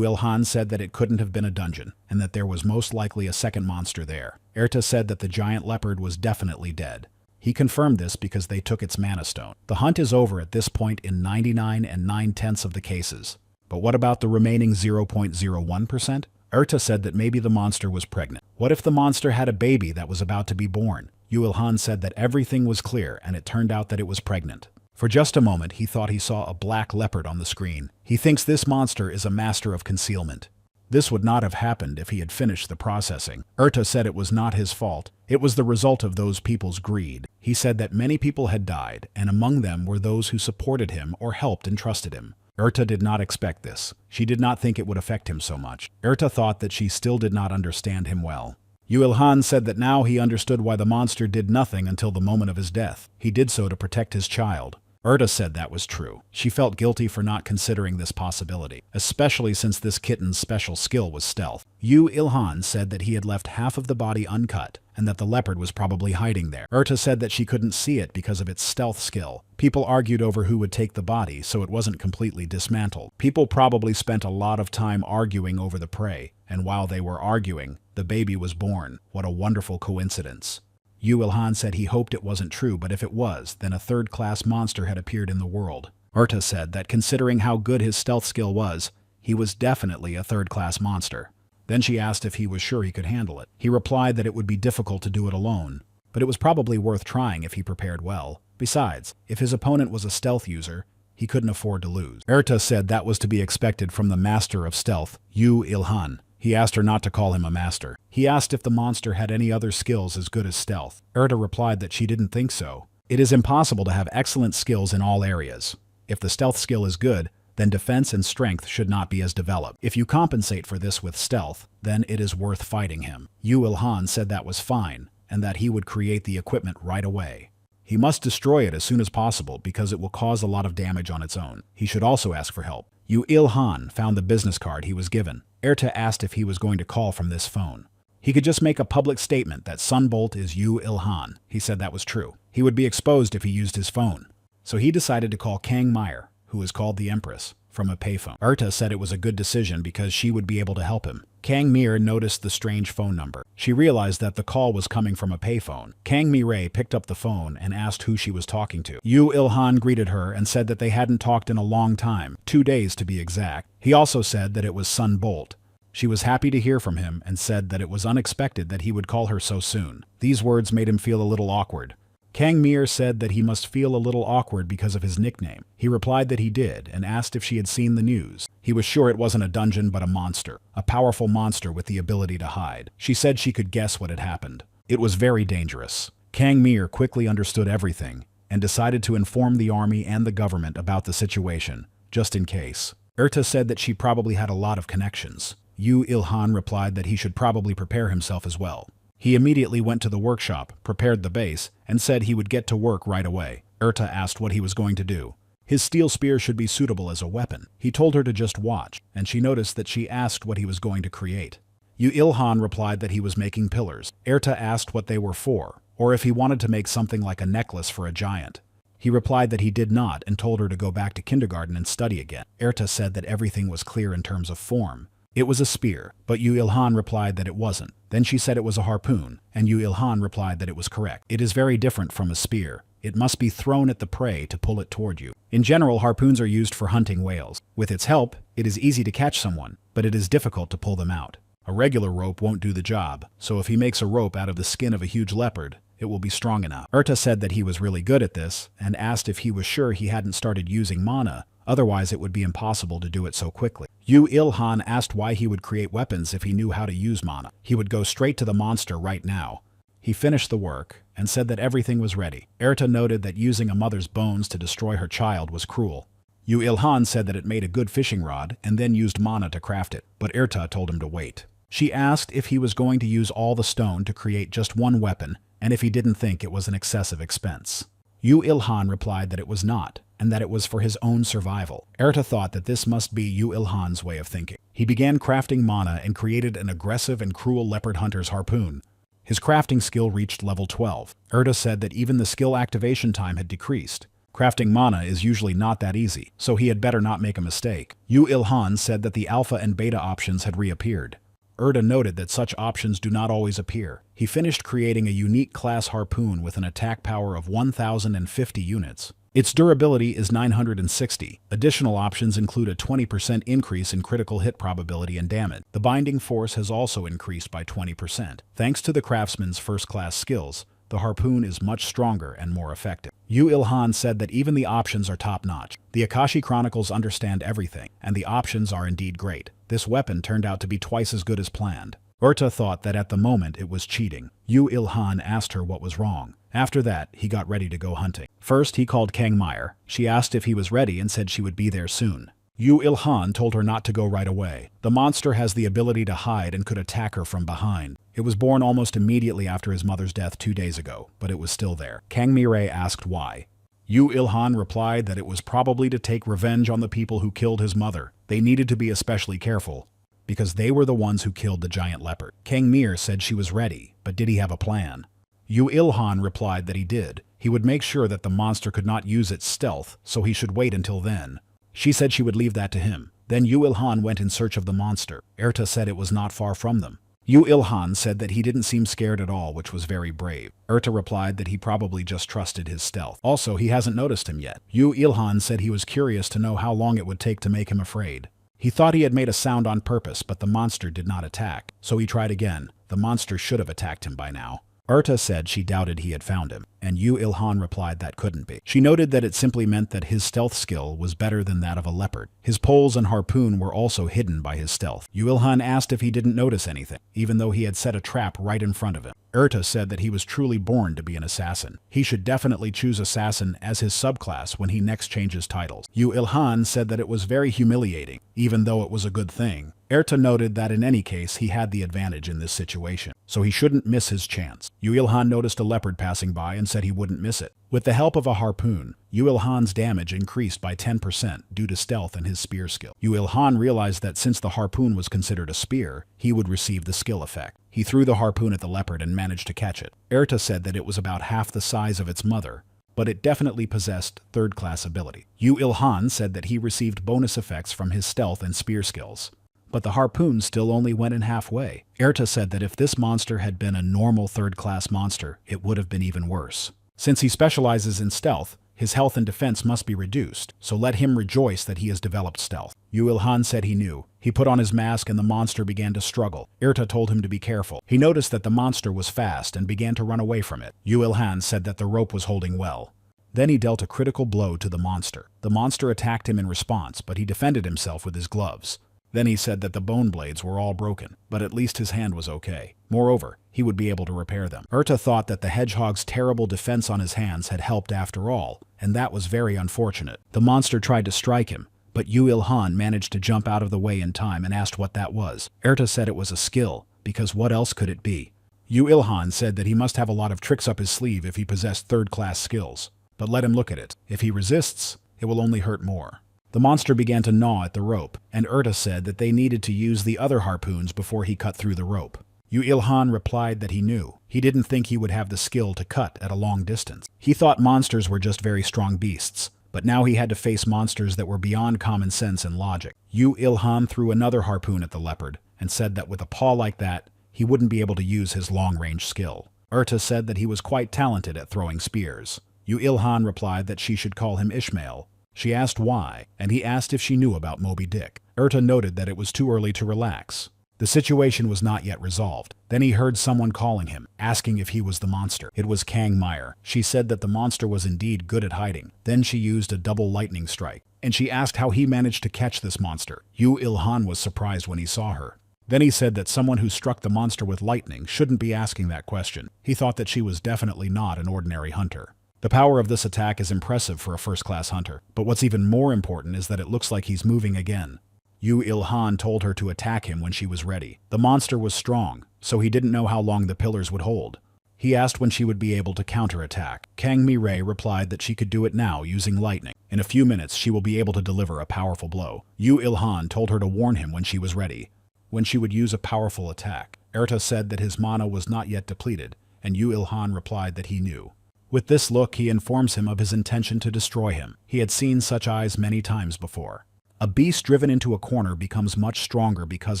[SPEAKER 1] Ilhan said that it couldn't have been a dungeon, and that there was most likely a second monster there. Erta said that the giant leopard was definitely dead. He confirmed this because they took its mana stone. The hunt is over at this point in 99 9/10 of the cases. But what about the remaining 0.01%? Erta said that maybe the monster was pregnant. What if the monster had a baby that was about to be born? Yu Ilhan said that everything was clear, and it turned out that it was pregnant. For just a moment, he thought he saw a black leopard on the screen. He thinks this monster is a master of concealment. This would not have happened if he had finished the processing. Erta said it was not his fault. It was the result of those people's greed. He said that many people had died, and among them were those who supported him or helped and trusted him. Erta did not expect this. She did not think it would affect him so much. Erta thought that she still did not understand him well. Yu Ilhan said that now he understood why the monster did nothing until the moment of his death. He did so to protect his child. Erta said that was true. She felt guilty for not considering this possibility, especially since this kitten's special skill was stealth. Yu Ilhan said that he had left half of the body uncut, and that the leopard was probably hiding there. Erta said that she couldn't see it because of its stealth skill. People argued over who would take the body, so it wasn't completely dismantled. People probably spent a lot of time arguing over the prey, and while they were arguing, the baby was born. What a wonderful coincidence. Yu Ilhan said he hoped it wasn't true, but if it was, then a third-class monster had appeared in the world. Erta said that considering how good his stealth skill was, he was definitely a third-class monster. Then she asked if he was sure he could handle it. He replied that it would be difficult to do it alone, but it was probably worth trying if he prepared well. Besides, if his opponent was a stealth user, he couldn't afford to lose. Erta said that was to be expected from the master of stealth, Yu Ilhan. He asked her not to call him a master. He asked if the monster had any other skills as good as stealth. Erta replied that she didn't think so. It is impossible to have excellent skills in all areas. If the stealth skill is good, then defense and strength should not be as developed. If you compensate for this with stealth, then it is worth fighting him. Yu Ilhan said that was fine, and that he would create the equipment right away. He must destroy it as soon as possible because it will cause a lot of damage on its own. He should also ask for help. Yu Ilhan found the business card he was given. Erta asked if he was going to call from this phone. He could just make a public statement that Sunbolt is Yu Ilhan. He said that was true. He would be exposed if he used his phone. So he decided to call Kang Meyer, who is called the Empress, from a payphone. Erta said it was a good decision because she would be able to help him. Kang Mir noticed the strange phone number. She realized that the call was coming from a payphone. Kang Mirai picked up the phone and asked who she was talking to. Yu Ilhan greeted her and said that they hadn't talked in a long time, 2 days to be exact. He also said that it was Sun Bolt. She was happy to hear from him and said that it was unexpected that he would call her so soon. These words made him feel a little awkward. Kang Mir said that he must feel a little awkward because of his nickname. He replied that he did and asked if she had seen the news. He was sure it wasn't a dungeon but a monster, a powerful monster with the ability to hide. She said she could guess what had happened. It was very dangerous. Kang Mir quickly understood everything and decided to inform the army and the government about the situation, just in case. Erta said that she probably had a lot of connections. Yu Ilhan replied that he should probably prepare himself as well. He immediately went to the workshop, prepared the base, and said he would get to work right away. Erta asked what he was going to do. His steel spear should be suitable as a weapon. He told her to just watch, and she noticed that she asked what he was going to create. Yu Ilhan replied that he was making pillars. Erta asked what they were for, or if he wanted to make something like a necklace for a giant. He replied that he did not and told her to go back to kindergarten and study again. Erta said that everything was clear in terms of form. It was a spear, but Yu Ilhan replied that it wasn't. Then she said it was a harpoon, and Yu Ilhan replied that it was correct. It is very different from a spear. It must be thrown at the prey to pull it toward you. In general, harpoons are used for hunting whales. With its help, it is easy to catch someone, but it is difficult to pull them out. A regular rope won't do the job, so if he makes a rope out of the skin of a huge leopard, it will be strong enough. Erta said that he was really good at this, and asked if he was sure he hadn't started using mana, otherwise it would be impossible to do it so quickly. Yu Ilhan asked why he would create weapons if he knew how to use mana. He would go straight to the monster right now. He finished the work, and said that everything was ready. Erta noted that using a mother's bones to destroy her child was cruel. Yu Ilhan said that it made a good fishing rod, and then used mana to craft it, but Erta told him to wait. She asked if he was going to use all the stone to create just one weapon, and if he didn't think it was an excessive expense. Yu Ilhan replied that it was not, and that it was for his own survival. Erta thought that this must be Yu Ilhan's way of thinking. He began crafting mana and created an aggressive and cruel leopard hunter's harpoon. His crafting skill reached level 12. Erta said that even the skill activation time had decreased. Crafting mana is usually not that easy, so he had better not make a mistake. Yu Ilhan said that the alpha and beta options had reappeared. Erta noted that such options do not always appear. He finished creating a unique class harpoon with an attack power of 1,050 units. Its durability is 960. Additional options include a 20% increase in critical hit probability and damage. The binding force has also increased by 20%. Thanks to the craftsman's first-class skills, the harpoon is much stronger and more effective. Yu Ilhan said that even the options are top-notch. The Akashi Chronicles understand everything, and the options are indeed great. This weapon turned out to be twice as good as planned. Erta thought that at the moment it was cheating. Yu Ilhan asked her what was wrong. After that, he got ready to go hunting. First, he called Kangmire. She asked if he was ready and said she would be there soon. Yu Ilhan told her not to go right away. The monster has the ability to hide and could attack her from behind. It was born almost immediately after his mother's death 2 days ago, but it was still there. Kangmire asked why. Yu Ilhan replied that it was probably to take revenge on the people who killed his mother. They needed to be especially careful, because they were the ones who killed the giant leopard. Kangmire said she was ready, but did he have a plan? Yu Ilhan replied that he did. He would make sure that the monster could not use its stealth, so he should wait until then. She said she would leave that to him. Then Yu Ilhan went in search of the monster. Erta said it was not far from them. Yu Ilhan said that he didn't seem scared at all, which was very brave. Erta replied that he probably just trusted his stealth. Also, he hasn't noticed him yet. Yu Ilhan said he was curious to know how long it would take to make him afraid. He thought he had made a sound on purpose, but the monster did not attack. So he tried again. The monster should have attacked him by now. Erta said she doubted he had found him, and Yu Ilhan replied that couldn't be. She noted that it simply meant that his stealth skill was better than that of a leopard. His poles and harpoon were also hidden by his stealth. Yu Ilhan asked if he didn't notice anything, even though he had set a trap right in front of him. Erta said that he was truly born to be an assassin. He should definitely choose assassin as his subclass when he next changes titles. Yu Ilhan said that it was very humiliating, even though it was a good thing. Erta noted that in any case he had the advantage in this situation, so he shouldn't miss his chance. Yu Ilhan noticed a leopard passing by and said he wouldn't miss it. With the help of a harpoon, Yu Ilhan's damage increased by 10% due to stealth and his spear skill. Yu Ilhan realized that since the harpoon was considered a spear, he would receive the skill effect. He threw the harpoon at the leopard and managed to catch it. Erta said that it was about half the size of its mother, but it definitely possessed third-class ability. Yu Ilhan said that he received bonus effects from his stealth and spear skills, but the harpoon still only went in halfway. Erta said that if this monster had been a normal third-class monster, it would have been even worse. Since he specializes in stealth, his health and defense must be reduced, so let him rejoice that he has developed stealth. Yu Ilhan said he knew. He put on his mask and the monster began to struggle. Erta told him to be careful. He noticed that the monster was fast and began to run away from it. Yu Ilhan said that the rope was holding well. Then he dealt a critical blow to the monster. The monster attacked him in response, but he defended himself with his gloves. Then he said that the bone blades were all broken, but at least his hand was okay. Moreover, he would be able to repair them. Erta thought that the hedgehog's terrible defense on his hands had helped after all, and that was very unfortunate. The monster tried to strike him, but Yu Ilhan managed to jump out of the way in time and asked what that was. Erta said it was a skill, because what else could it be? Yu Ilhan said that he must have a lot of tricks up his sleeve if he possessed third-class skills. But let him look at it. If he resists, it will only hurt more. The monster began to gnaw at the rope, and Erta said that they needed to use the other harpoons before he cut through the rope. Yahello replied that he knew. He didn't think he would have the skill to cut at a long distance. He thought monsters were just very strong beasts, but now he had to face monsters that were beyond common sense and logic. Yahello threw another harpoon at the leopard, and said that with a paw like that, he wouldn't be able to use his long-range skill. Erta said that he was quite talented at throwing spears. Yahello replied that she should call him Ishmael. She asked why, and he asked if she knew about Moby Dick. Erta noted that it was too early to relax. The situation was not yet resolved. Then he heard someone calling him, asking if he was the monster. It was Kang Meyer. She said that the monster was indeed good at hiding. Then she used a double lightning strike, and she asked how he managed to catch this monster. Yahello was surprised when he saw her. Then he said that someone who struck the monster with lightning shouldn't be asking that question. He thought that she was definitely not an ordinary hunter. The power of this attack is impressive for a first-class hunter, but what's even more important is that it looks like he's moving again. Yahello told her to attack him when she was ready. The monster was strong, so he didn't know how long the pillars would hold. He asked when she would be able to counterattack. Kang Mi-rae replied that she could do it now using lightning. In a few minutes, she will be able to deliver a powerful blow. Yahello told her to warn him when she was ready, when she would use a powerful attack. Erta said that his mana was not yet depleted, and Yahello replied that he knew. With this look, he informs him of his intention to destroy him. He had seen such eyes many times before. A beast driven into a corner becomes much stronger because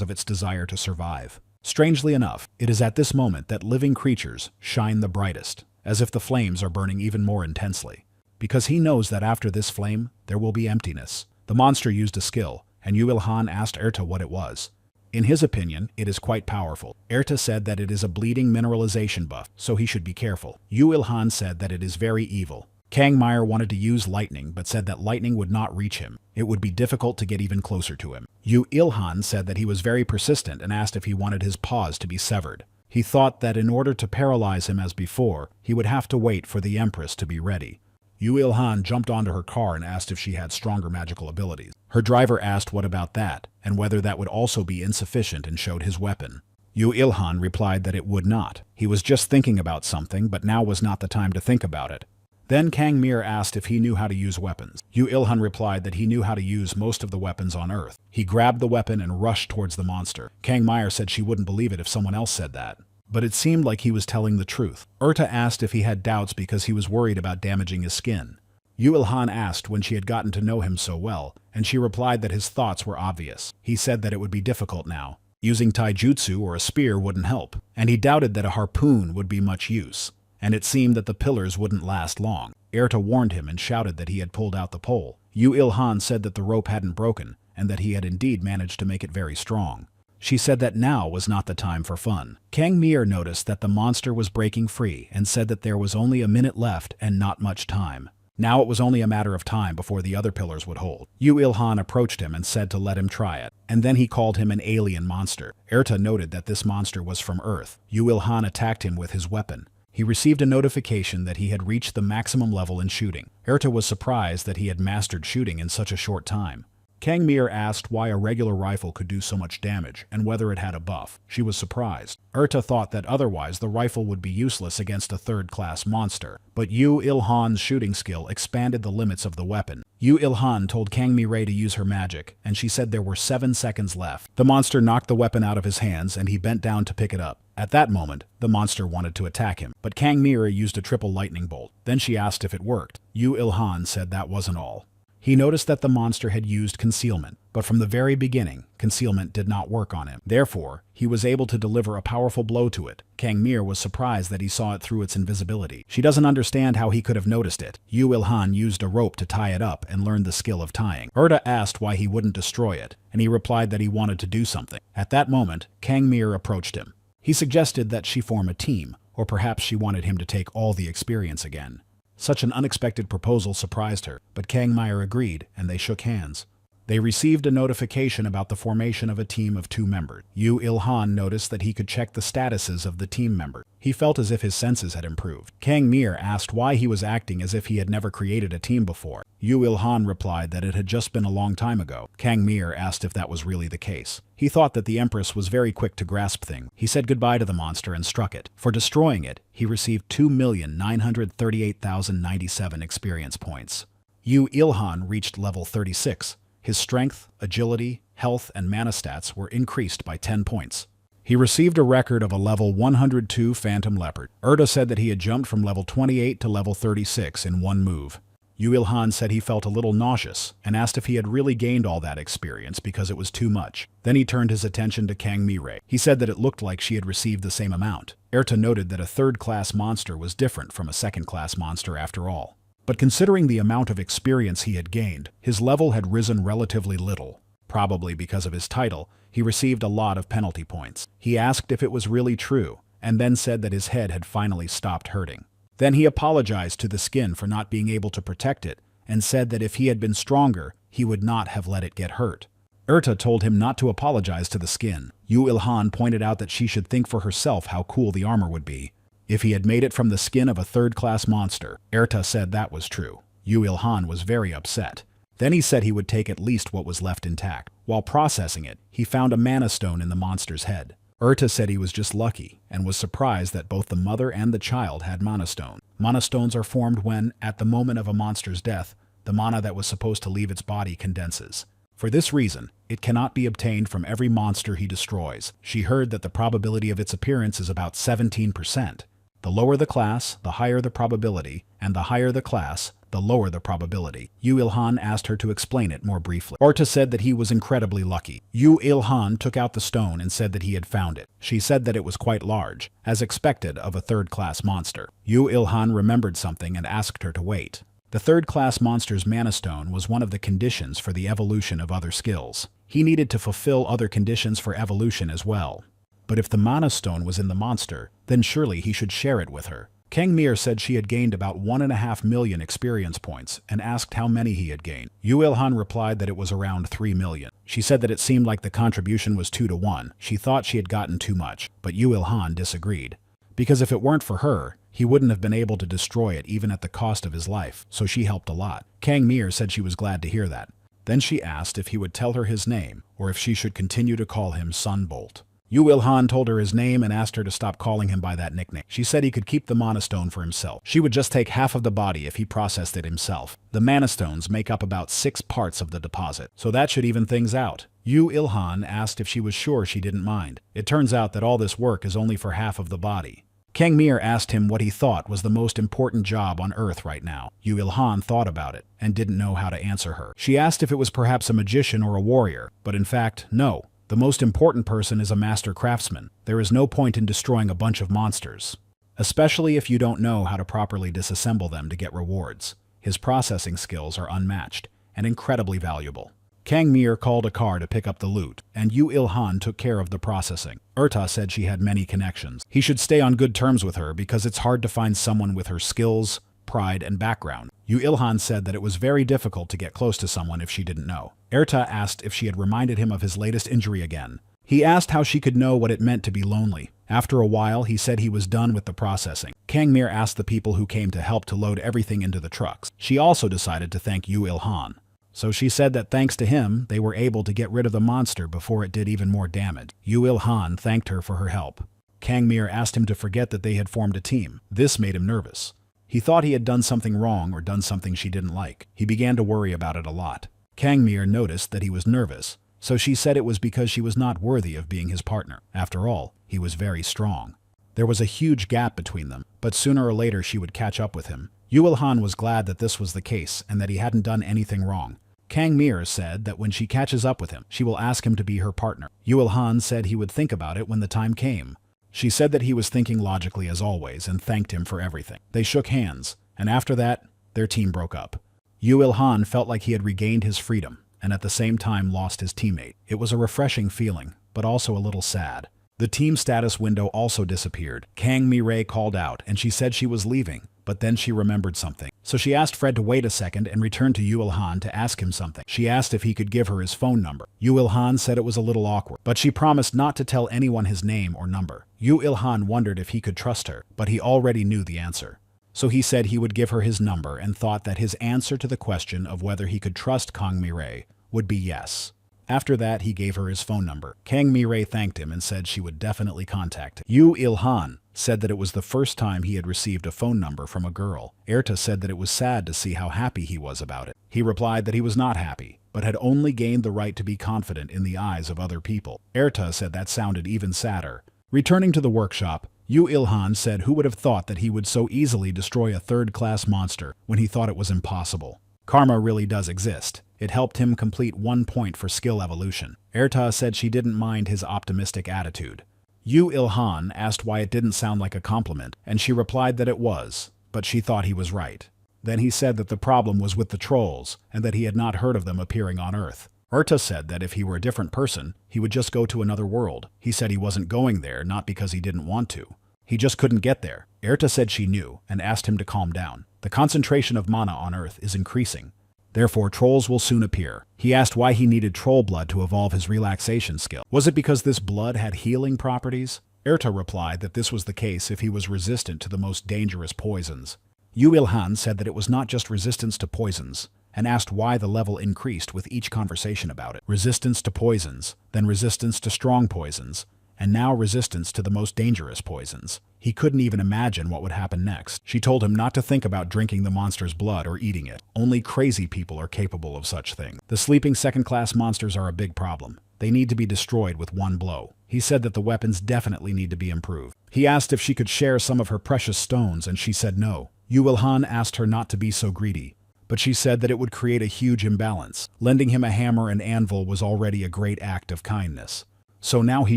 [SPEAKER 1] of its desire to survive. Strangely enough, it is at this moment that living creatures shine the brightest, as if the flames are burning even more intensely. Because he knows that after this flame, there will be emptiness. The monster used a skill, and Yahello asked Erta what it was. In his opinion, it is quite powerful. Erta said that it is a bleeding mineralization buff, so he should be careful. Yahello said that it is very evil. Kang Meyer wanted to use lightning, but said that lightning would not reach him. It would be difficult to get even closer to him. Yahello said that he was very persistent and asked if he wanted his paws to be severed. He thought that in order to paralyze him as before, he would have to wait for the Empress to be ready. Yahello jumped onto her car and asked if she had stronger magical abilities. Her driver asked what about that, and whether that would also be insufficient, and showed his weapon. Yahello replied that it would not. He was just thinking about something, but now was not the time to think about it. Then Kang Meyer asked if he knew how to use weapons. Yahello replied that he knew how to use most of the weapons on Earth. He grabbed the weapon and rushed towards the monster. Kang Meyer said she wouldn't believe it if someone else said that, but it seemed like he was telling the truth. Erta asked if he had doubts because he was worried about damaging his skin. Yahello asked when she had gotten to know him so well, and she replied that his thoughts were obvious. He said that it would be difficult now. Using taijutsu or a spear wouldn't help, and he doubted that a harpoon would be much use, and it seemed that the pillars wouldn't last long. Erta warned him and shouted that he had pulled out the pole. Yahello said that the rope hadn't broken, and that he had indeed managed to make it very strong. She said that now was not the time for fun. Kang Meyer noticed that the monster was breaking free and said that there was only a minute left and not much time. Now it was only a matter of time before the other pillars would hold. Yahello approached him and said to let him try it, and then he called him an alien monster. Erta noted that this monster was from Earth. Yahello attacked him with his weapon. He received a notification that he had reached the maximum level in shooting. Erta was surprised that he had mastered shooting in such a short time. Kang Meyer asked why a regular rifle could do so much damage and whether it had a buff. She was surprised. Erta thought that otherwise the rifle would be useless against a third-class monster, but Yahello's shooting skill expanded the limits of the weapon. Yahello told Kang Mi-rae to use her magic, and she said there were 7 seconds left. The monster knocked the weapon out of his hands and he bent down to pick it up. At that moment, the monster wanted to attack him, but Kang Mi-rae used a triple lightning bolt. Then she asked if it worked. Yahello said that wasn't all. He noticed that the monster had used concealment, but from the very beginning, concealment did not work on him. Therefore, he was able to deliver a powerful blow to it. Kang Mi-rae was surprised that he saw it through its invisibility. She doesn't understand how he could have noticed it. Yahello used a rope to tie it up and learned the skill of tying. Erta asked why he wouldn't destroy it, and he replied that he wanted to do something. At that moment, Kang Mi-rae approached him. He suggested that she form a team, or perhaps she wanted him to take all the experience again. Such an unexpected proposal surprised her, but Kang Mi-rae agreed, and they shook hands. They received a notification about the formation of a team of 2 members. Yahello noticed that he could check the statuses of the team members. He felt as if his senses had improved. Kang Mi-rae asked why he was acting as if he had never created a team before. Yahello replied that it had just been a long time ago. Kang Mi-rae asked if that was really the case. He thought that the Empress was very quick to grasp things. He said goodbye to the monster and struck it. For destroying it, he received 2,938,097 experience points. Yahello reached level 36, His strength, agility, health, and mana stats were increased by 10 points. He received a record of a level 102 Phantom Leopard. Erta said that he had jumped from level 28 to level 36 in one move. Yu Il-han said he felt a little nauseous and asked if he had really gained all that experience because it was too much. Then he turned his attention to Kang Mi-rae. He said that it looked like she had received the same amount. Erta noted that a third-class monster was different from a second-class monster after all. But considering the amount of experience he had gained, his level had risen relatively little. Probably because of his title, he received a lot of penalty points. He asked if it was really true, and then said that his head had finally stopped hurting. Then he apologized to the skin for not being able to protect it, and said that if he had been stronger, he would not have let it get hurt. Erta told him not to apologize to the skin. Yu Il-han pointed out that she should think for herself how cool the armor would be if he had made it from the skin of a third-class monster. Erta said that was true. Yu Il-han was very upset. Then he said he would take at least what was left intact. While processing it, he found a mana stone in the monster's head. Erta said he was just lucky, and was surprised that both the mother and the child had mana stone. Mana stones are formed when, at the moment of a monster's death, the mana that was supposed to leave its body condenses. For this reason, it cannot be obtained from every monster he destroys. She heard that the probability of its appearance is about 17%. The lower the class, the higher the probability, and the higher the class, the lower the probability. Yu Il-han asked her to explain it more briefly. Erta said that he was incredibly lucky. Yu Il-han took out the stone and said that he had found it. She said that it was quite large, as expected of a third-class monster. Yu Il-han remembered something and asked her to wait. The third-class monster's mana stone was one of the conditions for the evolution of other skills. He needed to fulfill other conditions for evolution as well. But if the mana stone was in the monster, then surely he should share it with her. Kang Mi-rae said she had gained about 1.5 million experience points and asked how many he had gained. Yu Il-han replied that it was around 3 million. She said that it seemed like the contribution was 2 to 1. She thought she had gotten too much, but Yu Il-han disagreed. Because if it weren't for her, he wouldn't have been able to destroy it even at the cost of his life, so she helped a lot. Kang Mi-rae said she was glad to hear that. Then she asked if he would tell her his name, or if she should continue to call him Sunbolt. Yu Il-han told her his name and asked her to stop calling him by that nickname. She said he could keep the mana stone for himself. She would just take half of the body if he processed it himself. The mana stones make up about 6 parts of the deposit, so that should even things out. Yu Il-han asked if she was sure she didn't mind. It turns out that all this work is only for half of the body. Kang Mi-rae asked him what he thought was the most important job on Earth right now. Yu Il-han thought about it and didn't know how to answer her. She asked if it was perhaps a magician or a warrior, but in fact, no. The most important person is a master craftsman. There is no point in destroying a bunch of monsters, especially if you don't know how to properly disassemble them to get rewards. His processing skills are unmatched and incredibly valuable. Kang Mi-rae called a car to pick up the loot, and Yu Il-han took care of the processing. Erta said she had many connections. He should stay on good terms with her because it's hard to find someone with her skills, pride, and background. Yu Il-han said that it was very difficult to get close to someone if she didn't know. Erta asked if she had reminded him of his latest injury again. He asked how she could know what it meant to be lonely. After a while, he said he was done with the processing. Kang Mi-rae asked the people who came to help to load everything into the trucks. She also decided to thank Yu Il-han. So she said that thanks to him, they were able to get rid of the monster before it did even more damage. Yu Il-han thanked her for her help. Kang Mi-rae asked him to forget that they had formed a team. This made him nervous. He thought he had done something wrong or done something she didn't like. He began to worry about it a lot. Kang Mi-rae noticed that he was nervous, so she said it was because she was not worthy of being his partner. After all, he was very strong. There was a huge gap between them, but sooner or later she would catch up with him. Yu Il-han was glad that this was the case and that he hadn't done anything wrong. Kang Mi-rae said that when she catches up with him, she will ask him to be her partner. Yu Il-han said he would think about it when the time came. She said that he was thinking logically as always and thanked him for everything. They shook hands, and after that, their team broke up. Yu Il-han felt like he had regained his freedom, and at the same time lost his teammate. It was a refreshing feeling, but also a little sad. The team status window also disappeared. Kang Mi-rae called out, and she said she was leaving, but then she remembered something. So she asked Fred to wait a second and returned to Yu Il-han to ask him something. She asked if he could give her his phone number. Yu Il-han said it was a little awkward, but she promised not to tell anyone his name or number. Yu Il-han wondered if he could trust her, but he already knew the answer. So he said he would give her his number and thought that his answer to the question of whether he could trust Kang Mi-rae would be yes. After that, he gave her his phone number. Kang Mirai thanked him and said she would definitely contact him. Yu Il-han said that it was the first time he had received a phone number from a girl. Erta said that it was sad to see how happy he was about it. He replied that he was not happy, but had only gained the right to be confident in the eyes of other people. Erta said that sounded even sadder. Returning to the workshop, Yu Il-han said who would have thought that he would so easily destroy a third-class monster when he thought it was impossible. Karma really does exist. It helped him complete 1 point for skill evolution. Erta said she didn't mind his optimistic attitude. Yu Il-han asked why it didn't sound like a compliment, and she replied that it was, but she thought he was right. Then he said that the problem was with the trolls, and that he had not heard of them appearing on Earth. Erta said that if he were a different person, he would just go to another world. He said he wasn't going there, not because he didn't want to. He just couldn't get there. Erta said she knew, and asked him to calm down. The concentration of mana on Earth is increasing. Therefore, trolls will soon appear. He asked why he needed troll blood to evolve his relaxation skill. Was it because this blood had healing properties? Erta replied that this was the case if he was resistant to the most dangerous poisons. Yu Il-han said that it was not just resistance to poisons, and asked why the level increased with each conversation about it. Resistance to poisons, then resistance to strong poisons, and now resistance to the most dangerous poisons. He couldn't even imagine what would happen next. She told him not to think about drinking the monster's blood or eating it. Only crazy people are capable of such things. The sleeping second-class monsters are a big problem. They need to be destroyed with one blow. He said that the weapons definitely need to be improved. He asked if she could share some of her precious stones, and she said no. Yu Il-han asked her not to be so greedy, but she said that it would create a huge imbalance. Lending him a hammer and anvil was already a great act of kindness. So now he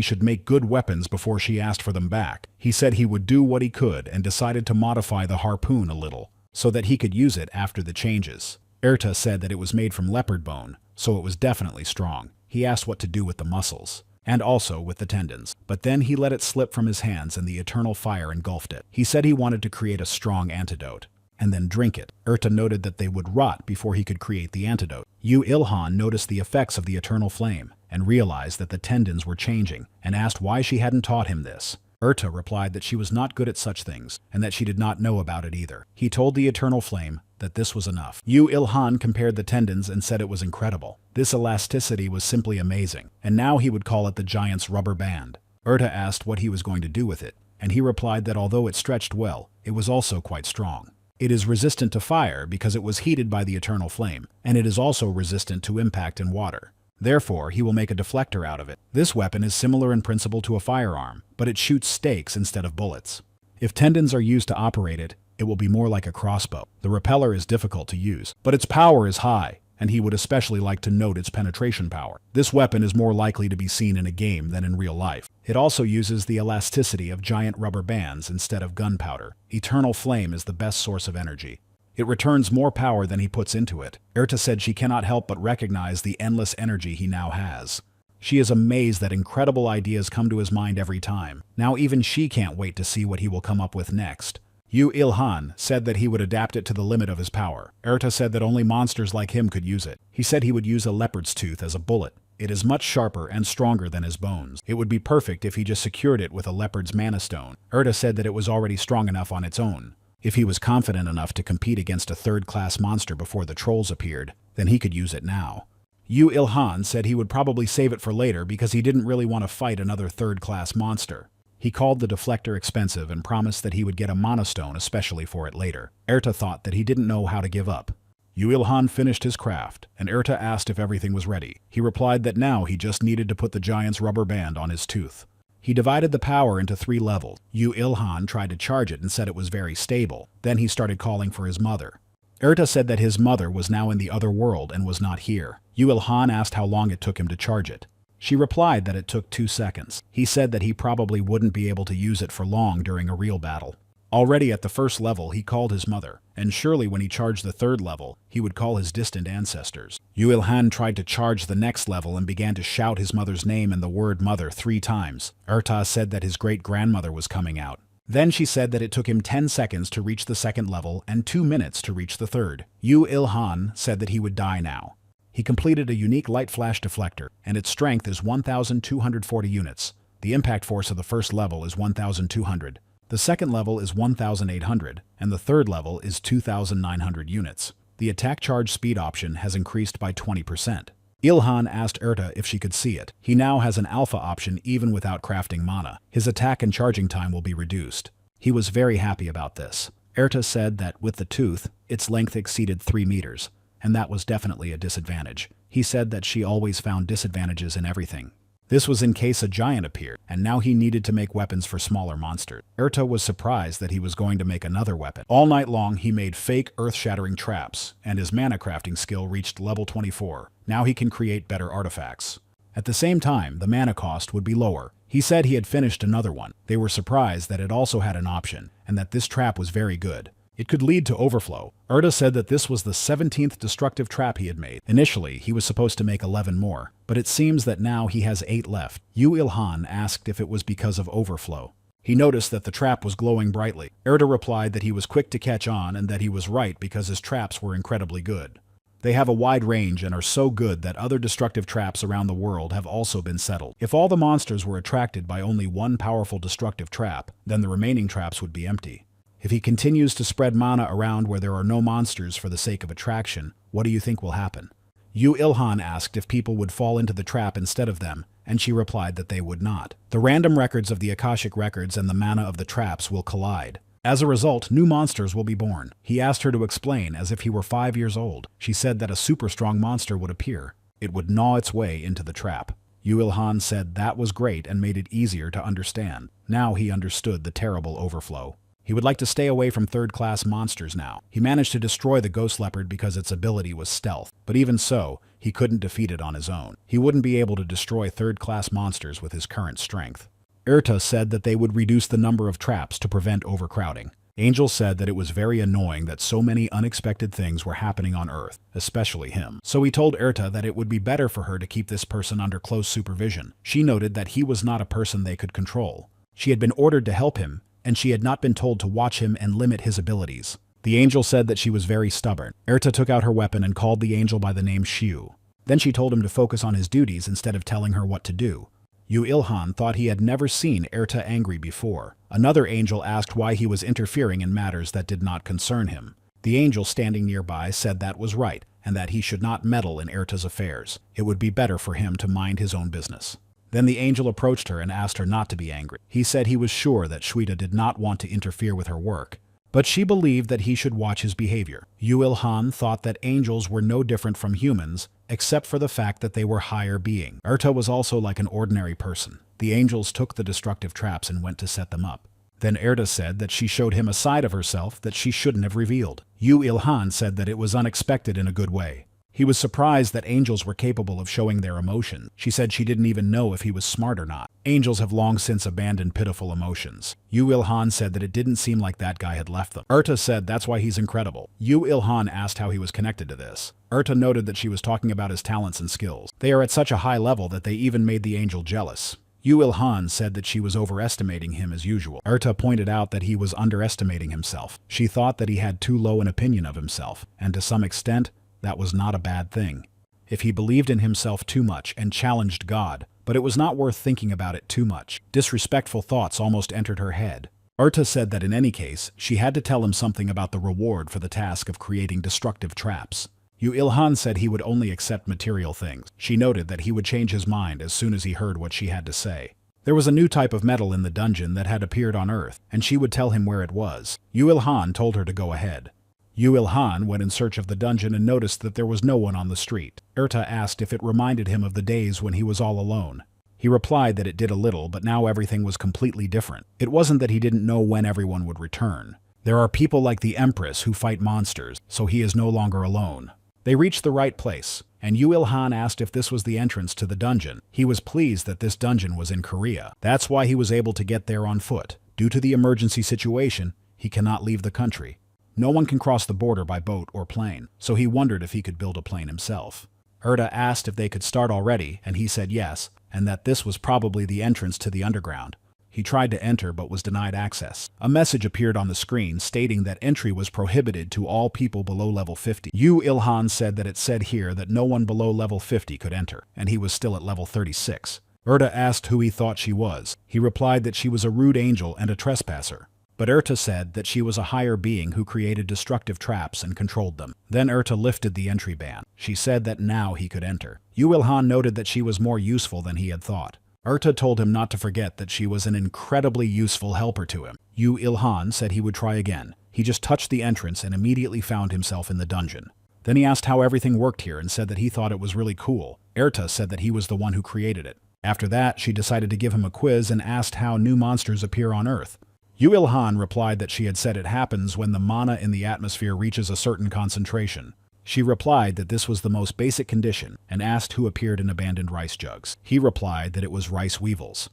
[SPEAKER 1] should make good weapons before she asked for them back. He said he would do what he could and decided to modify the harpoon a little, so that he could use it after the changes. Erta said that it was made from leopard bone, so it was definitely strong. He asked what to do with the muscles, and also with the tendons. But then he let it slip from his hands and the eternal fire engulfed it. He said he wanted to create a strong antidote, and then drink it. Erta noted that they would rot before he could create the antidote. Yu Il-han noticed the effects of the eternal flame, and realized that the tendons were changing, and asked why she hadn't taught him this. Erta replied that she was not good at such things, and that she did not know about it either. He told the eternal flame that this was enough. Yu Il-han compared the tendons and said it was incredible. This elasticity was simply amazing, and now he would call it the giant's rubber band. Erta asked what he was going to do with it, and he replied that although it stretched well, it was also quite strong. It is resistant to fire because it was heated by the eternal flame, and it is also resistant to impact in water. Therefore, he will make a deflector out of it. This weapon is similar in principle to a firearm, but it shoots stakes instead of bullets. If tendons are used to operate it, it will be more like a crossbow. The repeller is difficult to use, but its power is high, and he would especially like to note its penetration power. This weapon is more likely to be seen in a game than in real life. It also uses the elasticity of giant rubber bands instead of gunpowder. Eternal flame is the best source of energy. It returns more power than he puts into it. Erta said she cannot help but recognize the endless energy he now has. She is amazed that incredible ideas come to his mind every time. Now even she can't wait to see what he will come up with next. Yu Il-han said that he would adapt it to the limit of his power. Erta said that only monsters like him could use it. He said he would use a leopard's tooth as a bullet. It is much sharper and stronger than his bones. It would be perfect if he just secured it with a leopard's mana stone. Erta said that it was already strong enough on its own. If he was confident enough to compete against a third-class monster before the trolls appeared, then he could use it now. Yu Il-han said he would probably save it for later because he didn't really want to fight another third-class monster. He called the deflector expensive and promised that he would get a mana stone especially for it later. Erta thought that he didn't know how to give up. Yu Il-han finished his craft, and Erta asked if everything was ready. He replied that now he just needed to put the giant's rubber band on his tooth. He divided the power into 3 levels. Yu Il-han tried to charge it and said it was very stable. Then he started calling for his mother. Erta said that his mother was now in the other world and was not here. Yu Il-han asked how long it took him to charge it. She replied that it took 2 seconds. He said that he probably wouldn't be able to use it for long during a real battle. Already at the first level, he called his mother, and surely when he charged the 3rd level, he would call his distant ancestors. Yu Il-han tried to charge the next level and began to shout his mother's name and the word mother 3 times. Erta said that his great-grandmother was coming out. Then she said that it took him 10 seconds to reach the 2nd level and 2 minutes to reach the 3rd. Yu Il-han said that he would die now. He completed a unique light flash deflector, and its strength is 1,240 units. The impact force of the 1st level is 1,200. The 2nd level is 1,800, and the 3rd level is 2,900 units. The attack charge speed option has increased by 20%. Ilhan asked Erta if she could see it. He now has an alpha option even without crafting mana. His attack and charging time will be reduced. He was very happy about this. Erta said that with the tooth, its length exceeded 3 meters, and that was definitely a disadvantage. He said that she always found disadvantages in everything. This was in case a giant appeared, and now he needed to make weapons for smaller monsters. Erta was surprised that he was going to make another weapon. All night long, he made fake earth-shattering traps, and his mana crafting skill reached level 24. Now he can create better artifacts. At the same time, the mana cost would be lower. He said he had finished another one. They were surprised that it also had an option, and that this trap was very good. It could lead to overflow. Erta said that this was the 17th destructive trap he had made. Initially, he was supposed to make 11 more, but it seems that now he has 8 left. Ilhan asked if it was because of overflow. He noticed that the trap was glowing brightly. Erta replied that he was quick to catch on and that he was right because his traps were incredibly good. They have a wide range and are so good that other destructive traps around the world have also been settled. If all the monsters were attracted by only one powerful destructive trap, then the remaining traps would be empty. If he continues to spread mana around where there are no monsters for the sake of attraction, what do you think will happen? Ilhan asked if people would fall into the trap instead of them, and she replied that they would not. The random records of the Akashic records and the mana of the traps will collide. As a result, new monsters will be born. He asked her to explain as if he were 5 years old. She said that a super strong monster would appear. It would gnaw its way into the trap. Ilhan said that was great and made it easier to understand. Now he understood the terrible overflow. He would like to stay away from third-class monsters now. He managed to destroy the ghost leopard because its ability was stealth, but even so, he couldn't defeat it on his own. He wouldn't be able to destroy third-class monsters with his current strength. Erta said that they would reduce the number of traps to prevent overcrowding. Angel said that it was very annoying that so many unexpected things were happening on Earth, especially him. So he told Erta that it would be better for her to keep this person under close supervision. She noted that he was not a person they could control. She had been ordered to help him, and she had not been told to watch him and limit his abilities. The angel said that she was very stubborn. Erta took out her weapon and called the angel by the name Xiu. Then she told him to focus on his duties instead of telling her what to do. Ilhan thought he had never seen Erta angry before. Another angel asked why he was interfering in matters that did not concern him. The angel standing nearby said that was right, and that he should not meddle in Erta's affairs. It would be better for him to mind his own business. Then the angel approached her and asked her not to be angry. He said he was sure that Shweta did not want to interfere with her work, but she believed that he should watch his behavior. Ilhan thought that angels were no different from humans, except for the fact that they were higher being. Erta was also like an ordinary person. The angels took the destructive traps and went to set them up. Then Erta said that she showed him a side of herself that she shouldn't have revealed. Ilhan said that it was unexpected in a good way. He was surprised that angels were capable of showing their emotions. She said she didn't even know if he was smart or not. Angels have long since abandoned pitiful emotions. Ilhan said that it didn't seem like that guy had left them. Erta said that's why he's incredible. Ilhan asked how he was connected to this. Erta noted that she was talking about his talents and skills. They are at such a high level that they even made the angel jealous. Ilhan said that she was overestimating him as usual. Erta pointed out that he was underestimating himself. She thought that he had too low an opinion of himself, and to some extent, that was not a bad thing. If he believed in himself too much and challenged God, but it was not worth thinking about it too much. Disrespectful thoughts almost entered her head. Erta said that in any case, she had to tell him something about the reward for the task of creating destructive traps. Ilhan said he would only accept material things. She noted that he would change his mind as soon as he heard what she had to say. There was a new type of metal in the dungeon that had appeared on Earth, and she would tell him where it was. Ilhan told her to go ahead. Ilhan went in search of the dungeon and noticed that there was no one on the street. Erta asked if it reminded him of the days when he was all alone. He replied that it did a little, but now everything was completely different. It wasn't that he didn't know when everyone would return. There are people like the Empress who fight monsters, so he is no longer alone. They reached the right place, and Ilhan asked if this was the entrance to the dungeon. He was pleased that this dungeon was in Korea. That's why he was able to get there on foot. Due to the emergency situation, he cannot leave the country. No one can cross the border by boat or plane, so he wondered if he could build a plane himself. Erta asked if they could start already, and he said yes, and that this was probably the entrance to the underground. He tried to enter but was denied access. A message appeared on the screen stating that entry was prohibited to all people below level 50. Ilhan said that it said here that no one below level 50 could enter, and he was still at level 36. Erta asked who he thought she was. He replied that she was a rude angel and a trespasser. but Erta said that she was a higher being who created destructive traps and controlled them. Then Erta lifted the entry ban. She said that now he could enter. Yu Ilhan noted that she was more useful than he had thought. Erta told him not to forget that she was an incredibly useful helper to him. Yu Ilhan said he would try again. He just touched the entrance and immediately found himself in the dungeon. Then he asked how everything worked here and said that he thought it was really cool. Erta said that he was the one who created it. After that, she decided to give him a quiz and asked how new monsters appear on Earth. Yu Ilhan replied that she had said it happens when the mana in the atmosphere reaches a certain concentration. She replied that this was the most basic condition and asked who appeared in abandoned rice jugs. He replied that it was rice weevils.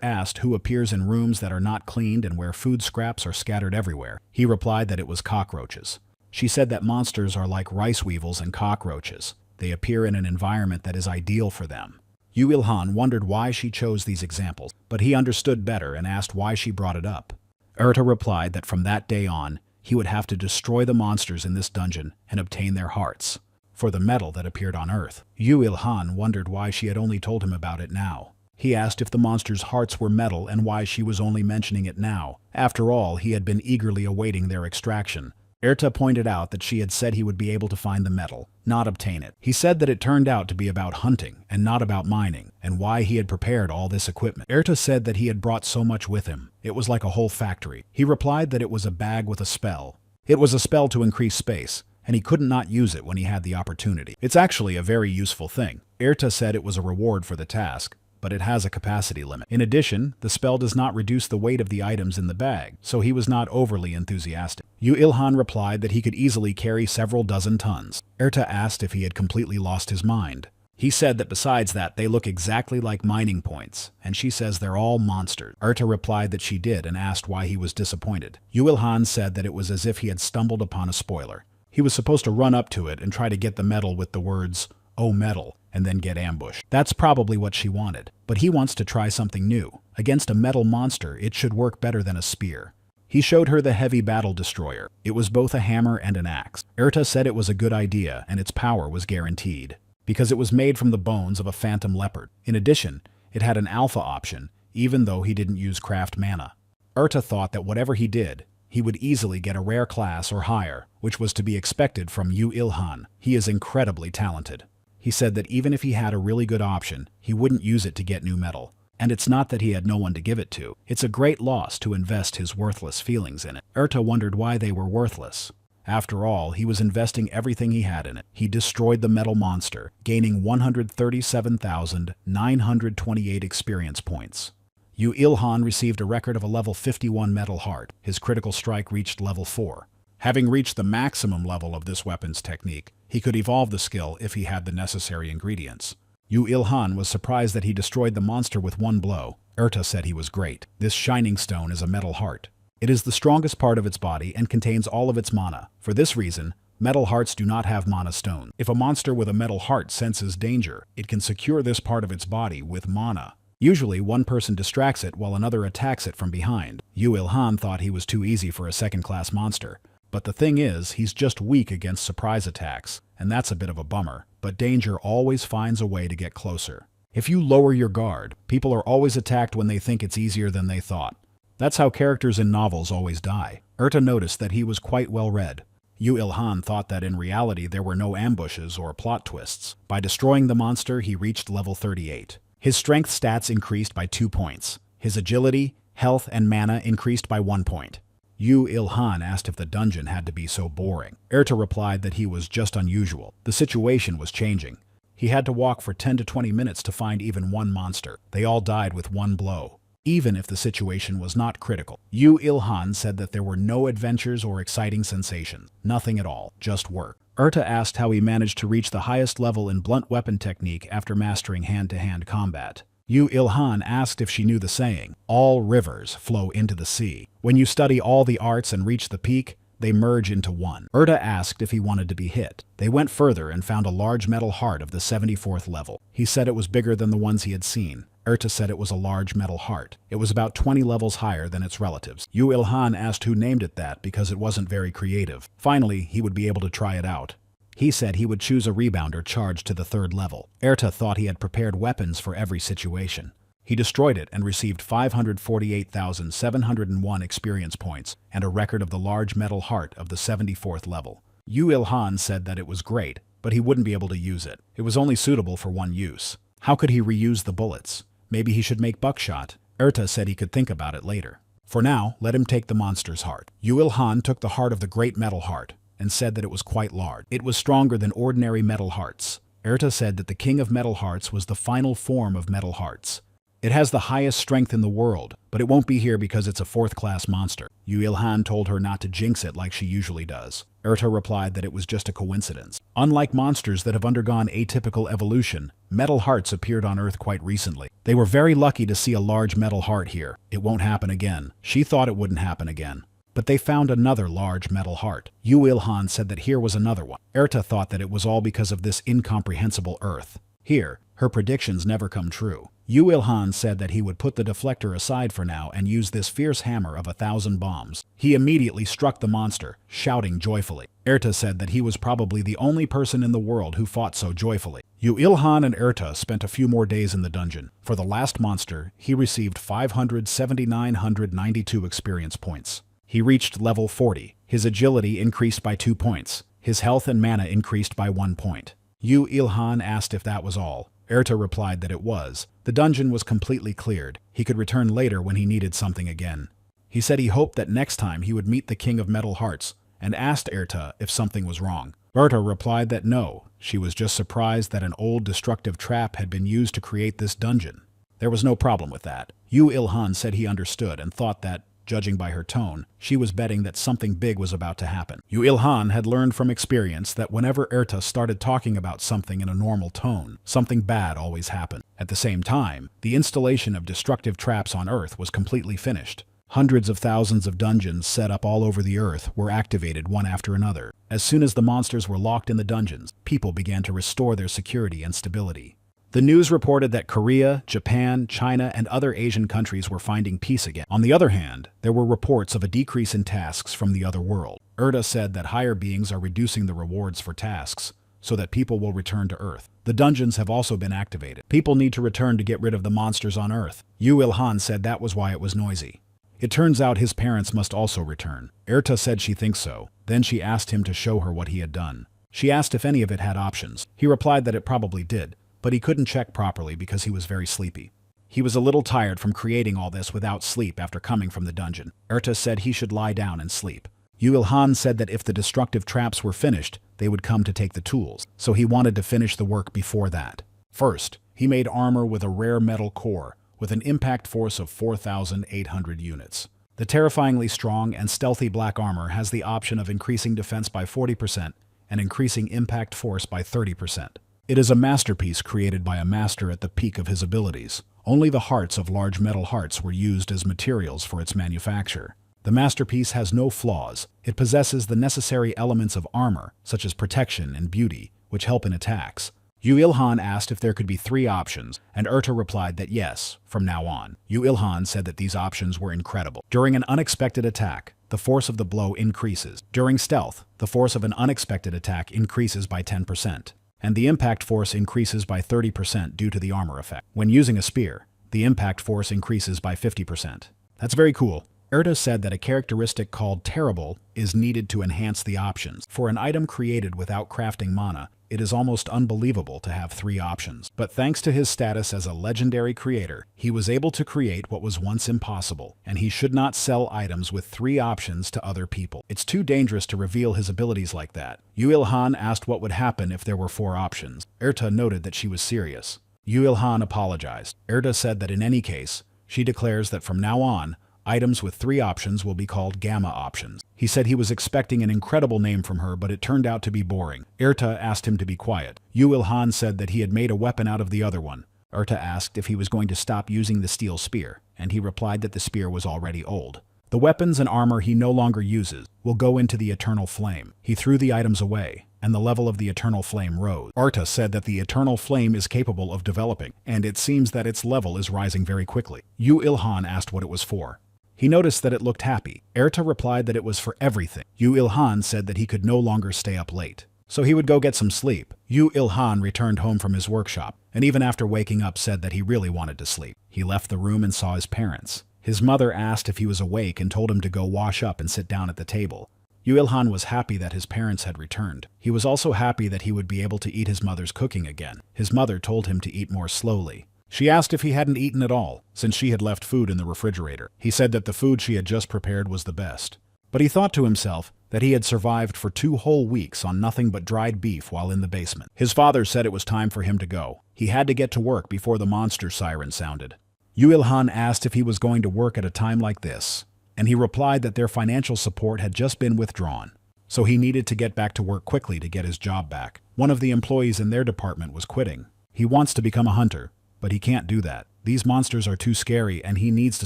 [SPEAKER 1] Asked who appears in rooms that are not cleaned and where food scraps are scattered everywhere. He replied that it was cockroaches. She said that monsters are like rice weevils and cockroaches. They appear in an environment that is ideal for them. Yu Ilhan wondered why she chose these examples, but he understood better and asked why she brought it up. Erta replied that from that day on, he would have to destroy the monsters in this dungeon and obtain their hearts for the metal that appeared on Earth. Yu Ilhan wondered why she had only told him about it now. He asked if the monsters' hearts were metal and why she was only mentioning it now. After all, he had been eagerly awaiting their extraction. Erta pointed out that she had said he would be able to find the metal, not obtain it. He said that it turned out to be about hunting and not about mining, and why he had prepared all this equipment. Erta said that he had brought so much with him. It was like a whole factory. He replied that it was a bag with a spell. It was a spell to increase space, and he couldn't not use it when he had the opportunity. It's actually a very useful thing. Erta said it was a reward for the task, but it has a capacity limit. In addition, the spell does not reduce the weight of the items in the bag, so he was not overly enthusiastic. Yu Ilhan replied that he could easily carry several dozen tons. Erta asked if he had completely lost his mind. He said that besides that, they look exactly like mining points, and she says they're all monsters. Erta replied that she did and asked why he was disappointed. Yu Ilhan said that it was as if he had stumbled upon a spoiler. He was supposed to run up to it and try to get the metal with the words, "Oh metal," and then get ambushed. That's probably what she wanted. But he wants to try something new. Against a metal monster, it should work better than a spear. He showed her the heavy battle destroyer. It was both a hammer and an axe. Erta said it was a good idea and its power was guaranteed, because it was made from the bones of a phantom leopard. In addition, it had an alpha option, even though he didn't use craft mana. Erta thought that whatever he did, he would easily get a rare class or higher, which was to be expected from Yu Ilhan. He is incredibly talented. He said that even if he had a really good option, he wouldn't use it to get new metal. And it's not that he had no one to give it to. It's a great loss to invest his worthless feelings in it. Erta wondered why they were worthless. After all, he was investing everything he had in it. He destroyed the metal monster, gaining 137,928 experience points. Yu Ilhan received a record of a level 51 metal heart. His critical strike reached level 4. Having reached the maximum level of this weapon's technique, he could evolve the skill if he had the necessary ingredients. Yu Ilhan was surprised that he destroyed the monster with one blow. Erta said he was great. This shining stone is a metal heart. It is the strongest part of its body and contains all of its mana. For this reason, metal hearts do not have mana stones. If a monster with a metal heart senses danger, it can secure this part of its body with mana. Usually, one person distracts it while another attacks it from behind. Yu Ilhan thought he was too easy for a second-class monster. But the thing is, he's just weak against surprise attacks, and that's a bit of a bummer. But danger always finds a way to get closer. If you lower your guard, people are always attacked when they think it's easier than they thought. That's how characters in novels always die. Erta noticed that he was quite well read. Yu Ilhan thought that in reality there were no ambushes or plot twists. By destroying the monster, he reached level 38. His strength stats increased by 2 points. His agility, health, and mana increased by 1 point. Yu Ilhan asked if the dungeon had to be so boring. Erta replied that he was just unusual. The situation was changing. He had to walk for 10 to 20 minutes to find even one monster. They all died with one blow, even if the situation was not critical. Yu Ilhan said that there were no adventures or exciting sensations. Nothing at all, just work. Erta asked how he managed to reach the highest level in blunt weapon technique after mastering hand-to-hand combat. Yu Ilhan asked if she knew the saying, "All rivers flow into the sea." When you study all the arts and reach the peak, they merge into one. Erta asked if he wanted to be hit. They went further and found a large metal heart of the 74th level. He said it was bigger than the ones he had seen. Erta said it was a large metal heart. It was about 20 levels higher than its relatives. Yu Ilhan asked who named it that because it wasn't very creative. Finally, he would be able to try it out. He said he would choose a rebounder charged to the 3rd level. Erta thought he had prepared weapons for every situation. He destroyed it and received 548,701 experience points and a record of the large metal heart of the 74th level. Yu Ilhan said that it was great, but he wouldn't be able to use it. It was only suitable for one use. How could he reuse the bullets? Maybe he should make buckshot. Erta said he could think about it later. For now, let him take the monster's heart. Yu Ilhan took the heart of the great metal heart and said that it was quite large. It was stronger than ordinary metal hearts. Erta said that the king of metal hearts was the final form of metal hearts. It has the highest strength in the world, but it won't be here because it's a fourth-class monster. Yu Ilhan told her not to jinx it like she usually does. Erta replied that it was just a coincidence. Unlike monsters that have undergone atypical evolution, metal hearts appeared on Earth quite recently. They were very lucky to see a large metal heart here. It won't happen again. She thought it wouldn't happen again. But they found another large metal heart. Yu Ilhan said that here was another one. Erta thought that it was all because of this incomprehensible Earth. Here, her predictions never come true. Yu Ilhan said that he would put the deflector aside for now and use this fierce hammer of 1,000 bombs. He immediately struck the monster, shouting joyfully. Erta said that he was probably the only person in the world who fought so joyfully. Yu Ilhan and Erta spent a few more days in the dungeon. For the last monster, he received 507,992 experience points. He reached level 40. His agility increased by 2 points. His health and mana increased by 1 point. Yu Ilhan asked if that was all. Erta replied that it was. The dungeon was completely cleared. He could return later when he needed something again. He said he hoped that next time he would meet the King of Metal Hearts and asked Erta if something was wrong. Erta replied that no, she was just surprised that an old destructive trap had been used to create this dungeon. There was no problem with that. Yu Ilhan said he understood and thought that, judging by her tone, she was betting that something big was about to happen. Yu Ilhan had learned from experience that whenever Erta started talking about something in a normal tone, something bad always happened. At the same time, the installation of destructive traps on Earth was completely finished. Hundreds of thousands of dungeons set up all over the Earth were activated one after another. As soon as the monsters were locked in the dungeons, people began to restore their security and stability. The news reported that Korea, Japan, China, and other Asian countries were finding peace again. On the other hand, there were reports of a decrease in tasks from the other world. Erta said that higher beings are reducing the rewards for tasks, so that people will return to Earth. The dungeons have also been activated. People need to return to get rid of the monsters on Earth. Yu Ilhan said that was why it was noisy. It turns out his parents must also return. Erta said she thinks so. Then she asked him to show her what he had done. She asked if any of it had options. He replied that it probably did, but he couldn't check properly because he was very sleepy. He was a little tired from creating all this without sleep after coming from the dungeon. Erta said he should lie down and sleep. Yu Ilhan said that if the destructive traps were finished, they would come to take the tools, so he wanted to finish the work before that. First, he made armor with a rare metal core, with an impact force of 4,800 units. The terrifyingly strong and stealthy black armor has the option of increasing defense by 40% and increasing impact force by 30%. It is a masterpiece created by a master at the peak of his abilities. Only the hearts of large metal hearts were used as materials for its manufacture. The masterpiece has no flaws. It possesses the necessary elements of armor, such as protection and beauty, which help in attacks. Yu Ilhan asked if there could be 3 options, and Erta replied that yes, from now on. Yu Ilhan said that these options were incredible. During an unexpected attack, the force of the blow increases. During stealth, the force of an unexpected attack increases by 10%. And the impact force increases by 30% due to the armor effect. When using a spear, the impact force increases by 50%. That's very cool. Erta said that a characteristic called Terrible is needed to enhance the options. For an item created without crafting mana, it is almost unbelievable to have 3 options. But thanks to his status as a legendary creator, he was able to create what was once impossible, and he should not sell items with 3 options to other people. It's too dangerous to reveal his abilities like that. Yu Ilhan asked what would happen if there were 4 options. Erta noted that she was serious. Yu Ilhan apologized. Erta said that in any case, she declares that from now on, items with 3 options will be called gamma options. He said he was expecting an incredible name from her, but it turned out to be boring. Erta asked him to be quiet. Yu Ilhan said that he had made a weapon out of the other one. Erta asked if he was going to stop using the steel spear, and he replied that the spear was already old. The weapons and armor he no longer uses will go into the eternal flame. He threw the items away, and the level of the eternal flame rose. Erta said that the eternal flame is capable of developing, and it seems that its level is rising very quickly. Yu Ilhan asked what it was for. He noticed that it looked happy. Erta replied that it was for everything. Yu Ilhan said that he could no longer stay up late. so he would go get some sleep. Yu Il-han returned home from his workshop, and even after waking up said that he really wanted to sleep. He left the room and saw his parents. His mother asked if he was awake and told him to go wash up and sit down at the table. Yu Il-han was happy that his parents had returned. He was also happy that he would be able to eat his mother's cooking again. His mother told him to eat more slowly. She asked if he hadn't eaten at all, since she had left food in the refrigerator. He said that the food she had just prepared was the best. But he thought to himself that he had survived for 2 whole weeks on nothing but dried beef while in the basement. His father said it was time for him to go. He had to get to work before the monster siren sounded. Yu Il-han asked if he was going to work at a time like this, and he replied that their financial support had just been withdrawn, so he needed to get back to work quickly to get his job back. One of the employees in their department was quitting. He wants to become a hunter, but he can't do that. These monsters are too scary and he needs to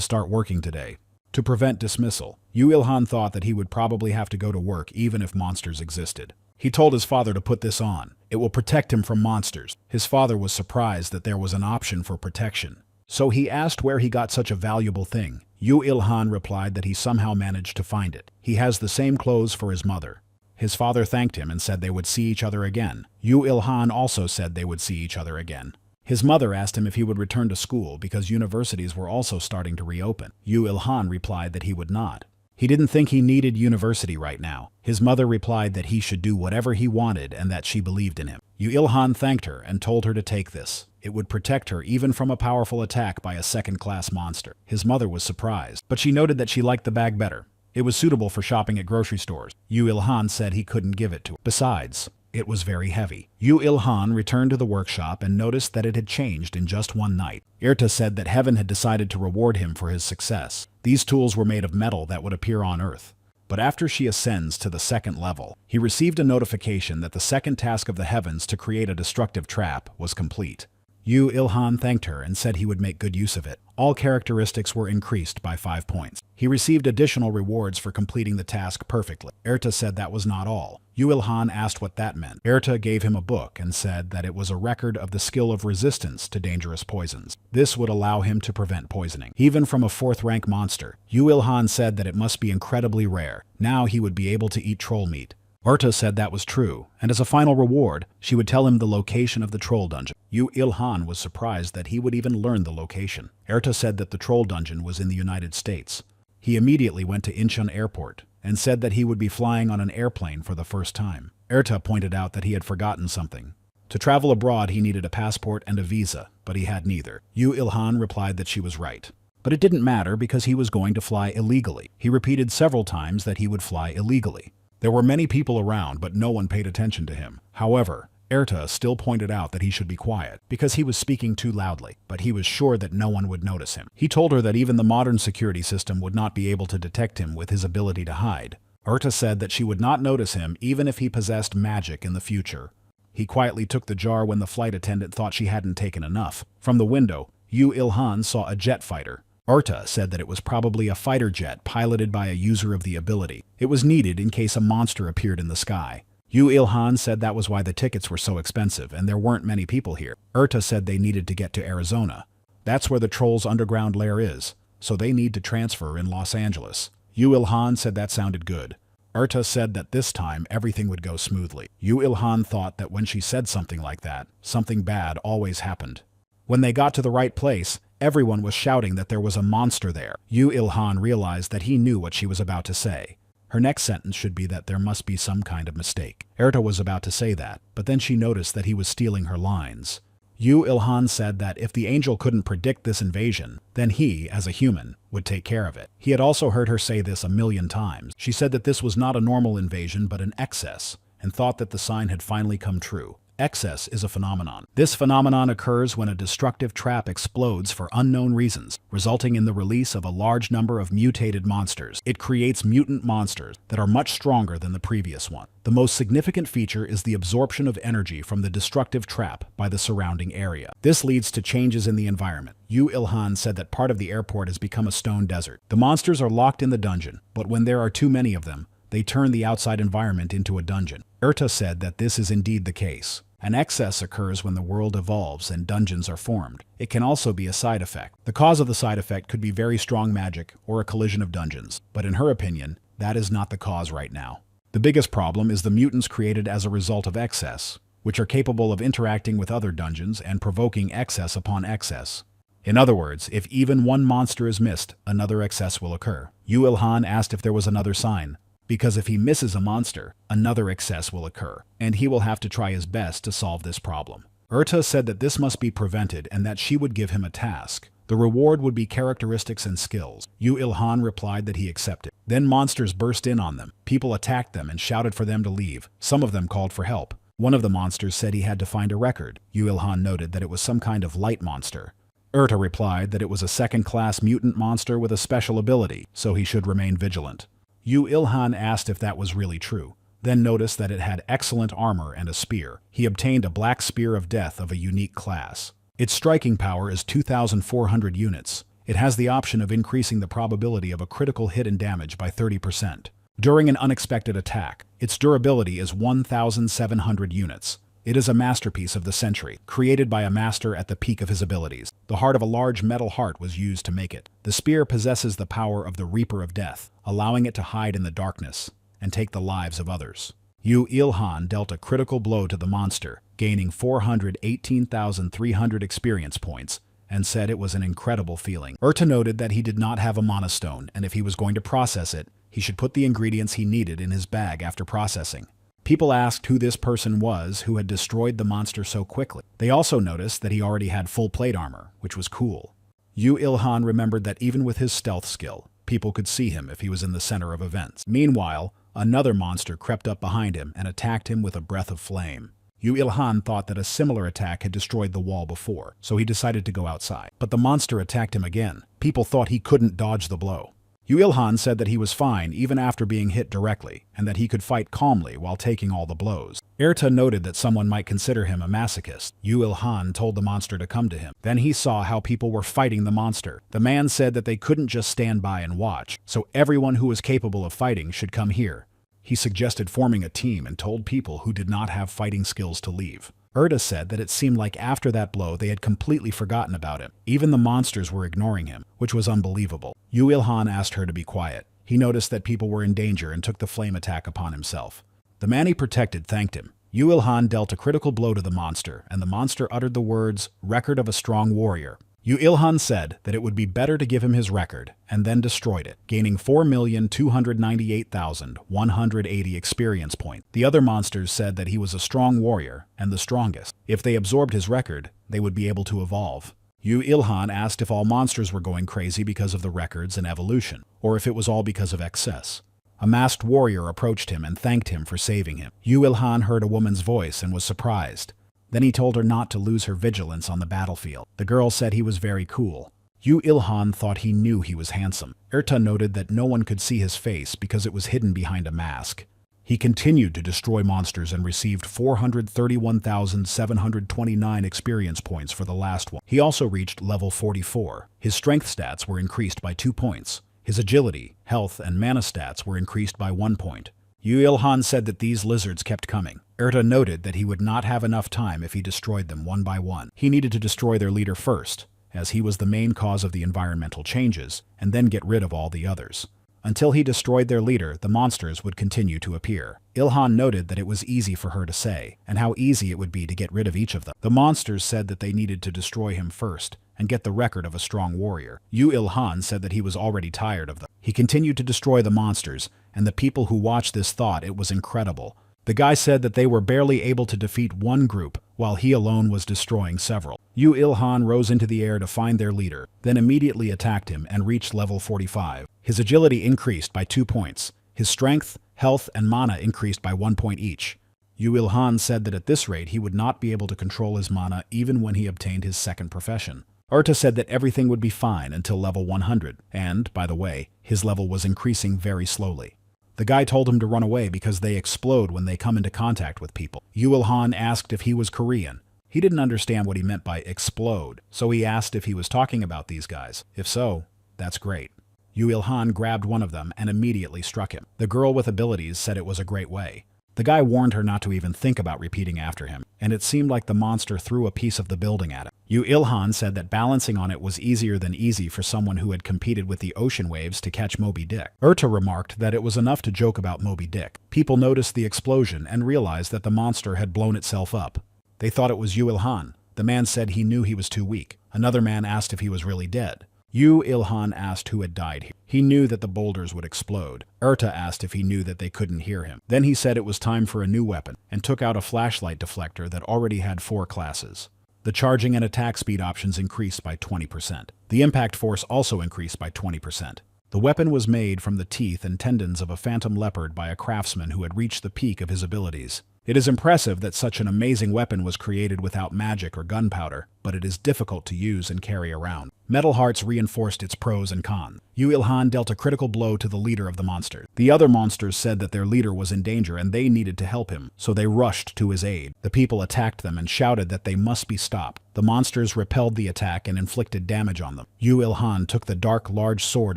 [SPEAKER 1] start working today. To prevent dismissal, Yu Il-han thought that he would probably have to go to work even if monsters existed. He told his father to put this on. It will protect him from monsters. His father was surprised that there was an option for protection, so he asked where he got such a valuable thing. Yu Il-han replied that he somehow managed to find it. He has the same clothes for his mother. His father thanked him and said they would see each other again. Yu Il-han also said they would see each other again. His mother asked him if he would return to school because universities were also starting to reopen. Yu Il-han replied that he would not. He didn't think he needed university right now. His mother replied that he should do whatever he wanted and that she believed in him. Yu Il-han thanked her and told her to take this. It would protect her even from a powerful attack by a second-class monster. His mother was surprised, but she noted that she liked the bag better. It was suitable for shopping at grocery stores. Yu Il-han said he couldn't give it to her. Besides, it was very heavy. Yu Il-han returned to the workshop and noticed that it had changed in just one night. Irta said that heaven had decided to reward him for his success. These tools were made of metal that would appear on Earth. But after she ascends to the 2nd level, he received a notification that the second task of the heavens to create a destructive trap was complete. Yu Il-han thanked her and said he would make good use of it. All characteristics were increased by 5 points. He received additional rewards for completing the task perfectly. Irta said that was not all. Yu Il-han asked what that meant. Irta gave him a book and said that it was a record of the skill of resistance to dangerous poisons. This would allow him to prevent poisoning, even from a 4th-rank monster. Yu Il-han said that it must be incredibly rare. Now he would be able to eat troll meat. Irta said that was true, and as a final reward, she would tell him the location of the troll dungeon. Yu Il-han was surprised that he would even learn the location. Irta said that the troll dungeon was in the United States. He immediately went to Incheon Airport and said that he would be flying on an airplane for the first time. Irta pointed out that he had forgotten something. To travel abroad, he needed a passport and a visa, but he had neither. Yu Il-han replied that she was right. But it didn't matter because he was going to fly illegally. He repeated several times that he would fly illegally. There were many people around, but no one paid attention to him. However, Irta still pointed out that he should be quiet because he was speaking too loudly, but he was sure that no one would notice him. He told her that even the modern security system would not be able to detect him with his ability to hide. Irta said that she would not notice him even if he possessed magic in the future. He quietly took the jar when the flight attendant thought she hadn't taken enough. From the window, Yu Il-han saw a jet fighter. Irta said that it was probably a fighter jet piloted by a user of the ability. It was needed in case a monster appeared in the sky. Yu Il-han said that was why the tickets were so expensive and there weren't many people here. Irta said they needed to get to Arizona. That's where the troll's underground lair is, so they need to transfer in Los Angeles. Yu Il-han said that sounded good. Irta said that this time everything would go smoothly. Yu Il-han thought that when she said something like that, something bad always happened. When they got to the right place, everyone was shouting that there was a monster there. Yu Il-han realized that he knew what she was about to say. Her next sentence should be that there must be some kind of mistake. Irta was about to say that, but then she noticed that he was stealing her lines. Yu Il-han said that if the angel couldn't predict this invasion, then he, as a human, would take care of it. He had also heard her say this 1,000,000 times. She said that this was not a normal invasion but an excess, and thought that the sign had finally come true. Excess is a phenomenon. This phenomenon occurs when a destructive trap explodes for unknown reasons, resulting in the release of a large number of mutated monsters. It creates mutant monsters that are much stronger than the previous one. The most significant feature is the absorption of energy from the destructive trap by the surrounding area. This leads to changes in the environment. Yu Il-han said that part of the airport has become a stone desert. The monsters are locked in the dungeon, but when there are too many of them, they turn the outside environment into a dungeon. Irta said that this is indeed the case. An excess occurs when the world evolves and dungeons are formed. It can also be a side effect. The cause of the side effect could be very strong magic or a collision of dungeons, but in her opinion, that is not the cause right now. The The biggest problem is the mutants created as a result of excess, which are capable of interacting with other dungeons and provoking excess upon excess. In other words, if even one monster is missed, another excess will occur. Yu Ilhan asked if there was another sign, because if he misses a monster, another excess will occur, and he will have to try his best to solve this problem. Urta said that this must be prevented and that she would give him a task. The reward would be characteristics and skills. Yu Ilhan replied that he accepted. Then monsters burst in on them. People attacked them and shouted for them to leave. Some of them called for help. One of the monsters said he had to find a record. Yu Ilhan noted that it was some kind of light monster. Urta replied that it was a second-class mutant monster with a special ability, so he should remain vigilant. Yu Ilhan asked if that was really true, then noticed that it had excellent armor and a spear. He obtained a black spear of death of a unique class. Its striking power is 2,400 units. It has the option of increasing the probability of a critical hit and damage by 30%. During an unexpected attack, its durability is 1,700 units. It is a masterpiece of the century, created by a master at the peak of his abilities. The heart of a large metal heart was used to make it. The spear possesses the power of the Reaper of Death, allowing it to hide in the darkness and take the lives of others. Yu Ilhan dealt a critical blow to the monster, gaining 418,300 experience points, and said it was an incredible feeling. Urta noted that he did not have a mana stone, and if he was going to process it, he should put the ingredients he needed in his bag after processing. People asked who this person was who had destroyed the monster so quickly. They also noticed that he already had full plate armor, which was cool. Yu Ilhan remembered that even with his stealth skill, people could see him if he was in the center of events. Meanwhile, another monster crept up behind him and attacked him with a breath of flame. Yu Ilhan thought that a similar attack had destroyed the wall before, so he decided to go outside. But the monster attacked him again. People thought he couldn't dodge the blow. Yu Ilhan said that he was fine even after being hit directly, and that he could fight calmly while taking all the blows. Urta noted that someone might consider him a masochist. Yu Ilhan told the monster to come to him. Then he saw how people were fighting the monster. The man said that they couldn't just stand by and watch, so everyone who was capable of fighting should come here. He suggested forming a team and told people who did not have fighting skills to leave. Urta said that it seemed like after that blow they had completely forgotten about him. Even the monsters were ignoring him, which was unbelievable. Yu Ilhan asked her to be quiet. He noticed that people were in danger and took the flame attack upon himself. The man he protected thanked him. Yu Ilhan dealt a critical blow to the monster, and the monster uttered the words, "Record of a strong warrior." Yu Ilhan said that it would be better to give him his record, and then destroyed it, gaining 4,298,180 experience points. The other monsters said that he was a strong warrior, and the strongest. If they absorbed his record, they would be able to evolve. Yu Ilhan asked if all monsters were going crazy because of the records and evolution, or if it was all because of excess. A masked warrior approached him and thanked him for saving him. Yu Ilhan heard a woman's voice and was surprised. Then he told her not to lose her vigilance on the battlefield. The girl said he was very cool. Yu Ilhan thought he knew he was handsome. Urta noted that no one could see his face because it was hidden behind a mask. He continued to destroy monsters and received 431,729 experience points for the last one. He also reached level 44. His strength stats were increased by 2 points. His agility, health, and mana stats were increased by 1 point. Yu Ilhan said that these lizards kept coming. Urta noted that he would not have enough time if he destroyed them one by one. He needed to destroy their leader first, as he was the main cause of the environmental changes, and then get rid of all the others. Until he destroyed their leader, the monsters would continue to appear. Ilhan noted that it was easy for her to say, and how easy it would be to get rid of each of them. The monsters said that they needed to destroy him first, and get the record of a strong warrior. Yu Ilhan said that he was already tired of them. He continued to destroy the monsters, and the people who watched this thought it was incredible. The guy said that they were barely able to defeat one group, while he alone was destroying several. Yu Ilhan rose into the air to find their leader, then immediately attacked him and reached level 45. His agility increased by 2 points. His strength, health, and mana increased by 1 point each. Yu Ilhan said that at this rate he would not be able to control his mana even when he obtained his second profession. Urta said that everything would be fine until level 100, and, by the way, his level was increasing very slowly. The guy told him to run away because they explode when they come into contact with people. Yu Ilhan asked if he was Korean. He didn't understand what he meant by explode, so he asked if he was talking about these guys. If so, that's great. Yu Ilhan grabbed one of them and immediately struck him. The girl with abilities said it was a great way. The guy warned her not to even think about repeating after him, and it seemed like the monster threw a piece of the building at him. Ilhan said that balancing on it was easier than easy for someone who had competed with the ocean waves to catch Moby Dick. Remarked that it was enough to joke about Moby Dick. People noticed the explosion and realized that the monster had blown itself up. They thought it was Ilhan. The man said he knew he was too weak. Another man asked if he was really dead. Ilhan asked who had died here. He knew that the boulders would explode. Asked if he knew that they couldn't hear him. Then he said it was time for a new weapon, and took out a flashlight deflector that already had 4 classes. The charging and attack speed options increased by 20%. The impact force also increased by 20%. The weapon was made from the teeth and tendons of a phantom leopard by a craftsman who had reached the peak of his abilities. It is impressive that such an amazing weapon was created without magic or gunpowder, but it is difficult to use and carry around. Metal Hearts reinforced its pros and cons. Ilhan dealt a critical blow to the leader of the monster. The other monsters said that their leader was in danger and they needed to help him, so they rushed to his aid. The people attacked them and shouted that they must be stopped. The monsters repelled the attack and inflicted damage on them. Ilhan took the dark, large sword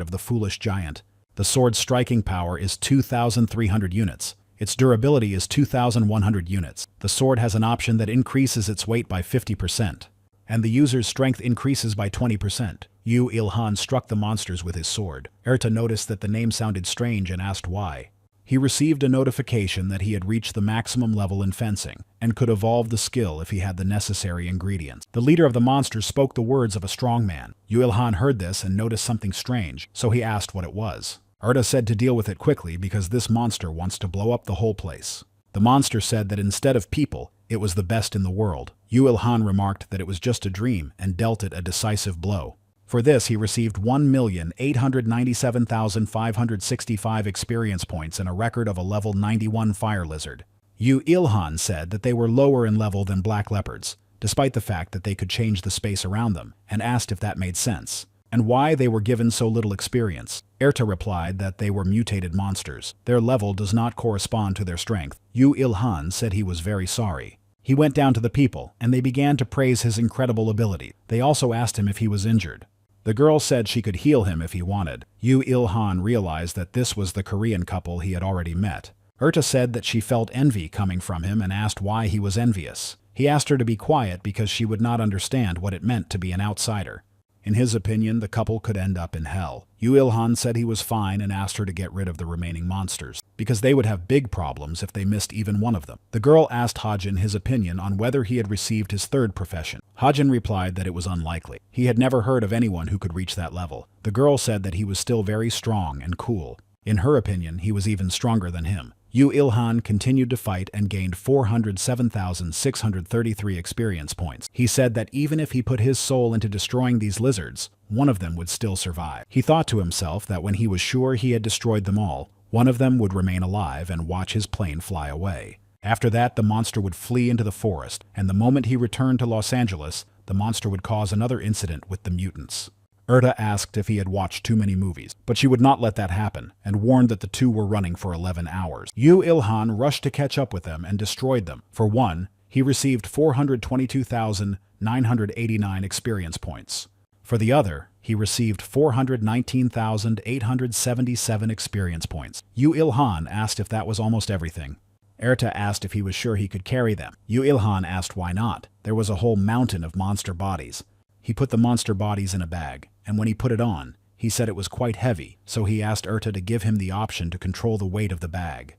[SPEAKER 1] of the foolish giant. The sword's striking power is 2,300 units. Its durability is 2,100 units. The sword has an option that increases its weight by 50%, and the user's strength increases by 20%. Ilhan struck the monsters with his sword. Noticed that the name sounded strange and asked why. He received a notification that he had reached the maximum level in fencing, and could evolve the skill if he had the necessary ingredients. The leader of the monsters spoke the words of a strong man. Ilhan heard this and noticed something strange, so he asked what it was. Said to deal with it quickly because this monster wants to blow up the whole place. The monster said that instead of people, it was the best in the world. Ilhan remarked that it was just a dream and dealt it a decisive blow. For this, he received 1,897,565 experience points and a record of a level 91 fire lizard. Ilhan said that they were lower in level than black leopards, despite the fact that they could change the space around them, and asked if that made sense, and why they were given so little experience. Replied that they were mutated monsters. Their level does not correspond to their strength. Ilhan said he was very sorry. He went down to the people, and they began to praise his incredible ability. They also asked him if he was injured. The girl said she could heal him if he wanted. Ilhan realized that this was the Korean couple he had already met. Said that she felt envy coming from him and asked why he was envious. He asked her to be quiet because she would not understand what it meant to be an outsider. In his opinion, the couple could end up in hell. Ilhan said he was fine and asked her to get rid of the remaining monsters, because they would have big problems if they missed even one of them. The girl asked Hajin his opinion on whether he had received his 3rd profession. Hajin replied that it was unlikely. He had never heard of anyone who could reach that level. The girl said that he was still very strong and cool. In her opinion, he was even stronger than him. Ilhan continued to fight and gained 407,633 experience points. He said that even if he put his soul into destroying these lizards, one of them would still survive. He thought to himself that when he was sure he had destroyed them all, one of them would remain alive and watch his plane fly away. After that, the monster would flee into the forest, and the moment he returned to Los Angeles, the monster would cause another incident with the mutants. Asked if he had watched too many movies, but she would not let that happen, and warned that the two were running for 11 hours. Ilhan rushed to catch up with them and destroyed them. For one, he received 422,989 experience points. For the other, he received 419,877 experience points. Ilhan asked if that was almost everything. Asked if he was sure he could carry them. Ilhan asked why not. There was a whole mountain of monster bodies. He put the monster bodies in a bag, and when he put it on, he said it was quite heavy, so he asked to give him the option to control the weight of the bag.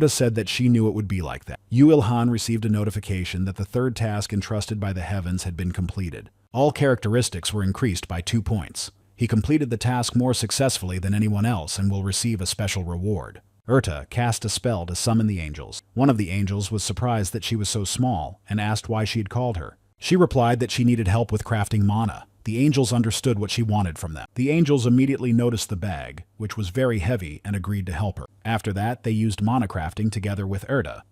[SPEAKER 1] Said that she knew it would be like that. Ilhan received a notification that the 3rd task entrusted by the heavens had been completed. All characteristics were increased by 2 points. He completed the task more successfully than anyone else and will receive a special reward. Cast a spell to summon the angels. One of the angels was surprised that she was so small and asked why she had called her. She replied that she needed help with crafting mana. The angels understood what she wanted from them. The angels immediately noticed the bag, which was very heavy, and agreed to help her. After that, they used mana crafting together with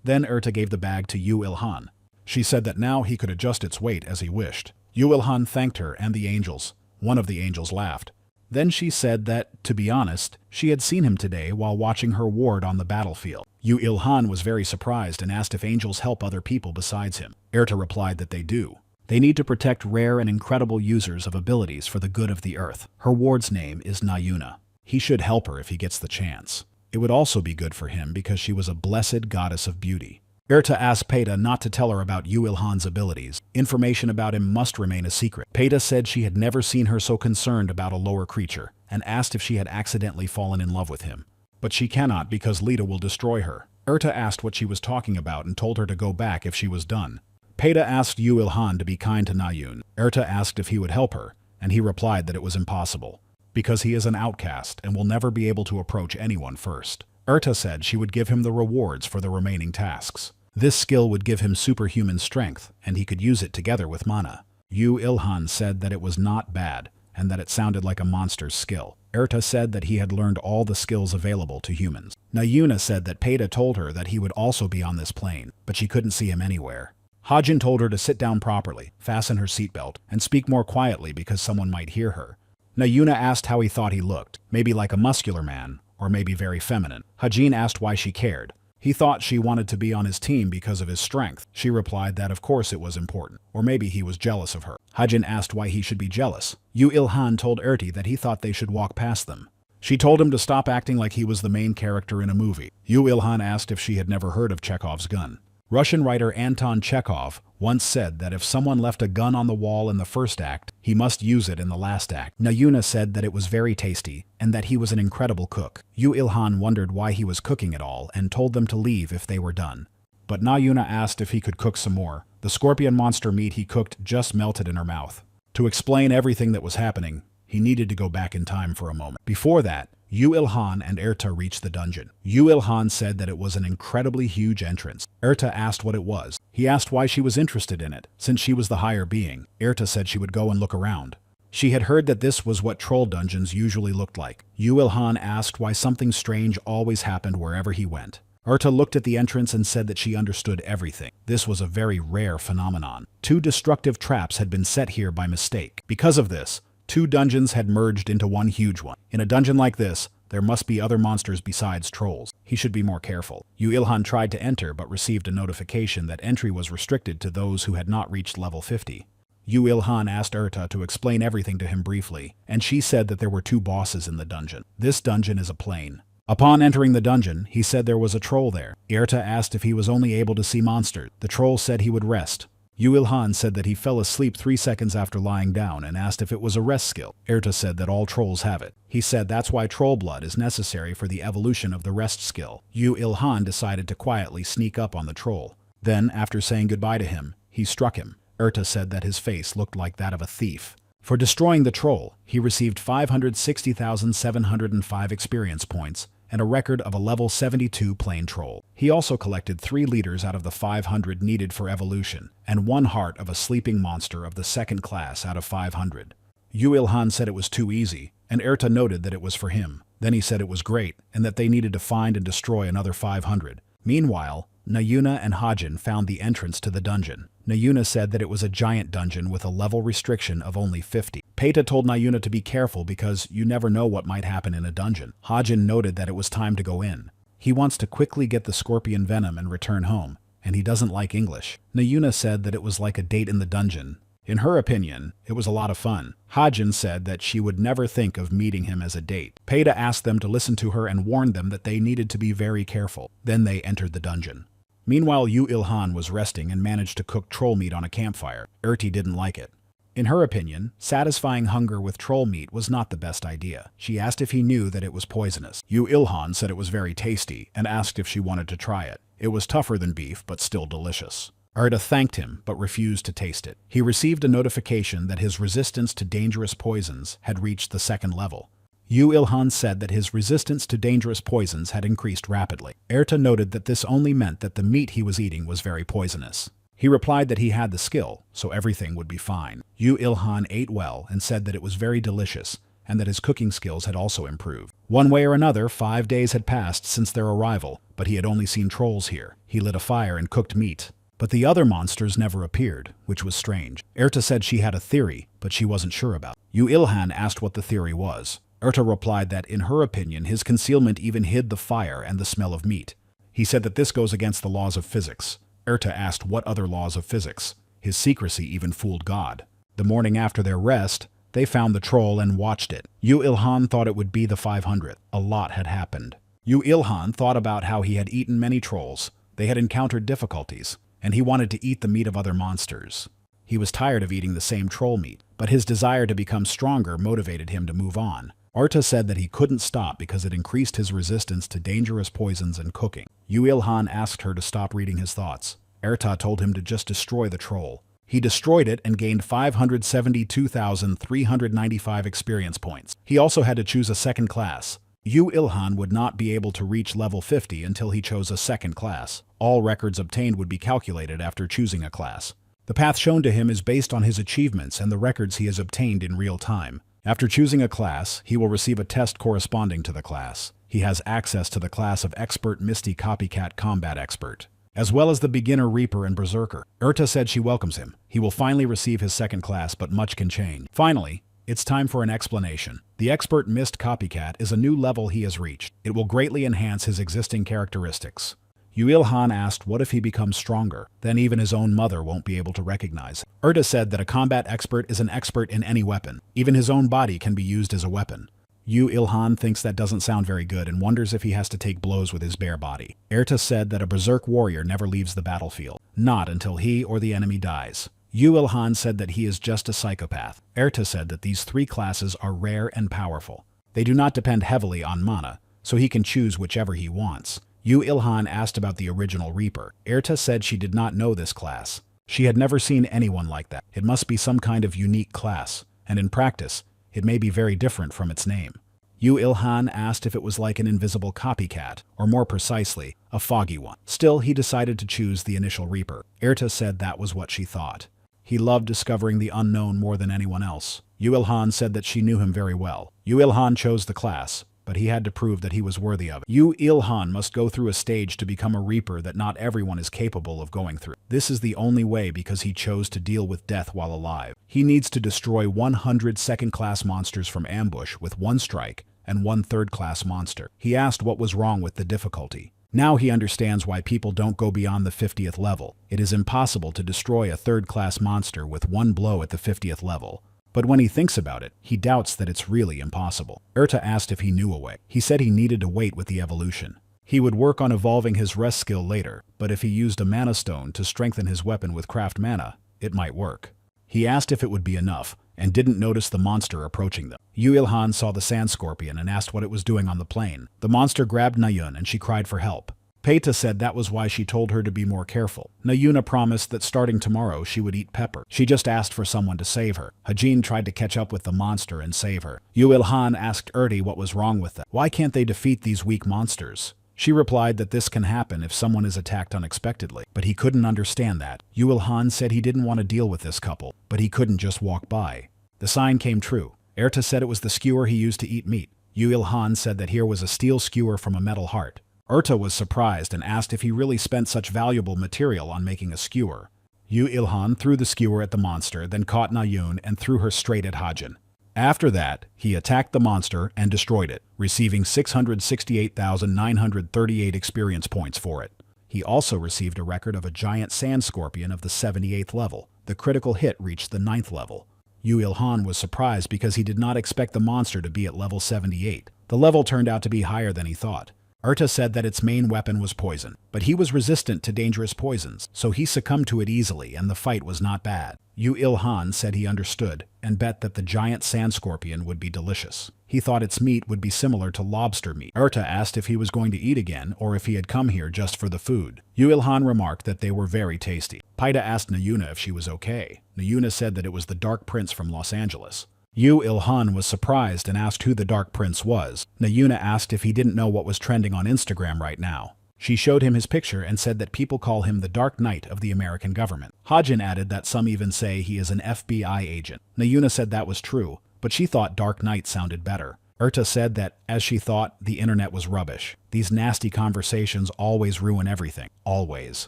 [SPEAKER 1] Then gave the bag to Ilhan. She said that now he could adjust its weight as he wished. Ilhan thanked her and the angels. One of the angels laughed. Then she said that, to be honest, she had seen him today while watching her ward on the battlefield. Ilhan was very surprised and asked if angels help other people besides him. Replied that they do. They need to protect rare and incredible users of abilities for the good of the earth. Her ward's name is Nayuna. He should help her if he gets the chance. It would also be good for him because she was a blessed goddess of beauty. Erta asked Peita not to tell her about Yu Ilhan's abilities. Information about him must remain a secret. Peita said she had never seen her so concerned about a lower creature, and asked if she had accidentally fallen in love with him. But she cannot because Lita will destroy her. Erta asked what she was talking about and told her to go back if she was done. Peita asked Yu Ilhan to be kind to Nayun. Erta asked if he would help her, and he replied that it was impossible, because he is an outcast and will never be able to approach anyone first. Erta said she would give him the rewards for the remaining tasks. This skill would give him superhuman strength, and he could use it together with mana. Yu Ilhan said that it was not bad, and that it sounded like a monster's skill. Erta said that he had learned all the skills available to humans. Nayuna said that Peita told her that he would also be on this plane, but she couldn't see him anywhere. Hajin told her to sit down properly, fasten her seatbelt, and speak more quietly because someone might hear her. Nayuna asked how he thought he looked, maybe like a muscular man, or maybe very feminine. Hajin asked why she cared. He thought she wanted to be on his team because of his strength. She replied that of course it was important, or maybe he was jealous of her. Hajin asked why he should be jealous. Yu Ilhan told Erti that he thought they should walk past them. She told him to stop acting like he was the main character in a movie. Yu Ilhan asked if she had never heard of Chekhov's gun. Russian writer Anton Chekhov once said that if someone left a gun on the wall in the first act, he must use it in the last act. Nayuna said that it was very tasty and that he was an incredible cook. Yu Ilhan wondered why he was cooking it all and told them to leave if they were done. But Nayuna asked if he could cook some more. The scorpion monster meat he cooked just melted in her mouth. To explain everything that was happening, he needed to go back in time for a moment. Before that, Yu Ilhan and Erta reached the dungeon. Yu Ilhan said that it was an incredibly huge entrance. Erta asked what it was. He asked why she was interested in it, since she was the higher being. Erta said she would go and look around. She had heard that this was what troll dungeons usually looked like. Yu Ilhan asked why something strange always happened wherever he went. Erta looked at the entrance and said that she understood everything. This was a very rare phenomenon. 2 destructive traps had been set here by mistake. Because of this, 2 dungeons had merged into one huge one. In a dungeon like this, there must be other monsters besides trolls. He should be more careful. Yu Ilhan tried to enter but received a notification that entry was restricted to those who had not reached level 50. Yu Ilhan asked Erta to explain everything to him briefly, and she said that there were 2 bosses in the dungeon. This dungeon is a plane. Upon entering the dungeon, he said there was a troll there. Erta asked if he was only able to see monsters. The troll said he would rest. Yu Ilhan said that he fell asleep 3 seconds after lying down and asked if it was a rest skill. Erta said that all trolls have it. He said that's why troll blood is necessary for the evolution of the rest skill. Yu Ilhan decided to quietly sneak up on the troll. Then, after saying goodbye to him, he struck him. Erta said that his face looked like that of a thief. For destroying the troll, he received 560,705 experience points and a record of a level 72 plain troll. He also collected 3 liters out of the 500 needed for evolution, and 1 heart of a sleeping monster of the 2nd class out of 500. Yu Ilhan said it was too easy, and Erta noted that it was for him. Then he said it was great, and that they needed to find and destroy another 500. Meanwhile, Nayuna and Hajin found the entrance to the dungeon. Nayuna said that it was a giant dungeon with a level restriction of only 50. Peita told Nayuna to be careful because you never know what might happen in a dungeon. Hajin noted that it was time to go in. He wants to quickly get the scorpion venom and return home, and he doesn't like English. Nayuna said that it was like a date in the dungeon. In her opinion, it was a lot of fun. Hajin said that she would never think of meeting him as a date. Peita asked them to listen to her and warned them that they needed to be very careful. Then they entered the dungeon. Meanwhile, Yu Ilhan was resting and managed to cook troll meat on a campfire. Erti didn't like it. In her opinion, satisfying hunger with troll meat was not the best idea. She asked if he knew that it was poisonous. Yu Ilhan said it was very tasty and asked if she wanted to try it. It was tougher than beef, but still delicious. Erta thanked him, but refused to taste it. He received a notification that his resistance to dangerous poisons had reached the 2nd level. Yu Ilhan said that his resistance to dangerous poisons had increased rapidly. Erta noted that this only meant that the meat he was eating was very poisonous. He replied that he had the skill, so everything would be fine. Yu Ilhan ate well and said that it was very delicious, and that his cooking skills had also improved. One way or another, 5 days had passed since their arrival, but he had only seen trolls here. He lit a fire and cooked meat. But the other monsters never appeared, which was strange. Erta said she had a theory, but she wasn't sure about it. Yu Ilhan asked what the theory was. Erta replied that, in her opinion, his concealment even hid the fire and the smell of meat. He said that this goes against the laws of physics. Erta asked what other laws of physics. His secrecy even fooled God. The morning after their rest, they found the troll and watched it. Yu Ilhan thought it would be the 500th. A lot had happened. Yu Ilhan thought about how he had eaten many trolls, they had encountered difficulties, and he wanted to eat the meat of other monsters. He was tired of eating the same troll meat, but his desire to become stronger motivated him to move on. Erta said that he couldn't stop because it increased his resistance to dangerous poisons and cooking. Yu Ilhan asked her to stop reading his thoughts. Erta told him to just destroy the troll. He destroyed it and gained 572,395 experience points. He also had to choose a second class. Yu Ilhan would not be able to reach level 50 until he chose a second class. All records obtained would be calculated after choosing a class. The path shown to him is based on his achievements and the records he has obtained in real time. After choosing a class, he will receive a test corresponding to the class. He has access to the class of Expert Misty Copycat Combat Expert, as well as the Beginner Reaper and Berserker. Erta said she welcomes him. He will finally receive his second class, but much can change. Finally, it's time for an explanation. The Expert Mist Copycat is a new level he has reached. It will greatly enhance his existing characteristics. Yu Ilhan asked what if he becomes stronger, then even his own mother won't be able to recognize. Erta said that a combat expert is an expert in any weapon. Even his own body can be used as a weapon. Yu Ilhan thinks that doesn't sound very good and wonders if he has to take blows with his bare body. Erta said that a berserk warrior never leaves the battlefield, not until he or the enemy dies. Yu Ilhan said that he is just a psychopath. Erta said that these three classes are rare and powerful. They do not depend heavily on mana, so he can choose whichever he wants. Yu Ilhan asked about the original Reaper. Erta said she did not know this class. She had never seen anyone like that. It must be some kind of unique class, and in practice, it may be very different from its name. Yu Ilhan asked if it was like an invisible copycat, or more precisely, a foggy one. Still, he decided to choose the initial Reaper. Erta said that was what she thought. He loved discovering the unknown more than anyone else. Yu Ilhan said that she knew him very well. Yu Ilhan chose the class, but he had to prove that he was worthy of it. Yu Ilhan must go through a stage to become a Reaper that not everyone is capable of going through. This is the only way because he chose to deal with death while alive. He needs to destroy 100 second-class monsters from ambush with one strike and one third-class monster. He asked what was wrong with the difficulty. Now he understands why people don't go beyond the 50th level. It is impossible to destroy a third-class monster with one blow at the 50th level. But when he thinks about it, he doubts that it's really impossible. Erta asked if he knew a way. He said he needed to wait with the evolution. He would work on evolving his rest skill later, but if he used a mana stone to strengthen his weapon with craft mana, it might work. He asked if it would be enough, and didn't notice the monster approaching them. Yu Ilhan saw the sand scorpion and asked what it was doing on the plane. The monster grabbed Nayun and she cried for help. Peita said that was why she told her to be more careful. Nayuna promised that starting tomorrow she would eat pepper. She just asked for someone to save her. Hajin tried to catch up with the monster and save her. Yu Ilhan asked Erti what was wrong with them. Why can't they defeat these weak monsters? She replied that this can happen if someone is attacked unexpectedly, but he couldn't understand that. Yu Ilhan said he didn't want to deal with this couple, but he couldn't just walk by. The sign came true. Erta said it was the skewer he used to eat meat. Yu Ilhan said that here was a steel skewer from a metal heart. Erta was surprised and asked if he really spent such valuable material on making a skewer. Yu Ilhan threw the skewer at the monster, then caught Nayun and threw her straight at Hajin. After that, he attacked the monster and destroyed it, receiving 668,938 experience points for it. He also received a record of a giant sand scorpion of the 78th level. The critical hit reached the 9th level. Yu Ilhan was surprised because he did not expect the monster to be at level 78. The level turned out to be higher than he thought. Erta said that its main weapon was poison, but he was resistant to dangerous poisons, so he succumbed to it easily and the fight was not bad. Yu Ilhan said he understood and bet that the giant sand scorpion would be delicious. He thought its meat would be similar to lobster meat. Erta asked if he was going to eat again or if he had come here just for the food. Yu Ilhan remarked that they were very tasty. Paida asked Nayuna if she was okay. Nayuna said that it was the Dark Prince from Los Angeles. Yu Ilhan was surprised and asked who the Dark Prince was. Nayuna asked if he didn't know what was trending on Instagram right now. She showed him his picture and said that people call him the Dark Knight of the American government. Hajin added that some even say he is an FBI agent. Nayuna said that was true, but she thought Dark Knight sounded better. Erta said that, as she thought, the internet was rubbish. These nasty conversations always ruin everything. Always.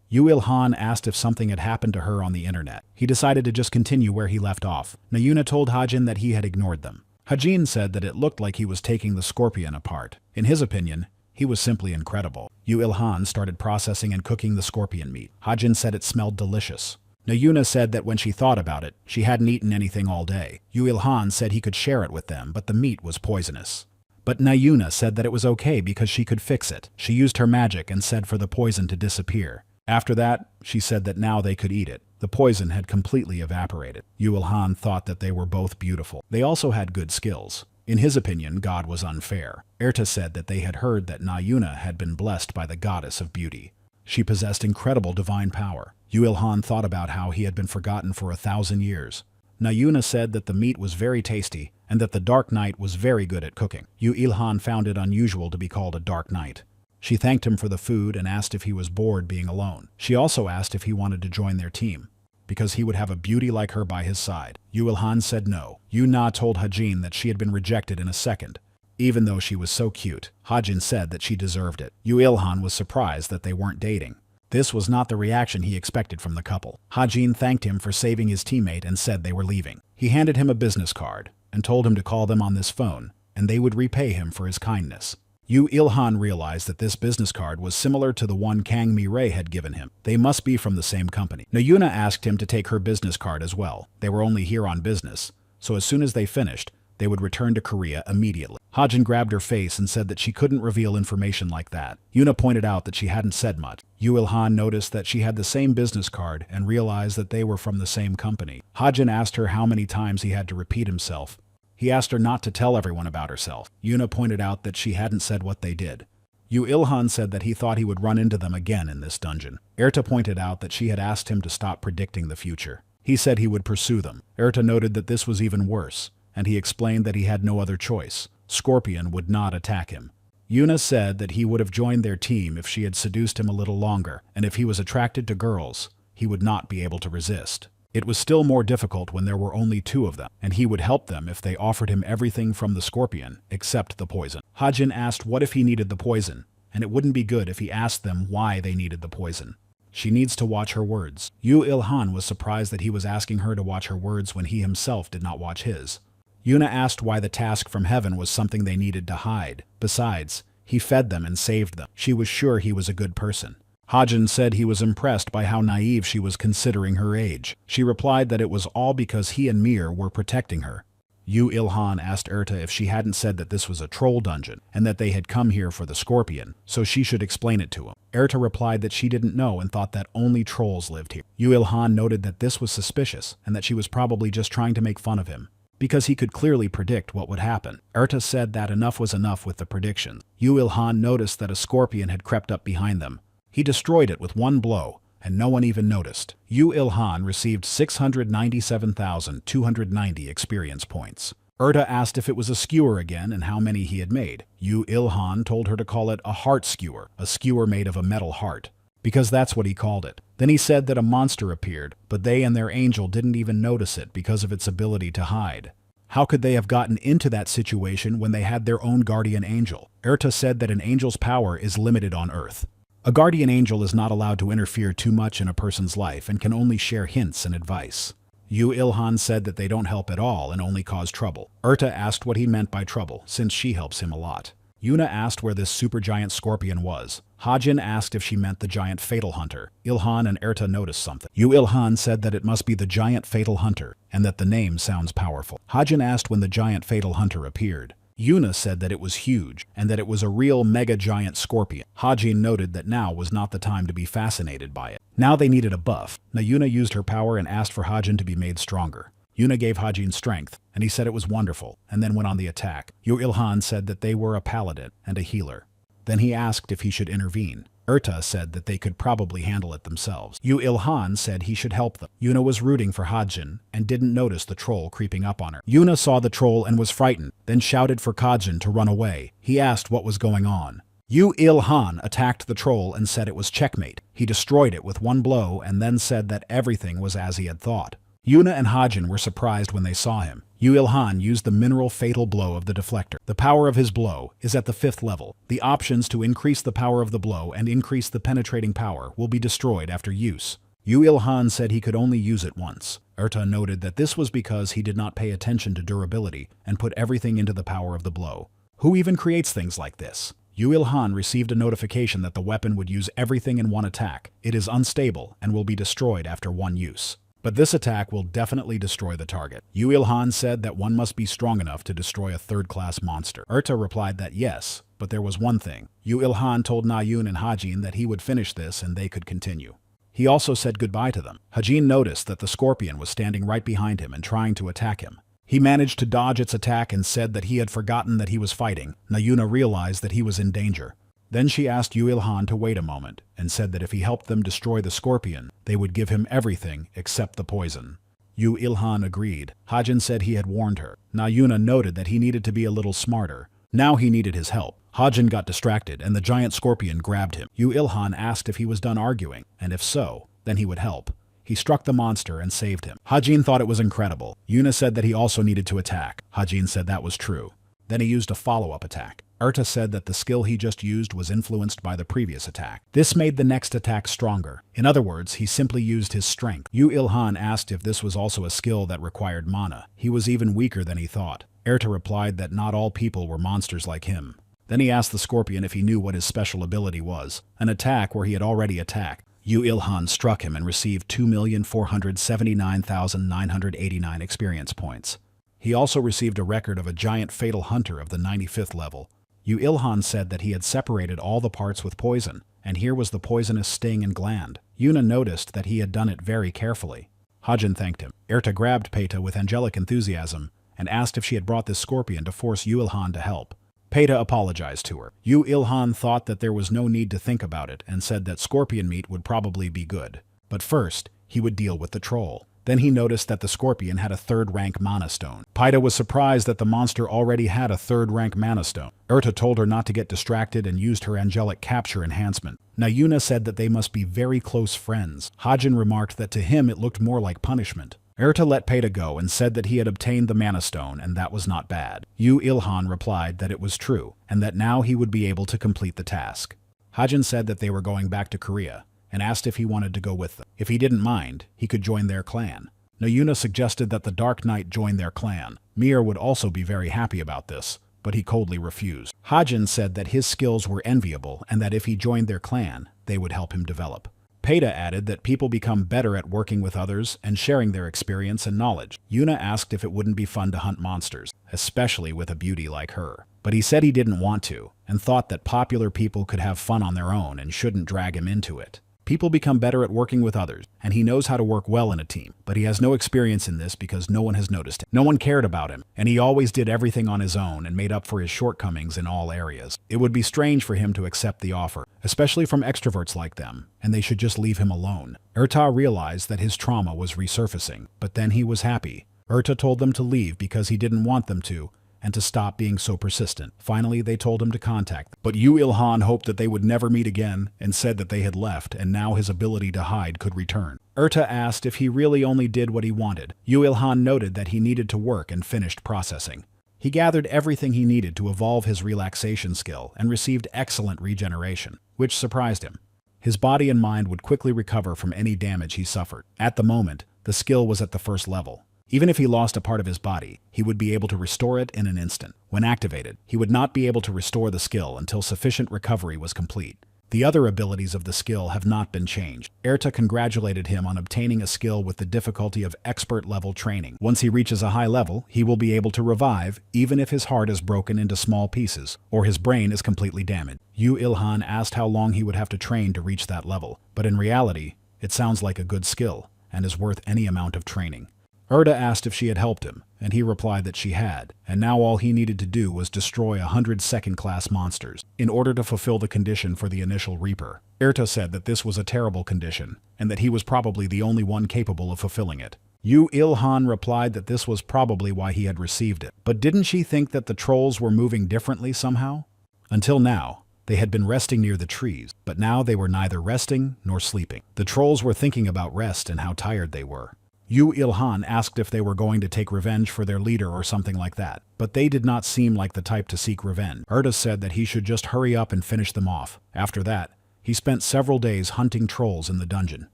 [SPEAKER 1] Yu Ilhan asked if something had happened to her on the internet. He decided to just continue where he left off. Nayuna told Hajin that he had ignored them. Hajin said that it looked like he was taking the scorpion apart. In his opinion, he was simply incredible. Yu Ilhan started processing and cooking the scorpion meat. Hajin said it smelled delicious. Nayuna said that when she thought about it, she hadn't eaten anything all day. Yu Ilhan said he could share it with them, but the meat was poisonous. But Nayuna said that it was okay because she could fix it. She used her magic and said for the poison to disappear. After that, she said that now they could eat it. The poison had completely evaporated. Yuilhan thought that they were both beautiful. They also had good skills. In his opinion, God was unfair. Erta said that they had heard that Nayuna had been blessed by the goddess of beauty. She possessed incredible divine power. Yuilhan thought about how he had been forgotten for 1,000 years. Nayuna said that the meat was very tasty and that the Dark Knight was very good at cooking. Yuilhan found it unusual to be called a Dark Knight. She thanked him for the food and asked if he was bored being alone. She also asked if he wanted to join their team, because he would have a beauty like her by his side. Yuilhan said no. Yuna told Hajin that she had been rejected in a second. Even though she was so cute, Hajin said that she deserved it. Yuilhan was surprised that they weren't dating. This was not the reaction he expected from the couple. Hajin thanked him for saving his teammate and said they were leaving. He handed him a business card and told him to call them on this phone, and they would repay him for his kindness. Yuilhan realized that this business card was similar to the one Kang Mi-rae had given him. They must be from the same company. Nayuna asked him to take her business card as well. They were only here on business, so as soon as they finished, they would return to Korea immediately. Hajin grabbed her face and said that she couldn't reveal information like that. Yuna pointed out that she hadn't said much. Yuilhan noticed that she had the same business card and realized that they were from the same company. Hajin asked her how many times he had to repeat himself. He asked her not to tell everyone about herself. Yuna pointed out that she hadn't said what they did. Yuilhan said that he thought he would run into them again in this dungeon. Erta pointed out that she had asked him to stop predicting the future. He said he would pursue them. Erta noted that this was even worse, and he explained that he had no other choice. Scorpion would not attack him. Yuna said that he would have joined their team if she had seduced him a little longer, and if he was attracted to girls, he would not be able to resist. It was still more difficult when there were only 2 of them, and he would help them if they offered him everything from the scorpion, except the poison. Hajin asked what if he needed the poison, and it wouldn't be good if he asked them why they needed the poison. She needs to watch her words. Yuilhan was surprised that he was asking her to watch her words when he himself did not watch his. Yuna asked why the task from heaven was something they needed to hide. Besides, he fed them and saved them. She was sure he was a good person. Hajin said he was impressed by how naive she was considering her age. She replied that it was all because he and Mir were protecting her. Yuilhan asked Erta if she hadn't said that this was a troll dungeon and that they had come here for the scorpion, so she should explain it to him. Erta replied that she didn't know and thought that only trolls lived here. Yuilhan noted that this was suspicious and that she was probably just trying to make fun of him, because he could clearly predict what would happen. Erta said that enough was enough with the predictions. Yuilhan noticed that a scorpion had crept up behind them. He destroyed it with one blow, and no one even noticed. Yuilhan received 697,290 experience points. Erta asked if it was a skewer again and how many he had made. Yuilhan told her to call it a heart skewer, a skewer made of a metal heart, because that's what he called it. Then he said that a monster appeared, but they and their angel didn't even notice it because of its ability to hide. How could they have gotten into that situation when they had their own guardian angel? Erta said that an angel's power is limited on Earth. A guardian angel is not allowed to interfere too much in a person's life and can only share hints and advice. Yuilhan said that they don't help at all and only cause trouble. Erta asked what he meant by trouble, since she helps him a lot. Yuna asked where this supergiant scorpion was. Hajin asked if she meant the giant fatal hunter. Ilhan and Erta noticed something. Yuilhan said that it must be the giant fatal hunter, and that the name sounds powerful. Hajin asked when the giant fatal hunter appeared. Yuna said that it was huge, and that it was a real mega-giant scorpion. Hajin noted that now was not the time to be fascinated by it. Now they needed a buff. Nayuna used her power and asked for Hajin to be made stronger. Yuna gave Hajin strength, and he said it was wonderful, and then went on the attack. Yuilhan said that they were a paladin and a healer. Then he asked if he should intervene. Erta said that they could probably handle it themselves. Yuilhan said he should help them. Yuna was rooting for Hajin and didn't notice the troll creeping up on her. Yuna saw the troll and was frightened, then shouted for Hajin to run away. He asked what was going on. Yuilhan attacked the troll and said it was checkmate. He destroyed it with one blow and then said that everything was as he had thought. Yuna and Hajin were surprised when they saw him. Yuilhan used the mineral fatal blow of the deflector. The power of his blow is at the 5th level. The options to increase the power of the blow and increase the penetrating power will be destroyed after use. Yuilhan said he could only use it once. Erta noted that this was because he did not pay attention to durability and put everything into the power of the blow. Who even creates things like this? Yuilhan received a notification that the weapon would use everything in one attack. It is unstable and will be destroyed after one use. but this attack will definitely destroy the target. Yu Ilhan said that one must be strong enough to destroy a third-class monster. Erta replied that yes, but there was one thing. Yu Ilhan told Nayun and Hajin that he would finish this and they could continue. He also said goodbye to them. Hajin noticed that the scorpion was standing right behind him and trying to attack him. He managed to dodge its attack and said that he had forgotten that he was fighting. Nayuna realized that he was in danger. Then she asked Yu Ilhan to wait a moment and said that if he helped them destroy the scorpion, they would give him everything except the poison. Yu Ilhan agreed. Hajin said he had warned her. Nayuna noted that he needed to be a little smarter. Now he needed his help. Hajin got distracted and the giant scorpion grabbed him. Yu Ilhan asked if he was done arguing, and if so, then he would help. He struck the monster and saved him. Hajin thought it was incredible. Yuna said that he also needed to attack. Hajin said that was true. Then he used a follow-up attack. Erta said that the skill he just used was influenced by the previous attack. This made the next attack stronger. In other words, he simply used his strength. Yu Ilhan asked if this was also a skill that required mana. He was even weaker than he thought. Erta replied that not all people were monsters like him. Then he asked the scorpion if he knew what his special ability was, an attack where he had already attacked. Yu Ilhan struck him and received 2,479,989 experience points. He also received a record of a giant fatal hunter of the 95th level. Yu Ilhan said that he had separated all the parts with poison, and here was the poisonous sting and gland. Yuna noticed that he had done it very carefully. Hajin thanked him. Erta grabbed Peta with angelic enthusiasm and asked if she had brought this scorpion to force Yu Ilhan to help. Peta apologized to her. Yu Ilhan thought that there was no need to think about it and said that scorpion meat would probably be good. But first, he would deal with the troll. Then he noticed that the scorpion had a third-rank mana stone. Peta was surprised that the monster already had a third-rank mana stone. Erta told her not to get distracted and used her angelic capture enhancement. Nayuna said that they must be very close friends. Hajin remarked that to him it looked more like punishment. Erta let Peta go and said that he had obtained the mana stone and that was not bad. Yu Ilhan replied that it was true and that now he would be able to complete the task. Hajin said that they were going back to Korea and asked if he wanted to go with them. If he didn't mind, he could join their clan. Nayuna suggested that the Dark Knight join their clan. Mir would also be very happy about this, but he coldly refused. Hajin said that his skills were enviable and that if he joined their clan, they would help him develop. Peta added that people become better at working with others and sharing their experience and knowledge. Yuna asked if it wouldn't be fun to hunt monsters, especially with a beauty like her. But he said he didn't want to, and thought that popular people could have fun on their own and shouldn't drag him into it. People become better at working with others, and he knows how to work well in a team, but he has no experience in this because no one has noticed him. No one cared about him, and he always did everything on his own and made up for his shortcomings in all areas. It would be strange for him to accept the offer, especially from extroverts like them, and they should just leave him alone. Erta realized that his trauma was resurfacing, but then he was happy. Erta told them to leave because he didn't want them to, and to stop being so persistent. Finally, they told him to contact them. But Yu Ilhan hoped that they would never meet again and said that they had left and now his ability to hide could return. Erta asked if he really only did what he wanted. Yu Ilhan noted that he needed to work and finished processing. He gathered everything he needed to evolve his relaxation skill and received excellent regeneration, which surprised him. His body and mind would quickly recover from any damage he suffered. At the moment, the skill was at the first level. Even if he lost a part of his body, he would be able to restore it in an instant. When activated, he would not be able to restore the skill until sufficient recovery was complete. The other abilities of the skill have not been changed. Erta congratulated him on obtaining a skill with the difficulty of expert-level training. Once he reaches a high level, he will be able to revive, even if his heart is broken into small pieces, or his brain is completely damaged. Yu Ilhan asked how long he would have to train to reach that level, but in reality, it sounds like a good skill, and is worth any amount of training. Erta asked if she had helped him, and he replied that she had, and now all he needed to do was destroy 100 second-class monsters in order to fulfill the condition for the initial Reaper. Erta said that this was a terrible condition, and that he was probably the only one capable of fulfilling it. Yu Ilhan replied that this was probably why he had received it. But didn't she think that the trolls were moving differently somehow? Until now, they had been resting near the trees, but now they were neither resting nor sleeping. The trolls were thinking about rest and how tired they were. Yu Ilhan asked if they were going to take revenge for their leader or something like that, but they did not seem like the type to seek revenge. Erta said that he should just hurry up and finish them off. After that, he spent several days hunting trolls in the dungeon,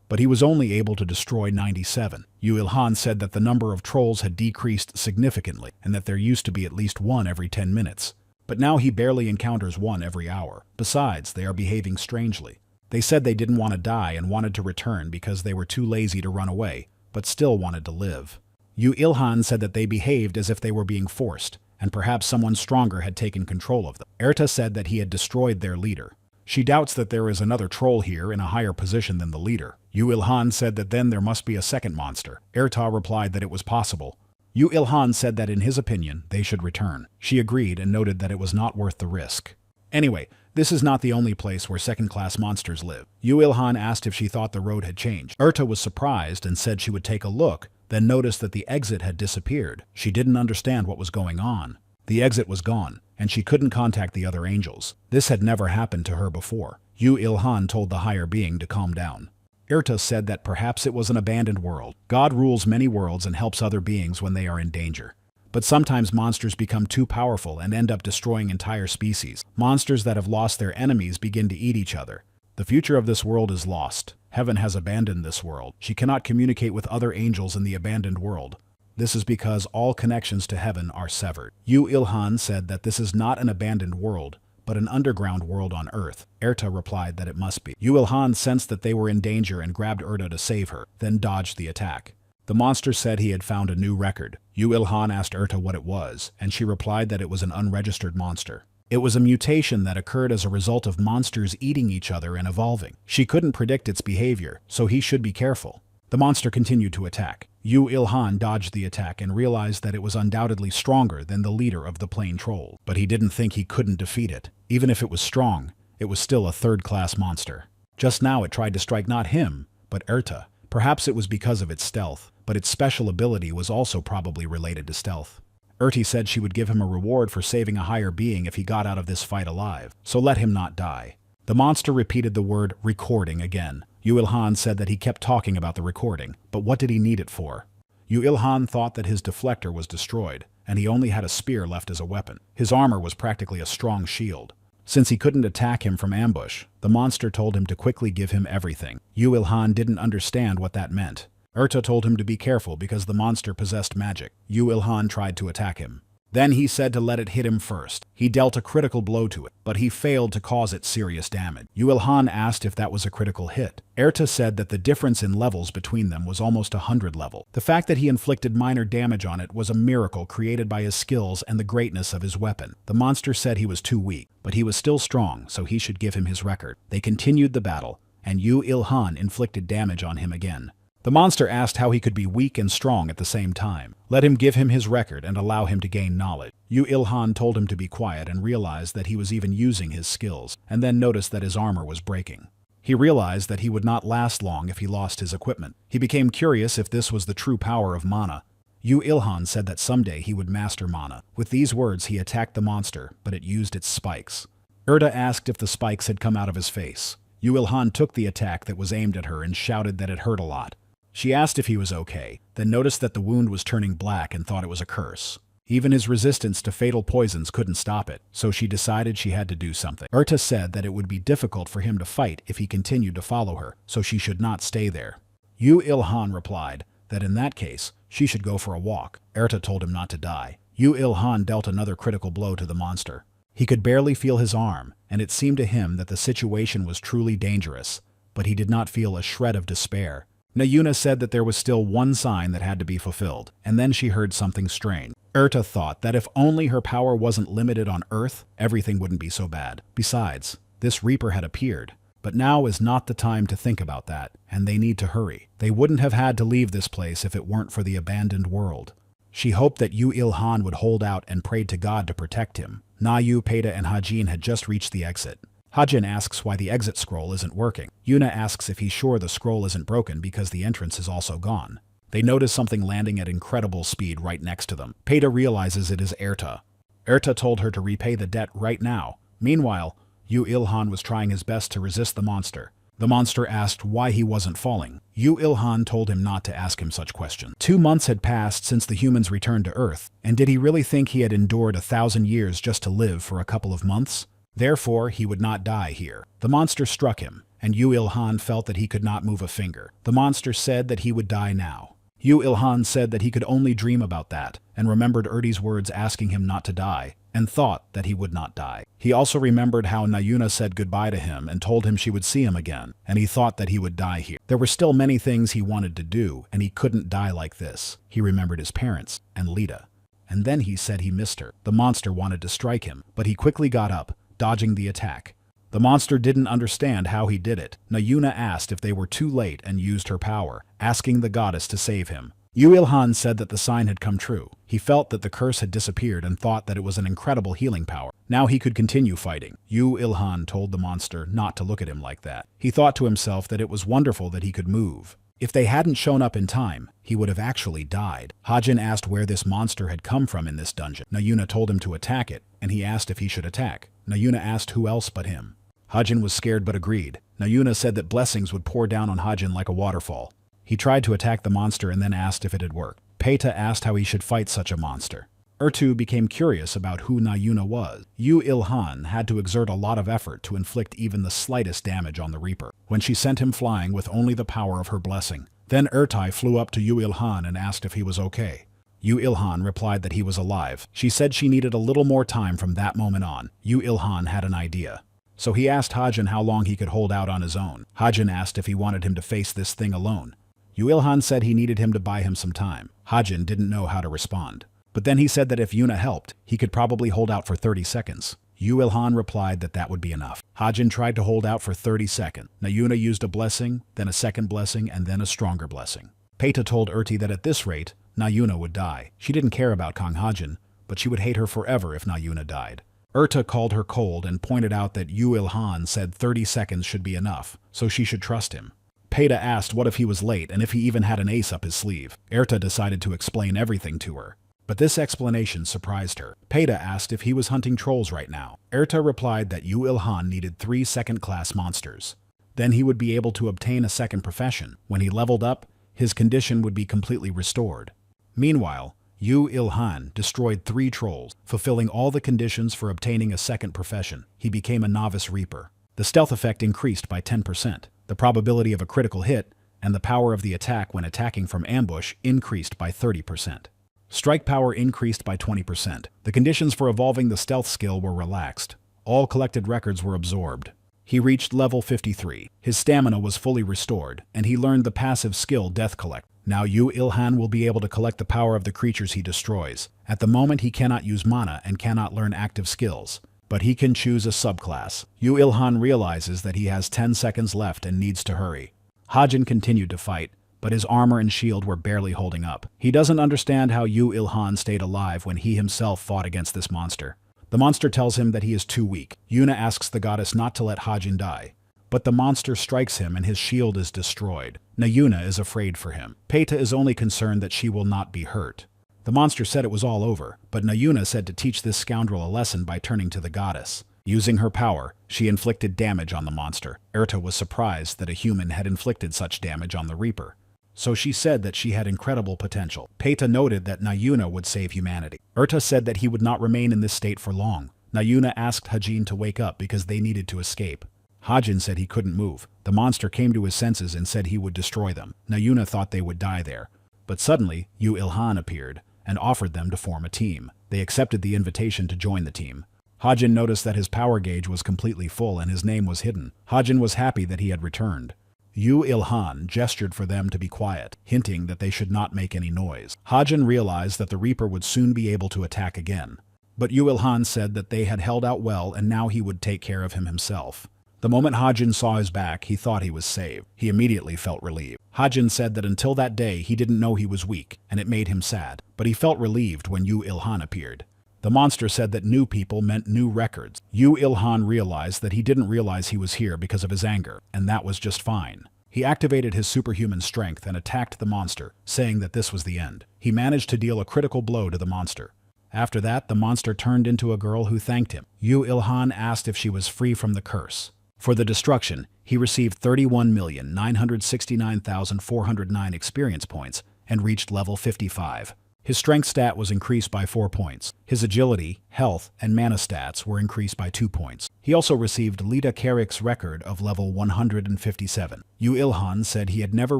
[SPEAKER 1] but he was only able to destroy 97. Yu Ilhan said that the number of trolls had decreased significantly and that there used to be at least one every 10 minutes. But now he barely encounters one every hour. Besides, they are behaving strangely. They said they didn't want to die and wanted to return because they were too lazy to run away, but still wanted to live. Yu Ilhan said that they behaved as if they were being forced, and perhaps someone stronger had taken control of them. Erta said that he had destroyed their leader. She doubts that there is another troll here in a higher position than the leader. Yu Ilhan said that then there must be a second monster. Erta replied that it was possible. Yu Ilhan said that in his opinion, they should return. She agreed and noted that it was not worth the risk. Anyway, this is not the only place where second-class monsters live. Yu Ilhan asked if she thought the road had changed. Erta was surprised and said she would take a look, then noticed that the exit had disappeared. She didn't understand what was going on. The exit was gone, and she couldn't contact the other angels. This had never happened to her before. Yu Ilhan told the higher being to calm down. Erta said that perhaps it was an abandoned world. God rules many worlds and helps other beings when they are in danger. But sometimes monsters become too powerful and end up destroying entire species. Monsters that have lost their enemies begin to eat each other. The future of this world is lost. Heaven has abandoned this world. She cannot communicate with other angels in the abandoned world. This is because all connections to heaven are severed. Yu Ilhan said that this is not an abandoned world, but an underground world on Earth. Erta replied that it must be. Yu Ilhan sensed that they were in danger and grabbed Erta to save her, then dodged the attack. The monster said he had found a new record. Yu Ilhan asked Erta what it was, and she replied that it was an unregistered monster. It was a mutation that occurred as a result of monsters eating each other and evolving. She couldn't predict its behavior, so he should be careful. The monster continued to attack. Yu Ilhan dodged the attack and realized that it was undoubtedly stronger than the leader of the plane troll. But he didn't think he couldn't defeat it. Even if it was strong, it was still a third-class monster. Just now it tried to strike not him, but Erta. Perhaps it was because of its stealth, but its special ability was also probably related to stealth. Erta said she would give him a reward for saving a higher being if he got out of this fight alive, so let him not die. The monster repeated the word recording again. Yu Ilhan said that he kept talking about the recording, but what did he need it for? Yu Ilhan thought that his deflector was destroyed, and he only had a spear left as a weapon. His armor was practically a strong shield. Since he couldn't attack him from ambush, the monster told him to quickly give him everything. Yu Ilhan didn't understand what that meant. Erta told him to be careful because the monster possessed magic. Yu Ilhan tried to attack him. Then he said to let it hit him first. He dealt a critical blow to it, but he failed to cause it serious damage. Yu Ilhan asked if that was a critical hit. Erta said that the difference in levels between them was almost 100 level. The fact that he inflicted minor damage on it was a miracle created by his skills and the greatness of his weapon. The monster said he was too weak, but he was still strong, so he should give him his record. They continued the battle, and Yu Ilhan inflicted damage on him again. The monster asked how he could be weak and strong at the same time. Let him give him his record and allow him to gain knowledge. Yu Ilhan told him to be quiet and realized that he was even using his skills, and then noticed that his armor was breaking. He realized that he would not last long if he lost his equipment. He became curious if this was the true power of mana. Yu Ilhan said that someday he would master mana. With these words he attacked the monster, but it used its spikes. Erta asked if the spikes had come out of his face. Yu Ilhan took the attack that was aimed at her and shouted that it hurt a lot. She asked if he was okay, then noticed that the wound was turning black and thought it was a curse. Even his resistance to fatal poisons couldn't stop it, so she decided she had to do something. Erta said that it would be difficult for him to fight if he continued to follow her, so she should not stay there. Yu Ilhan replied that in that case, she should go for a walk. Erta told him not to die. Yu Ilhan dealt another critical blow to the monster. He could barely feel his arm, and it seemed to him that the situation was truly dangerous, but he did not feel a shred of despair. Nayuna said that there was still one sign that had to be fulfilled, and then she heard something strange. Erta thought that if only her power wasn't limited on Earth, everything wouldn't be so bad. Besides, this Reaper had appeared. But now is not the time to think about that, and they need to hurry. They wouldn't have had to leave this place if it weren't for the abandoned world. She hoped that Yu Ilhan would hold out and prayed to God to protect him. Nayu, Peta, and Hajin had just reached the exit. Hajin asks why the exit scroll isn't working. Yuna asks if he's sure the scroll isn't broken because the entrance is also gone. They notice something landing at incredible speed right next to them. Peta realizes it is Erta. Erta told her to repay the debt right now. Meanwhile, Yu Ilhan was trying his best to resist the monster. The monster asked why he wasn't falling. Yu Ilhan told him not to ask him such questions. 2 months had passed since the humans returned to Earth, and did he really think he had endured 1,000 years just to live for a couple of months? Therefore, he would not die here. The monster struck him, and Yu Ilhan felt that he could not move a finger. The monster said that he would die now. Yu Ilhan said that he could only dream about that, and remembered Ertie's words asking him not to die, and thought that he would not die. He also remembered how Nayuna said goodbye to him and told him she would see him again, and he thought that he would die here. There were still many things he wanted to do, and he couldn't die like this. He remembered his parents, and Lita. And then he said he missed her. The monster wanted to strike him, but he quickly got up, dodging the attack. The monster didn't understand how he did it. Nayuna asked if they were too late and used her power, asking the goddess to save him. Yu Ilhan said that the sign had come true. He felt that the curse had disappeared and thought that it was an incredible healing power. Now he could continue fighting. Yu Ilhan told the monster not to look at him like that. He thought to himself that it was wonderful that he could move. If they hadn't shown up in time, he would have actually died. Hajin asked where this monster had come from in this dungeon. Nayuna told him to attack it, and he asked if he should attack. Nayuna asked who else but him. Hajin was scared but agreed. Nayuna said that blessings would pour down on Hajin like a waterfall. He tried to attack the monster and then asked if it had worked. Peita asked how he should fight such a monster. Ertu became curious about who Nayuna was. Yu Ilhan had to exert a lot of effort to inflict even the slightest damage on the Reaper, when she sent him flying with only the power of her blessing. Then Ertai flew up to Yu Ilhan and asked if he was okay. Yu Ilhan replied that he was alive. She said she needed a little more time from that moment on. Yu Ilhan had an idea. So he asked Hajin how long he could hold out on his own. Hajin asked if he wanted him to face this thing alone. Yu Ilhan said he needed him to buy him some time. Hajin didn't know how to respond. But then he said that if Yuna helped, he could probably hold out for 30 seconds. Yu Ilhan replied that that would be enough. Hajin tried to hold out for 30 seconds. Nayuna used a blessing, then a second blessing, and then a stronger blessing. Peita told Erti that at this rate, Nayuna would die. She didn't care about Kang Hajin, but she would hate her forever if Nayuna died. Erta called her cold and pointed out that Yu Ilhan said 30 seconds should be enough, so she should trust him. Peita asked what if he was late and if he even had an ace up his sleeve. Erta decided to explain everything to her. But this explanation surprised her. Peita asked if he was hunting trolls right now. Erta replied that Yu Ilhan needed 3 second-class monsters. Then he would be able to obtain a second profession. When he leveled up, his condition would be completely restored. Meanwhile, Yu Ilhan destroyed 3 trolls, fulfilling all the conditions for obtaining a second profession. He became a novice reaper. The stealth effect increased by 10%. The probability of a critical hit and the power of the attack when attacking from ambush increased by 30%. Strike power increased by 20%. The conditions for evolving the stealth skill were relaxed. All collected records were absorbed. He reached level 53. His stamina was fully restored, and he learned the passive skill Death Collect. Now Yu Ilhan will be able to collect the power of the creatures he destroys. At the moment he cannot use mana and cannot learn active skills, but he can choose a subclass. Yu Ilhan realizes that he has 10 seconds left and needs to hurry. Hajin continued to fight, but his armor and shield were barely holding up. He doesn't understand how Yu Ilhan stayed alive when he himself fought against this monster. The monster tells him that he is too weak. Yuna asks the goddess not to let Hajin die, but the monster strikes him and his shield is destroyed. Nayuna is afraid for him. Peita is only concerned that she will not be hurt. The monster said it was all over, but Nayuna said to teach this scoundrel a lesson by turning to the goddess. Using her power, she inflicted damage on the monster. Erta was surprised that a human had inflicted such damage on the Reaper. So she said that she had incredible potential. Peita noted that Nayuna would save humanity. Erta said that he would not remain in this state for long. Nayuna asked Hajin to wake up because they needed to escape. Hajin said he couldn't move. The monster came to his senses and said he would destroy them. Nayuna thought they would die there. But suddenly, Yu Ilhan appeared and offered them to form a team. They accepted the invitation to join the team. Hajin noticed that his power gauge was completely full and his name was hidden. Hajin was happy that he had returned. Yu Ilhan gestured for them to be quiet, hinting that they should not make any noise. Hajin realized that the Reaper would soon be able to attack again. But Yu Ilhan said that they had held out well and now he would take care of him himself. The moment Hajin saw his back, he thought he was saved. He immediately felt relieved. Hajin said that until that day he didn't know he was weak, and it made him sad. But he felt relieved when Yu Ilhan appeared. The monster said that new people meant new records. Yu Ilhan realized that he didn't realize he was here because of his anger, and that was just fine. He activated his superhuman strength and attacked the monster, saying that this was the end. He managed to deal a critical blow to the monster. After that, the monster turned into a girl who thanked him. Yu Ilhan asked if she was free from the curse. For the destruction, he received 31,969,409 experience points and reached level 55. His strength stat was increased by 4 points. His agility, health, and mana stats were increased by 2 points. He also received Lita Carrick's record of level 157. Yu Ilhan said he had never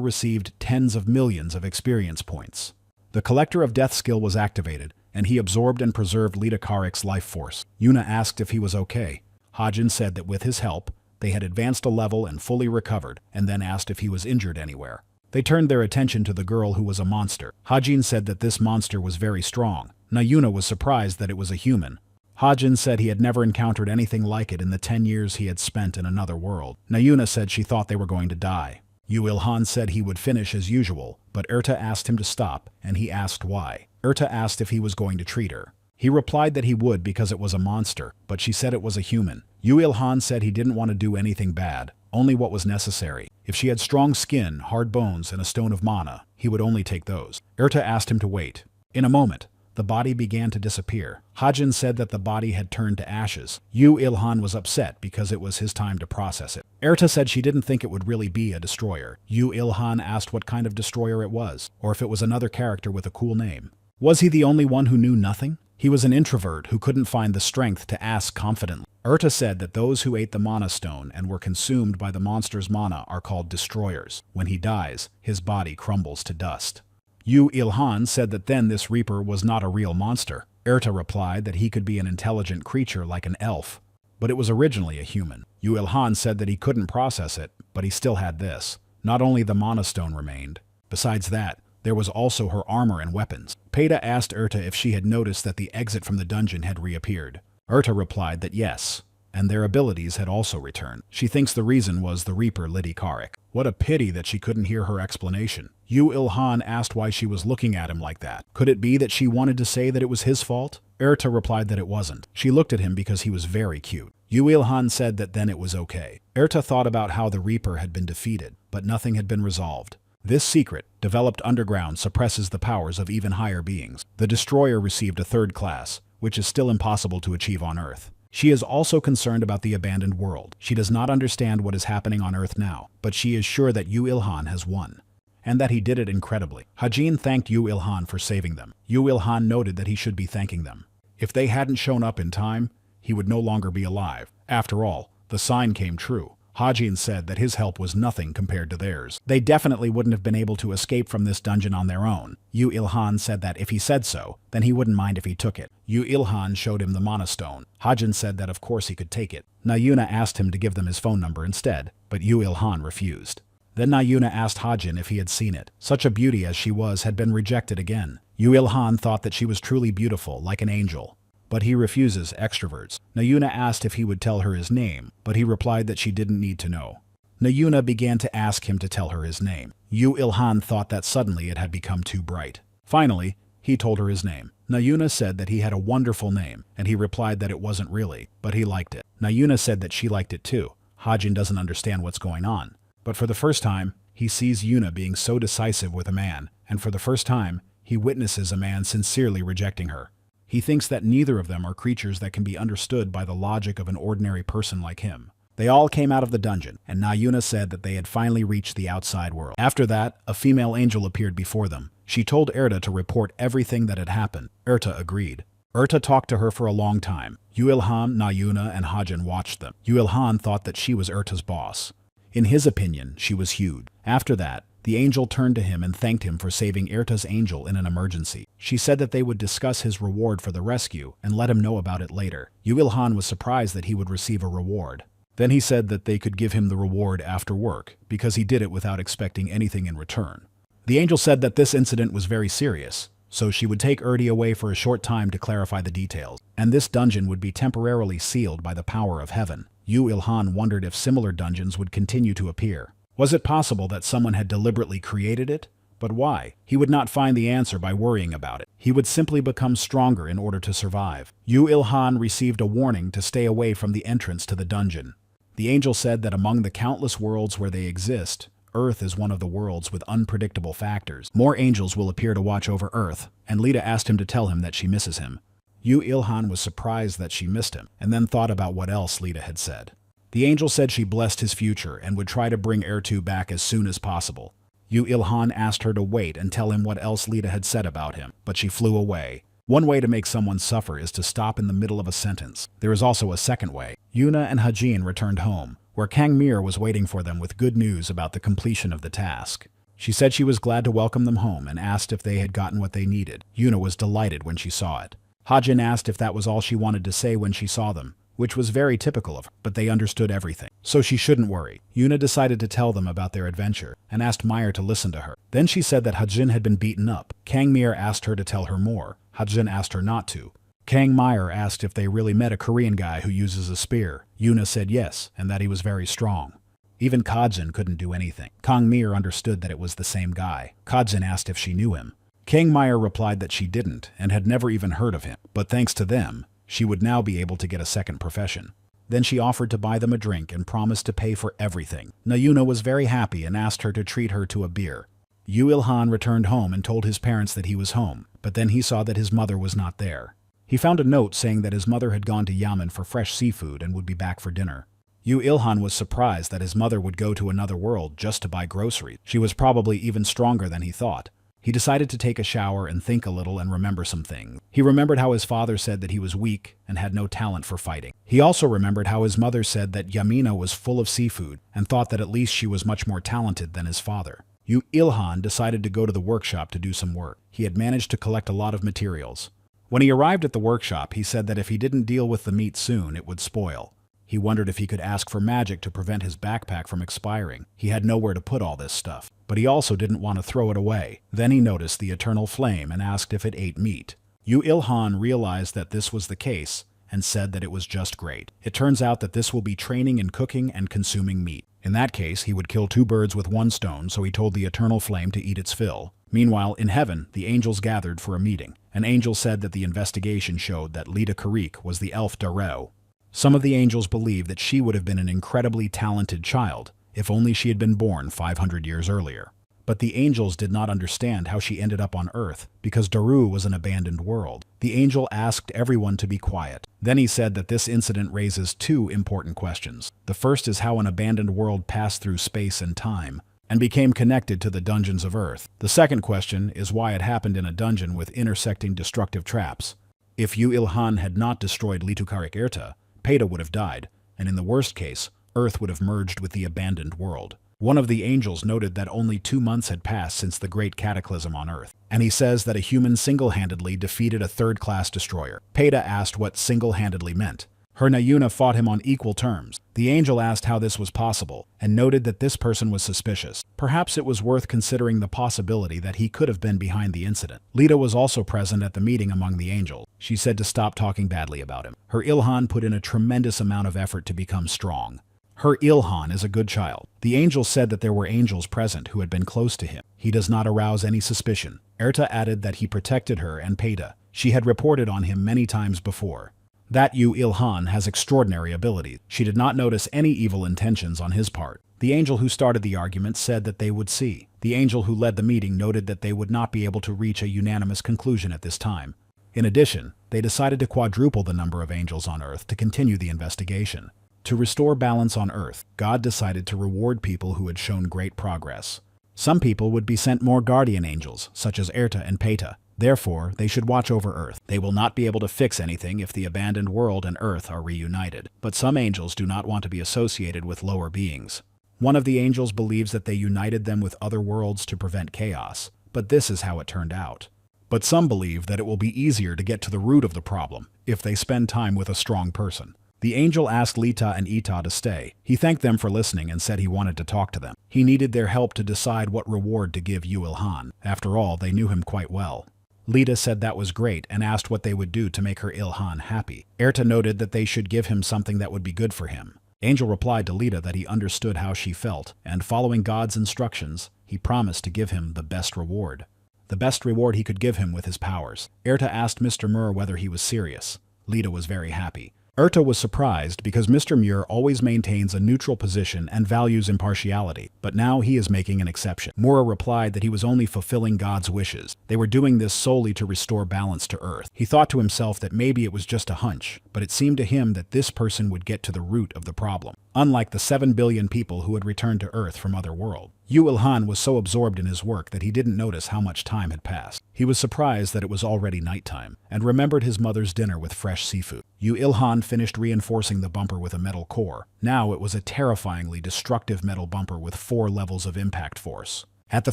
[SPEAKER 1] received tens of millions of experience points. The Collector of Death skill was activated, and he absorbed and preserved Lita Carrick's life force. Yuna asked if he was okay. Hajin said that with his help, they had advanced a level and fully recovered, and then asked if he was injured anywhere. They turned their attention to the girl who was a monster. Hajin said that this monster was very strong. Yuna was surprised that it was a human. Hajin said he had never encountered anything like it in the 10 years he had spent in another world. Yuna said she thought they were going to die. Yu Ilhan said he would finish as usual, but Erta asked him to stop, and he asked why. Erta asked if he was going to treat her. He replied that he would because it was a monster, but she said it was a human. Yu Ilhan said he didn't want to do anything bad, only what was necessary. If she had strong skin, hard bones, and a stone of mana, he would only take those. Erta asked him to wait. In a moment, the body began to disappear. Hajin said that the body had turned to ashes. Yu Ilhan was upset because it was his time to process it. Erta said she didn't think it would really be a destroyer. Yu Ilhan asked what kind of destroyer it was, or if it was another character with a cool name. Was he the only one who knew nothing? He was an introvert who couldn't find the strength to ask confidently. Erta said that those who ate the mana stone and were consumed by the monster's mana are called destroyers. When he dies, his body crumbles to dust. Yu Ilhan said that then this Reaper was not a real monster. Erta replied that he could be an intelligent creature like an elf, but it was originally a human. Yu Ilhan said that he couldn't process it, but he still had this. Not only the mana stone remained. Besides that, there was also her armor and weapons. Peita asked Erta if she had noticed that the exit from the dungeon had reappeared. Erta replied that yes, and their abilities had also returned. She thinks the reason was the Reaper Lita Carrick. What a pity that she couldn't hear her explanation. Yu Ilhan asked why she was looking at him like that. Could it be that she wanted to say that it was his fault? Erta replied that it wasn't. She looked at him because he was very cute. Yu Ilhan said that then it was okay. Erta thought about how the Reaper had been defeated, but nothing had been resolved. This secret, developed underground, suppresses the powers of even higher beings. The Destroyer received a 3rd class, which is still impossible to achieve on Earth. She is also concerned about the abandoned world. She does not understand what is happening on Earth now, but she is sure that Yu Ilhan has won, and that he did it incredibly. Hajin thanked Yu Ilhan for saving them. Yu Ilhan noted that he should be thanking them. If they hadn't shown up in time, he would no longer be alive. After all, the sign came true. Hajin said that his help was nothing compared to theirs. They definitely wouldn't have been able to escape from this dungeon on their own. Yu Ilhan said that if he said so, then he wouldn't mind if he took it. Yu Ilhan showed him the mana stone. Hajin said that of course he could take it. Nayuna asked him to give them his phone number instead, but Yu Ilhan refused. Then Nayuna asked Hajin if he had seen it. Such a beauty as she was had been rejected again. Yu Ilhan thought that she was truly beautiful, like an angel. But he refuses extroverts. Nayuna asked if he would tell her his name, but he replied that she didn't need to know. Nayuna began to ask him to tell her his name. Yu Ilhan thought that suddenly it had become too bright. Finally, he told her his name. Nayuna said that he had a wonderful name, and he replied that it wasn't really, but he liked it. Nayuna said that she liked it too. Hajin doesn't understand what's going on. But for the first time, he sees Yuna being so decisive with a man, and for the first time, he witnesses a man sincerely rejecting her. He thinks that neither of them are creatures that can be understood by the logic of an ordinary person like him. They all came out of the dungeon, and Nayuna said that they had finally reached the outside world. After that, a female angel appeared before them. She told Erta to report everything that had happened. Erta agreed. Erta talked to her for a long time. Yu Ilhan, Nayuna, and Hajin watched them. Yu Ilhan thought that she was Erta's boss. In his opinion, she was huge. After that, the angel turned to him and thanked him for saving Erta's angel in an emergency. She said that they would discuss his reward for the rescue and let him know about it later. Yu Ilhan was surprised that he would receive a reward. Then he said that they could give him the reward after work, because he did it without expecting anything in return. The angel said that this incident was very serious, so she would take Erti away for a short time to clarify the details, and this dungeon would be temporarily sealed by the power of heaven. Yu Ilhan wondered if similar dungeons would continue to appear. Was it possible that someone had deliberately created it? But why? He would not find the answer by worrying about it. He would simply become stronger in order to survive. Yu Ilhan received a warning to stay away from the entrance to the dungeon. The angel said that among the countless worlds where they exist, Earth is one of the worlds with unpredictable factors. More angels will appear to watch over Earth, and Lita asked him to tell him that she misses him. Yu Ilhan was surprised that she missed him, and then thought about what else Lita had said. The angel said she blessed his future and would try to bring Ertu back as soon as possible. Yu Ilhan asked her to wait and tell him what else Lita had said about him, but she flew away. One way to make someone suffer is to stop in the middle of a sentence. There is also a second way. Yuna and Hajin returned home, where Kang Mir was waiting for them with good news about the completion of the task. She said she was glad to welcome them home and asked if they had gotten what they needed. Yuna was delighted when she saw it. Hajin asked if that was all she wanted to say when she saw them, which was very typical of her, but they understood everything, so she shouldn't worry. Yuna decided to tell them about their adventure and asked Meyer to listen to her. Then she said that Hajin had been beaten up. Kang Mir asked her to tell her more. Hajin asked her not to. Kang Meyer asked if they really met a Korean guy who uses a spear. Yuna said yes, and that he was very strong. Even Kajin couldn't do anything. Kang Mir understood that it was the same guy. Kajin asked if she knew him. Kang Meyer replied that she didn't and had never even heard of him, but thanks to them, she would now be able to get a second profession. Then she offered to buy them a drink and promised to pay for everything. Yuna was very happy and asked her to treat her to a beer. Yu Ilhan returned home and told his parents that he was home, but then he saw that his mother was not there. He found a note saying that his mother had gone to Yamen for fresh seafood and would be back for dinner. Yu Ilhan was surprised that his mother would go to another world just to buy groceries. She was probably even stronger than he thought. He decided to take a shower and think a little and remember some things. He remembered how his father said that he was weak and had no talent for fighting. He also remembered how his mother said that Yamina was full of seafood and thought that at least she was much more talented than his father. Yu Ilhan decided to go to the workshop to do some work. He had managed to collect a lot of materials. When he arrived at the workshop, he said that if he didn't deal with the meat soon, it would spoil. He wondered if he could ask for magic to prevent his backpack from expiring. He had nowhere to put all this stuff, but he also didn't want to throw it away. Then he noticed the eternal flame and asked if it ate meat. Yu Ilhan realized that this was the case and said that it was just great. It turns out that this will be training in cooking and consuming meat. In that case, he would kill 2 birds with 1 stone, so he told the eternal flame to eat its fill. Meanwhile, in heaven, the angels gathered for a meeting. An angel said that the investigation showed that Lita Karik was the elf Darrow. Some of the angels believed that she would have been an incredibly talented child, if only she had been born 500 years earlier. But the angels did not understand how she ended up on Earth, because Daru was an abandoned world. The angel asked everyone to be quiet. Then he said that this incident raises 2 important questions. The first is how an abandoned world passed through space and time, and became connected to the dungeons of Earth. The second question is why it happened in a dungeon with intersecting destructive traps. If Yu Ilhan had not destroyed Litukarik Erta, Peta would have died, and in the worst case, Earth would have merged with the abandoned world. One of the angels noted that only 2 months had passed since the great cataclysm on Earth, and he says that a human single-handedly defeated a third-class destroyer. Peta asked what single-handedly meant. Her and Yuna fought him on equal terms. The angel asked how this was possible, and noted that this person was suspicious. Perhaps it was worth considering the possibility that he could have been behind the incident. Lita was also present at the meeting among the angels. She said to stop talking badly about him. Her Ilhan put in a tremendous amount of effort to become strong. Her Ilhan is a good child. The angel said that there were angels present who had been close to him. He does not arouse any suspicion. Erta added that he protected her and Peta. She had reported on him many times before. That Yu Ilhan has extraordinary abilities. She did not notice any evil intentions on his part. The angel who started the argument said that they would see. The angel who led the meeting noted that they would not be able to reach a unanimous conclusion at this time. In addition, they decided to quadruple the number of angels on Earth to continue the investigation. To restore balance on Earth, God decided to reward people who had shown great progress. Some people would be sent more guardian angels, such as Erta and Peta. Therefore, they should watch over Earth. They will not be able to fix anything if the abandoned world and Earth are reunited. But some angels do not want to be associated with lower beings. One of the angels believes that they united them with other worlds to prevent chaos, but this is how it turned out. But some believe that it will be easier to get to the root of the problem if they spend time with a strong person. The angel asked Lita and Ita to stay. He thanked them for listening and said he wanted to talk to them. He needed their help to decide what reward to give Yu Ilhan. After all, they knew him quite well. Lita said that was great and asked what they would do to make her Ilhan happy. Erta noted that they should give him something that would be good for him. Angel replied to Lita that he understood how she felt, and following God's instructions, he promised to give him the best reward. The best reward he could give him with his powers. Erta asked Mr. Mur whether he was serious. Lita was very happy. Erta was surprised because Mr. Muir always maintains a neutral position and values impartiality, but now he is making an exception. Mura replied that he was only fulfilling God's wishes. They were doing this solely to restore balance to Earth. He thought to himself that maybe it was just a hunch, but it seemed to him that this person would get to the root of the problem. Unlike the 7 billion people who had returned to Earth from other worlds, Yu Ilhan was so absorbed in his work that he didn't notice how much time had passed. He was surprised that it was already nighttime, and remembered his mother's dinner with fresh seafood. Yu Ilhan finished reinforcing the bumper with a metal core. Now it was a terrifyingly destructive metal bumper with 4 levels of impact force. At the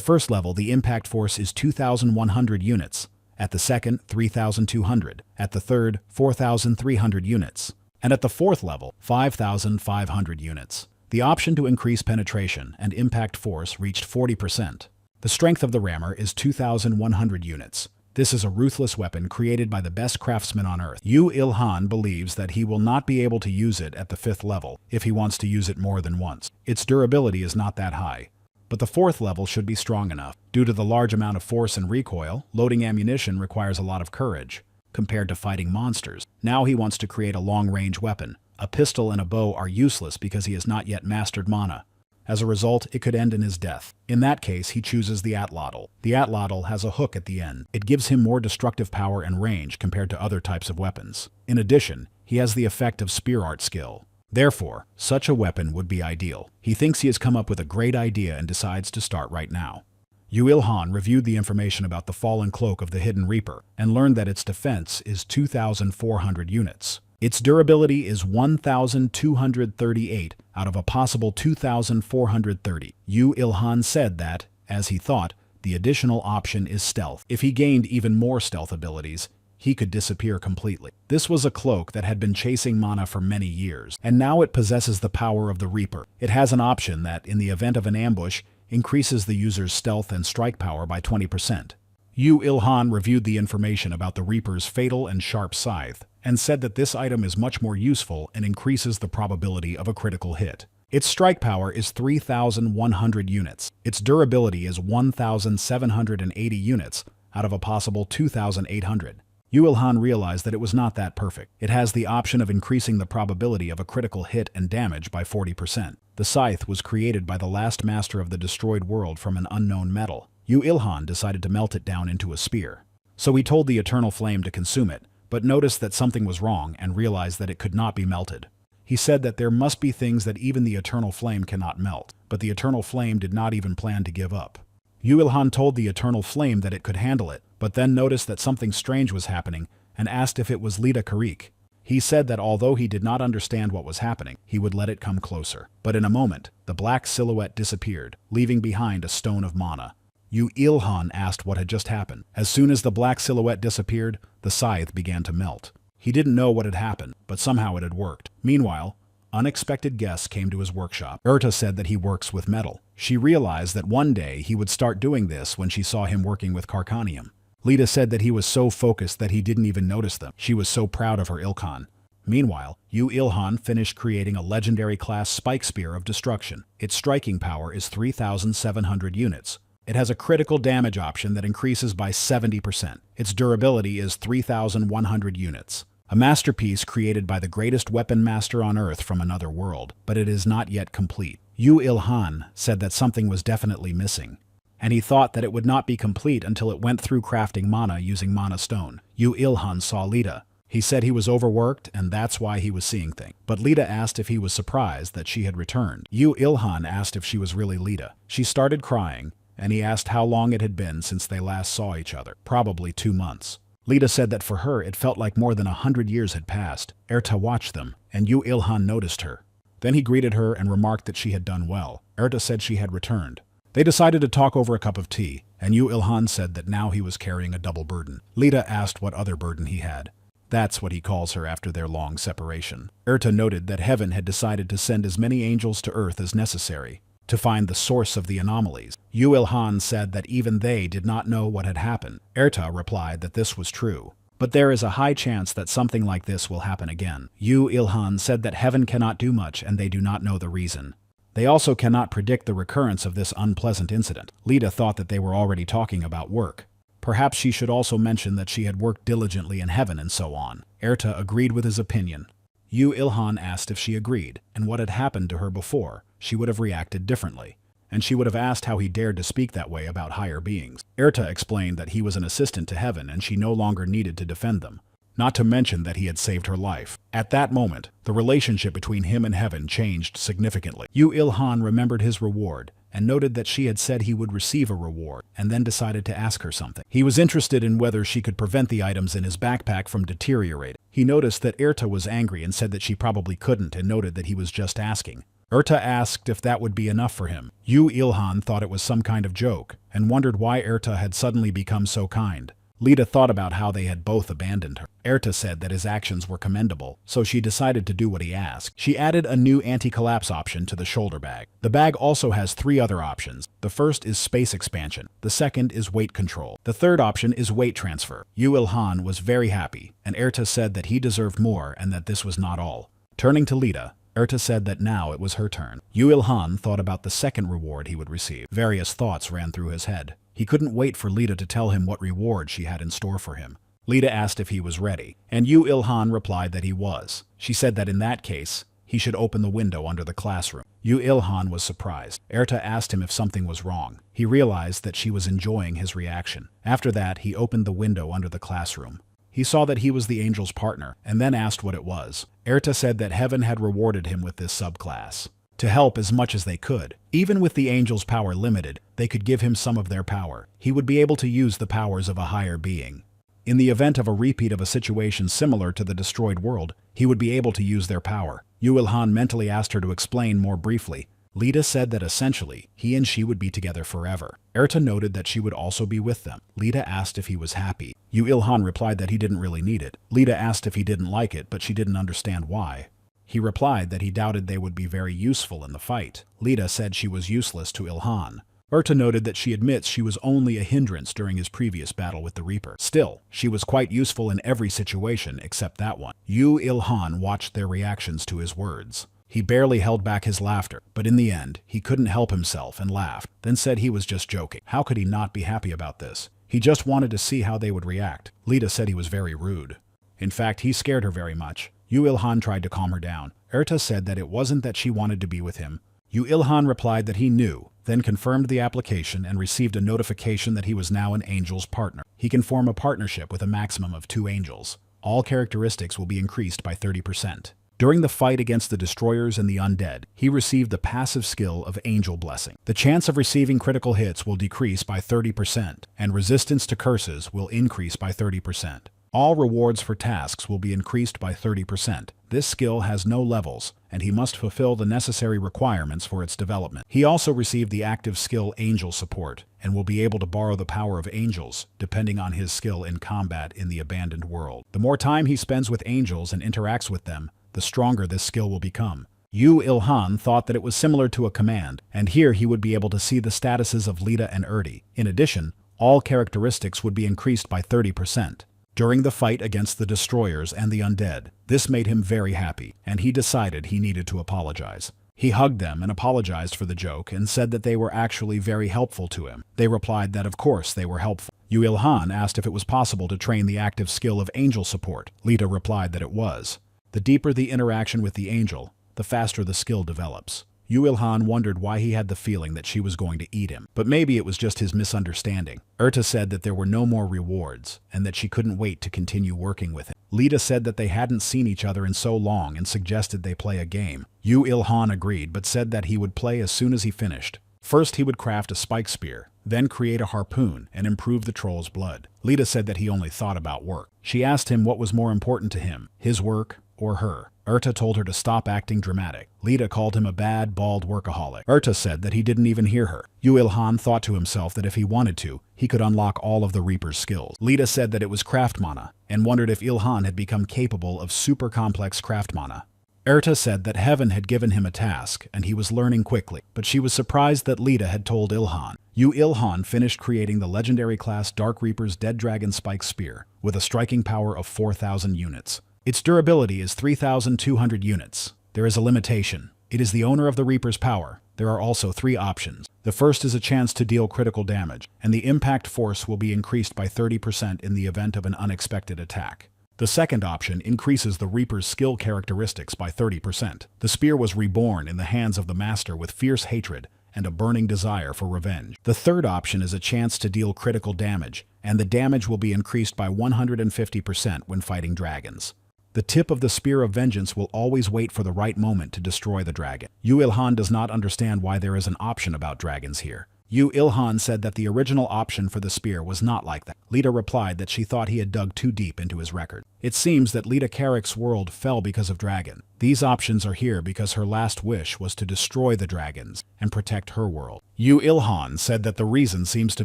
[SPEAKER 1] first level, the impact force is 2,100 units. At the second, 3,200. At the third, 4,300 units. And at the fourth level, 5,500 units. The option to increase penetration and impact force reached 40%. The strength of the rammer is 2,100 units. This is a ruthless weapon created by the best craftsman on Earth. Yu Ilhan believes that he will not be able to use it at the 5th level if he wants to use it more than once. Its durability is not that high, but the 4th level should be strong enough. Due to the large amount of force and recoil, loading ammunition requires a lot of courage compared to fighting monsters. Now he wants to create a long-range weapon. A pistol and a bow are useless because he has not yet mastered mana. As a result, it could end in his death. In that case, he chooses the Atlatl. The Atlatl has a hook at the end. It gives him more destructive power and range compared to other types of weapons. In addition, he has the effect of spear art skill. Therefore, such a weapon would be ideal. He thinks he has come up with a great idea and decides to start right now. Yu Ilhan reviewed the information about the fallen cloak of the Hidden Reaper and learned that its defense is 2,400 units. Its durability is 1,238 out of a possible 2,430. Yu Ilhan said that, as he thought, the additional option is stealth. If he gained even more stealth abilities, he could disappear completely. This was a cloak that had been chasing mana for many years, and now it possesses the power of the Reaper. It has an option that, in the event of an ambush, increases the user's stealth and strike power by 20%. Yu Ilhan reviewed the information about the Reaper's fatal and sharp scythe, and said that this item is much more useful and increases the probability of a critical hit. Its strike power is 3,100 units. Its durability is 1,780 units out of a possible 2,800. Yu Ilhan realized that it was not that perfect. It has the option of increasing the probability of a critical hit and damage by 40%. The scythe was created by the last master of the destroyed world from an unknown metal. Yu Ilhan decided to melt it down into a spear. So he told the Eternal Flame to consume it, but noticed that something was wrong and realized that it could not be melted. He said that there must be things that even the Eternal Flame cannot melt, but the Eternal Flame did not even plan to give up. Yu Ilhan told the Eternal Flame that it could handle it, but then noticed that something strange was happening and asked if it was Lita Karik. He said that although he did not understand what was happening, he would let it come closer. But in a moment, the black silhouette disappeared, leaving behind a stone of mana. Yu Ilhan asked what had just happened. As soon as the black silhouette disappeared, the scythe began to melt. He didn't know what had happened, but somehow it had worked. Meanwhile, unexpected guests came to his workshop. Erta said that he works with metal. She realized that one day he would start doing this when she saw him working with Carcanium. Lita said that he was so focused that he didn't even notice them. She was so proud of her Ilkhan. Meanwhile, Yu Ilhan finished creating a legendary class spike spear of destruction. Its striking power is 3,700 units. It has a critical damage option that increases by 70%. Its durability is 3,100 units. A masterpiece created by the greatest weapon master on Earth from another world, but it is not yet complete. Yu Ilhan said that something was definitely missing, and he thought that it would not be complete until it went through crafting mana using Mana Stone. Yu Ilhan saw Lita. He said he was overworked and that's why he was seeing things. But Lita asked if he was surprised that she had returned. Yu Ilhan asked if she was really Lita. She started crying, and he asked how long it had been since they last saw each other. Probably 2 months. Lita said that for her it felt like more than 100 years had passed. Erta watched them, and Yu Ilhan noticed her. Then he greeted her and remarked that she had done well. Erta said she had returned. They decided to talk over a cup of tea, and Yu Ilhan said that now he was carrying a double burden. Lita asked what other burden he had. That's what he calls her after their long separation. Erta noted that heaven had decided to send as many angels to Earth as necessary to find the source of the anomalies. Yu Ilhan said that even they did not know what had happened. Erta replied that this was true, but there is a high chance that something like this will happen again. Yu Ilhan said that heaven cannot do much and they do not know the reason. They also cannot predict the recurrence of this unpleasant incident. Lita thought that they were already talking about work. Perhaps she should also mention that she had worked diligently in heaven and so on. Erta agreed with his opinion. Yu Ilhan asked if she agreed, and what had happened to her before. She would have reacted differently, and she would have asked how he dared to speak that way about higher beings. Erta explained that he was an assistant to heaven and she no longer needed to defend them, not to mention that he had saved her life. At that moment, the relationship between him and heaven changed significantly. Yu Ilhan remembered his reward and noted that she had said he would receive a reward, and then decided to ask her something. He was interested in whether she could prevent the items in his backpack from deteriorating. He noticed that Erta was angry and said that she probably couldn't, and noted that he was just asking. Erta asked if that would be enough for him. Yu Ilhan thought it was some kind of joke, and wondered why Erta had suddenly become so kind. Lita thought about how they had both abandoned her. Erta said that his actions were commendable, so she decided to do what he asked. She added a new anti-collapse option to the shoulder bag. The bag also has 3 other options. The first is space expansion. The second is weight control. The third option is weight transfer. Yu Ilhan was very happy, and Erta said that he deserved more and that this was not all. Turning to Lita, Erta said that now it was her turn. Yu Ilhan thought about the second reward he would receive. Various thoughts ran through his head. He couldn't wait for Lita to tell him what reward she had in store for him. Lita asked if he was ready, and Yu Ilhan replied that he was. She said that in that case, he should open the window under the classroom. Yu Ilhan was surprised. Erta asked him if something was wrong. He realized that she was enjoying his reaction. After that, he opened the window under the classroom. He saw that he was the angel's partner, and then asked what it was. Erta said that heaven had rewarded him with this subclass to help as much as they could. Even with the angel's power limited, they could give him some of their power. He would be able to use the powers of a higher being. In the event of a repeat of a situation similar to the destroyed world, he would be able to use their power. Yu Ilhan mentally asked her to explain more briefly. Lita said that essentially, he and she would be together forever. Erta noted that she would also be with them. Lita asked if he was happy. Yu Ilhan replied that he didn't really need it. Lita asked if he didn't like it, but she didn't understand why. He replied that he doubted they would be very useful in the fight. Lita said she was useless to Ilhan. Erta noted that she admits she was only a hindrance during his previous battle with the Reaper. Still, she was quite useful in every situation except that one. Yu Ilhan watched their reactions to his words. He barely held back his laughter, but in the end, he couldn't help himself and laughed, then said he was just joking. How could he not be happy about this? He just wanted to see how they would react. Lita said he was very rude. In fact, he scared her very much. Yu Ilhan tried to calm her down. Erta said that it wasn't that she wanted to be with him. Yu Ilhan replied that he knew, then confirmed the application and received a notification that he was now an angel's partner. He can form a partnership with a maximum of 2 angels. All characteristics will be increased by 30%. During the fight against the destroyers and the undead, he received the passive skill of Angel Blessing. The chance of receiving critical hits will decrease by 30%, and resistance to curses will increase by 30%. All rewards for tasks will be increased by 30%. This skill has no levels, and he must fulfill the necessary requirements for its development. He also received the active skill Angel Support, and will be able to borrow the power of angels, depending on his skill in combat in the abandoned world. The more time he spends with angels and interacts with them, the stronger this skill will become. Yu Ilhan thought that it was similar to a command, and here he would be able to see the statuses of Lita and Erti. In addition, all characteristics would be increased by 30%. During the fight against the destroyers and the undead, this made him very happy, and he decided he needed to apologize. He hugged them and apologized for the joke and said that they were actually very helpful to him. They replied that of course they were helpful. Yu Ilhan asked if it was possible to train the active skill of Angel Support. Lita replied that it was. The deeper the interaction with the angel, the faster the skill develops. Yu Ilhan wondered why he had the feeling that she was going to eat him, but maybe it was just his misunderstanding. Erta said that there were no more rewards, and that she couldn't wait to continue working with him. Lita said that they hadn't seen each other in so long and suggested they play a game. Yu Ilhan agreed, but said that he would play as soon as he finished. First he would craft a spike spear, then create a harpoon and improve the troll's blood. Lita said that he only thought about work. She asked him what was more important to him, his work or her. Erta told her to stop acting dramatic. Lita called him a bad, bald workaholic. Erta said that he didn't even hear her. Yu Ilhan thought to himself that if he wanted to, he could unlock all of the Reaper's skills. Lita said that it was craft mana, and wondered if Ilhan had become capable of super complex craft mana. Erta said that heaven had given him a task, and he was learning quickly, but she was surprised that Lita had told Ilhan. Yu Ilhan finished creating the legendary class Dark Reaper's Dead Dragon Spike Spear, with a striking power of 4,000 units. Its durability is 3,200 units. There is a limitation. It is the owner of the Reaper's power. There are also 3 options. The first is a chance to deal critical damage, and the impact force will be increased by 30% in the event of an unexpected attack. The second option increases the Reaper's skill characteristics by 30%. The spear was reborn in the hands of the master with fierce hatred and a burning desire for revenge. The third option is a chance to deal critical damage, and the damage will be increased by 150% when fighting dragons. The tip of the Spear of Vengeance will always wait for the right moment to destroy the dragon. Yu Ilhan does not understand why there is an option about dragons here. Yu Ilhan said that the original option for the spear was not like that. Lita replied that she thought he had dug too deep into his record. It seems that Lita Carrick's world fell because of dragon. These options are here because her last wish was to destroy the dragons and protect her world. Yu Ilhan said that the reason seems to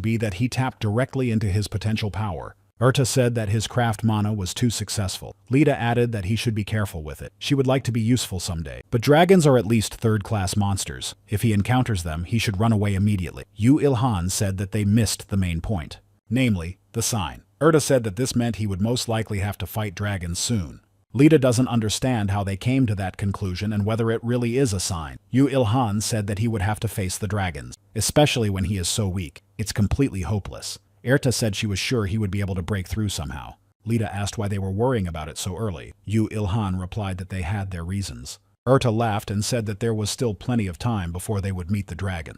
[SPEAKER 1] be that he tapped directly into his potential power. Urta said that his craft mana was too successful. Lita added that he should be careful with it. She would like to be useful someday. But dragons are at least third-class monsters. If he encounters them, he should run away immediately. Yu Ilhan said that they missed the main point, namely, the sign. Urta said that this meant he would most likely have to fight dragons soon. Lita doesn't understand how they came to that conclusion and whether it really is a sign. Yu Ilhan said that he would have to face the dragons, especially when he is so weak. It's completely hopeless. Erta said she was sure he would be able to break through somehow. Lita asked why they were worrying about it so early. Yu Ilhan replied that they had their reasons. Erta laughed and said that there was still plenty of time before they would meet the dragon.